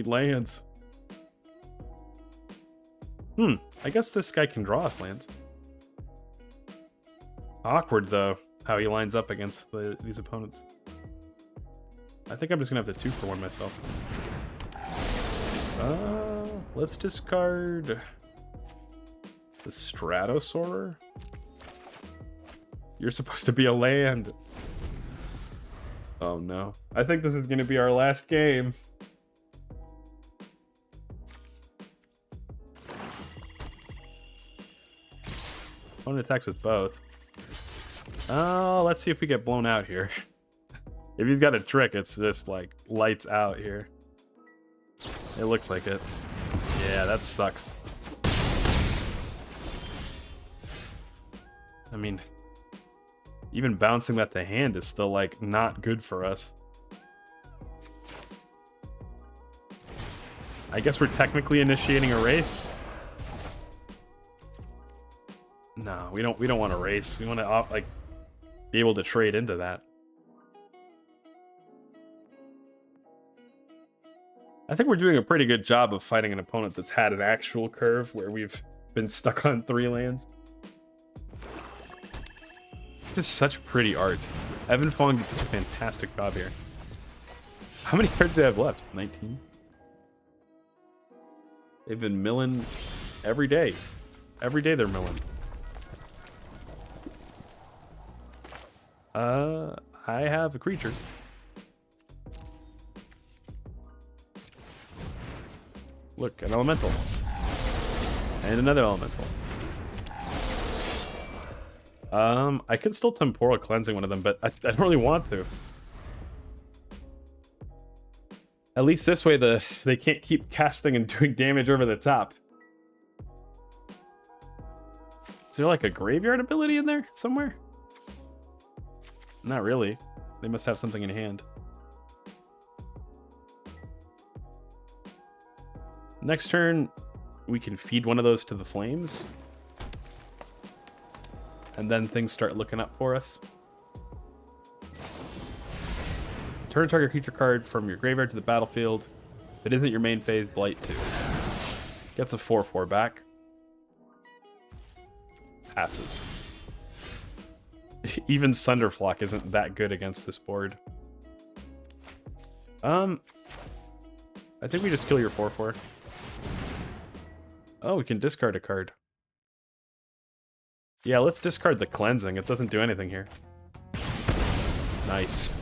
[SPEAKER 1] lands. I guess this guy can draw us lands. Awkward, though, how he lines up against these opponents. I think I'm just gonna have to 2-for-1 myself. Let's discard the Stratosorer. You're supposed to be a land. Oh no. I think this is gonna be our last game. Opponent attacks with both. Oh, let's see if we get blown out here. If he's got a trick, it's just like lights out here. It looks like it. Yeah, that sucks. I mean, even bouncing that to hand is still like not good for us. I guess we're technically initiating a race. No, we don't want to race. We want to like be able to trade into that. I think we're doing a pretty good job of fighting an opponent that's had an actual curve where we've been stuck on 3 lands. This is such pretty art. Evan Fong did such a fantastic job here. How many cards do they have left? 19? They've been milling every day. Every day they're milling. I have a creature. Look, an elemental. And another elemental. I could still temporal cleansing one of them, but I don't really want to. At least this way they can't keep casting and doing damage over the top. Is there like a graveyard ability in there somewhere? Not really. They must have something in hand. Next turn, we can feed one of those to the flames. And then things start looking up for us. Turn target creature card from your graveyard to the battlefield. If it isn't your main phase, Blight 2. Gets a 4/4 back. Passes. Even Sunderflock isn't that good against this board. I think we just kill your 4/4. Oh, we can discard a card. Yeah, let's discard the cleansing. It doesn't do anything here. Nice.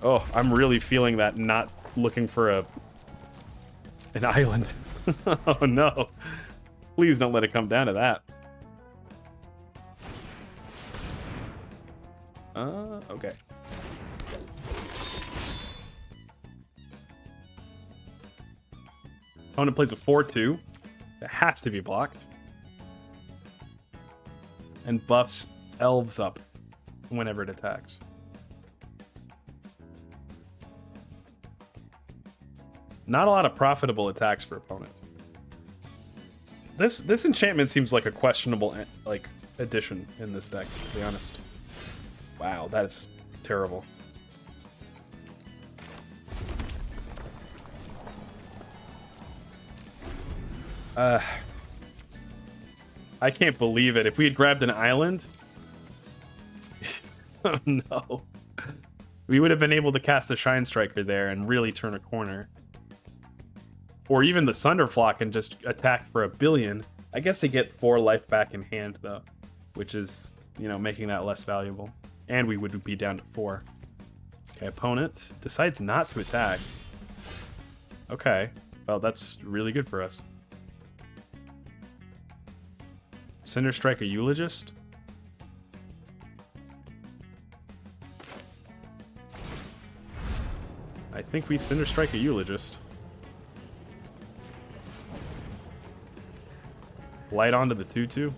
[SPEAKER 1] Oh, I'm really feeling that not looking for an island. Oh no. Please don't let it come down to that. Okay. Opponent plays a 4/2. That has to be blocked. And buffs elves up whenever it attacks. Not a lot of profitable attacks for opponent. This enchantment seems like a questionable like addition in this deck, to be honest. Wow, that's terrible. I can't believe it. If we had grabbed an island... Oh no. We would have been able to cast a Shine Striker there and really turn a corner. Or even the Sunderflock and just attack for 1 billion. I guess they get 4 life back in hand, though. Which is, you know, making that less valuable. And we would be down to 4. Okay, opponent decides not to attack. Okay. Well, that's really good for us. Cinder Strike a Eulogist? I think we Cinder Strike a Eulogist. Light onto the 2/2.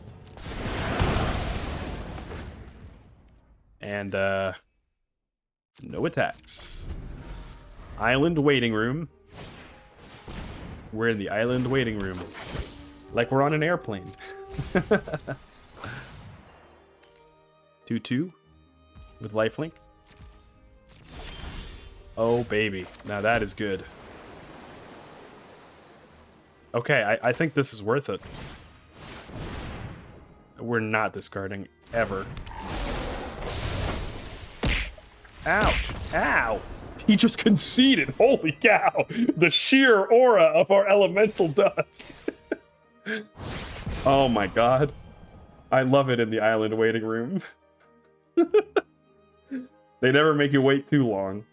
[SPEAKER 1] And, no attacks. Island waiting room. We're in the island waiting room. Like we're on an airplane. 2/2 with lifelink. Oh, baby. Now that is good. Okay, I think this is worth it. We're not discarding ever. Ouch. Ow. He just conceded. Holy cow. The sheer aura of our elemental duck. Oh my god. I love it in the island waiting room. They never make you wait too long.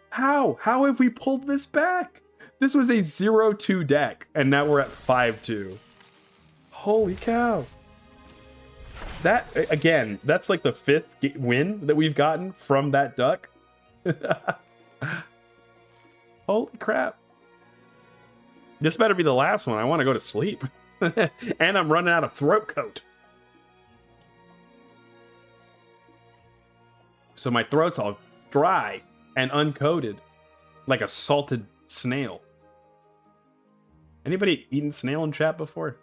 [SPEAKER 1] How? How have we pulled this back? This was a 0-2 deck, and now we're at 5-2. Holy cow. That, again, that's like the 5th win that we've gotten from that duck. Holy crap. This better be the last one. I want to go to sleep. And I'm running out of throat coat. So my throat's all dry and uncoated, like a salted snail. Anybody eaten snail in chat before?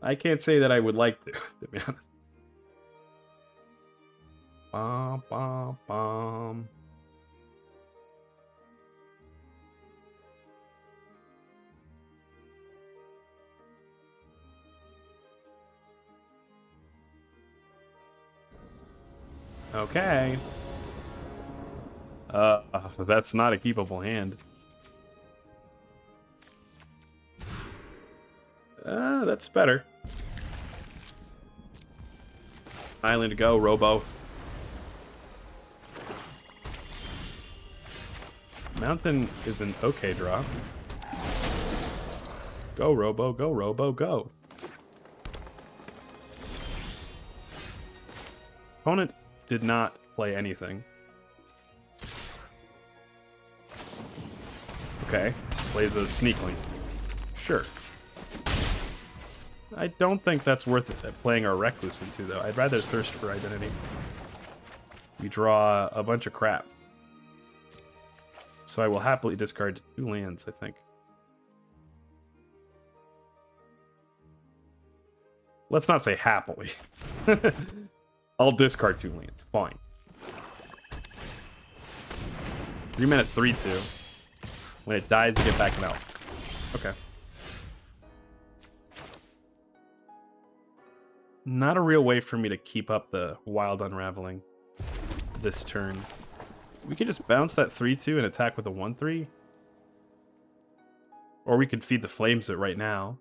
[SPEAKER 1] I can't say that I would like to be honest. Bom, bom, bom. Okay. That's not a keepable hand. That's better. Island go, Robo. Mountain is an okay draw. Go, Robo, go, Robo, go. Opponent did not play anything. Okay, plays a Sneakling. Sure. I don't think that's worth it, playing our Recluse into, though. I'd rather Thirst for Identity. We draw a bunch of crap. So I will happily discard 2 lands, I think. Let's not say happily. I'll discard 2 lands. Fine. 3 mana 3/2. When it dies, you get back an elf. Okay. Not a real way for me to keep up the Wild Unraveling this turn. We could just bounce that 3/2 and attack with a 1/3. Or we could feed the Flames it right now.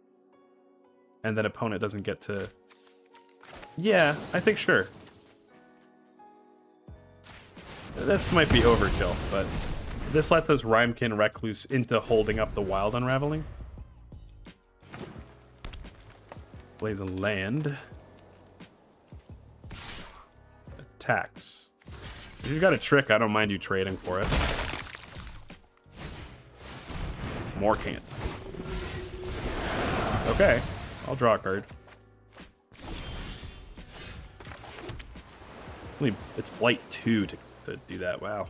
[SPEAKER 1] And then opponent doesn't get to... Yeah, I think sure. This might be overkill, but this lets us Rhymekin Recluse into holding up the Wild Unraveling. Plays a land. Attacks. If you've got a trick, I don't mind you trading for it. More can't. Okay, I'll draw a card. It's Blight 2 to do that. Wow.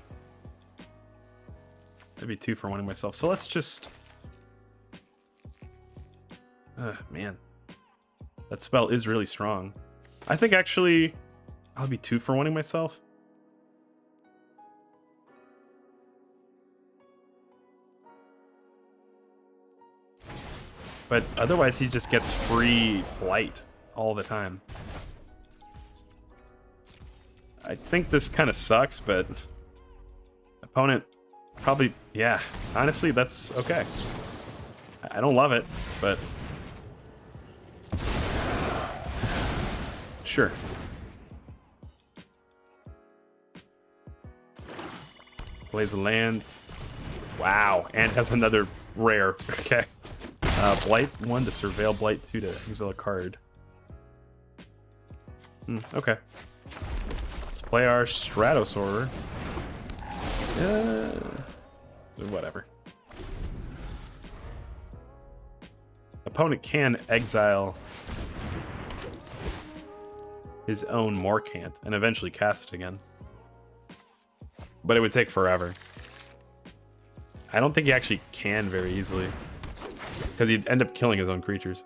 [SPEAKER 1] That'd be 2 for winning myself. So let's just... man. That spell is really strong. I think actually I'll be 2 for winning myself. But otherwise he just gets free Blight all the time. I think this kind of sucks, but opponent probably, yeah, honestly, that's okay. I don't love it, but sure. Plays a land. Wow, and has another rare. Okay. Blight 1 to surveil, Blight 2 to exile a card. Okay. Let's play our Stratosaur. Whatever. Opponent can exile his own Morcant and eventually cast it again. But it would take forever. I don't think he actually can very easily, because he'd end up killing his own creatures.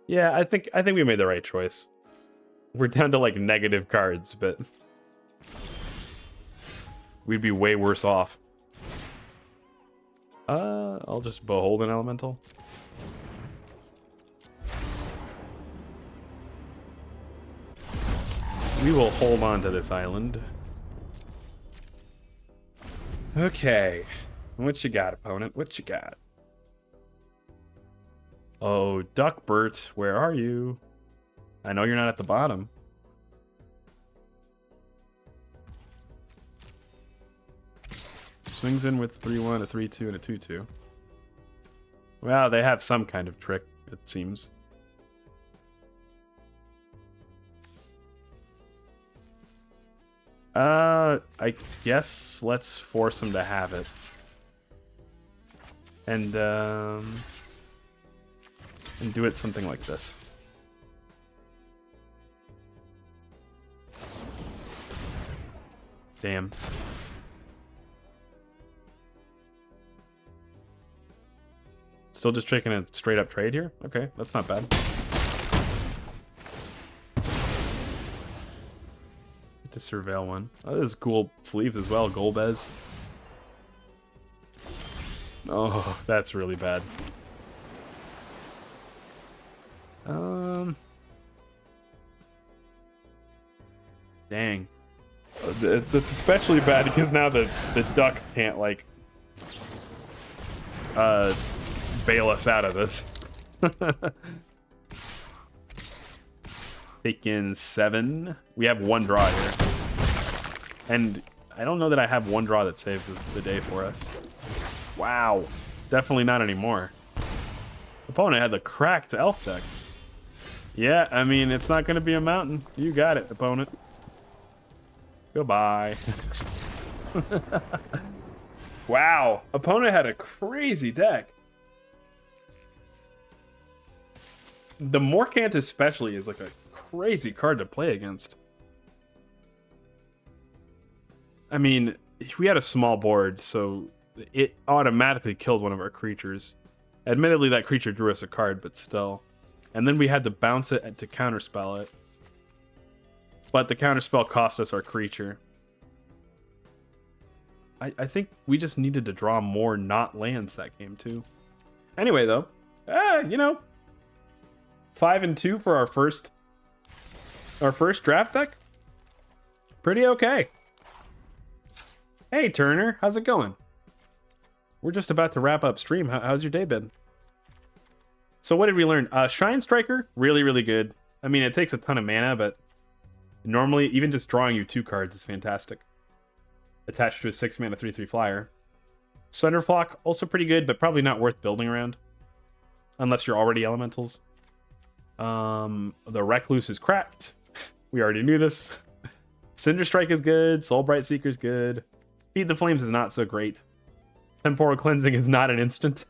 [SPEAKER 1] Yeah, I think we made the right choice. We're down to like negative cards, but we'd be way worse off. I'll just behold an elemental. We will hold on to this island. Okay. What you got, opponent? What you got? Oh, Duckbert, where are you? I know you're not at the bottom. Swings in with 3-1, a 3-2, and a 2-2. Well, they have some kind of trick, it seems. I guess let's force him to have it. And do it something like this. Damn. Still just taking a straight up trade here? Okay, that's not bad. Get to surveil one. Oh, there's cool sleeves as well, Golbez. Oh, that's really bad. Dang. It's especially bad because now the duck can't, like, bail us out of this. Taking 7. We have 1 draw here. And I don't know that I have 1 draw that saves the day for us. Wow. Definitely not anymore. Opponent had the cracked elf deck. Yeah, I mean, it's not going to be a mountain. You got it, opponent. Goodbye. Wow. Opponent had a crazy deck. The Morcant especially is like a crazy card to play against. I mean, we had a small board, so it automatically killed one of our creatures. Admittedly, that creature drew us a card, but still. And then we had to bounce it to counterspell it. But the counterspell cost us our creature. I think we just needed to draw more not lands that game, too. Anyway, though, you know, 5-2 for our first draft deck. Pretty okay. Hey, Turner, how's it going? We're just about to wrap up stream. How's your day been? So what did we learn? Shrine Striker, really, really good. I mean, it takes a ton of mana, but normally, even just drawing you 2 cards is fantastic. Attached to a 6-mana 3/3 flyer. Sunderflock, also pretty good, but probably not worth building around. Unless you're already elementals. The Recluse is cracked. We already knew this. Cinder Strike is good. Soulbright Seeker is good. Feed the Flames is not so great. Temporal Cleansing is not an instant.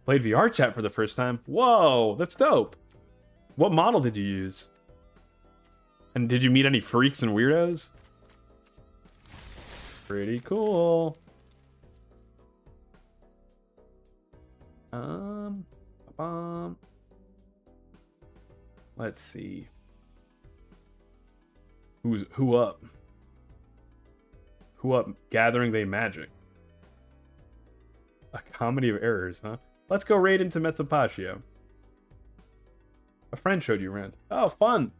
[SPEAKER 1] Played VR chat for the first time. Whoa, that's dope. What model did you use? And did you meet any freaks and weirdos? Pretty cool. Let's see. Who up? Who up? Gathering They Magic. A comedy of errors, huh? Let's go raid into Mezzopacio. A friend showed you Rent. Oh, fun.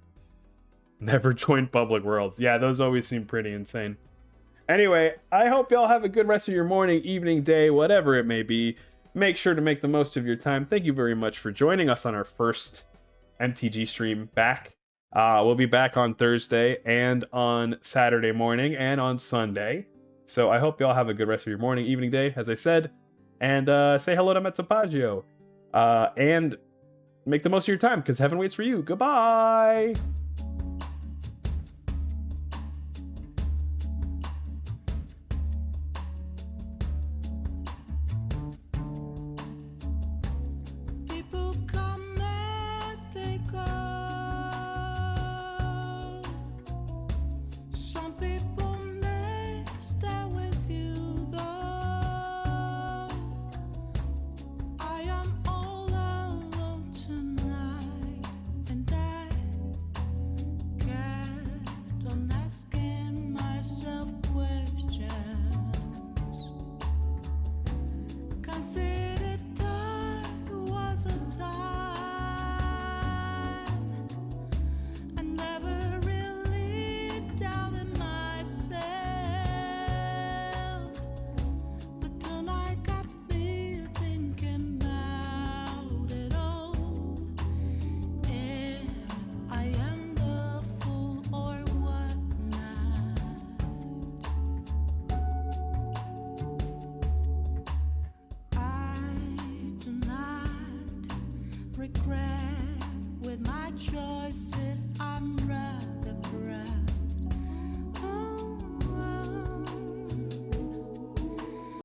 [SPEAKER 1] Never joined Public Worlds. Yeah, those always seem pretty insane. Anyway, I hope y'all have a good rest of your morning, evening, day, whatever it may be. Make sure to make the most of your time. Thank you very much for joining us on our first MTG stream back. We'll be back on Thursday and on Saturday morning and on Sunday. So I hope y'all have a good rest of your morning, evening, day, as I said. And say hello to Metzopaggio. And make the most of your time, because heaven waits for you. Goodbye!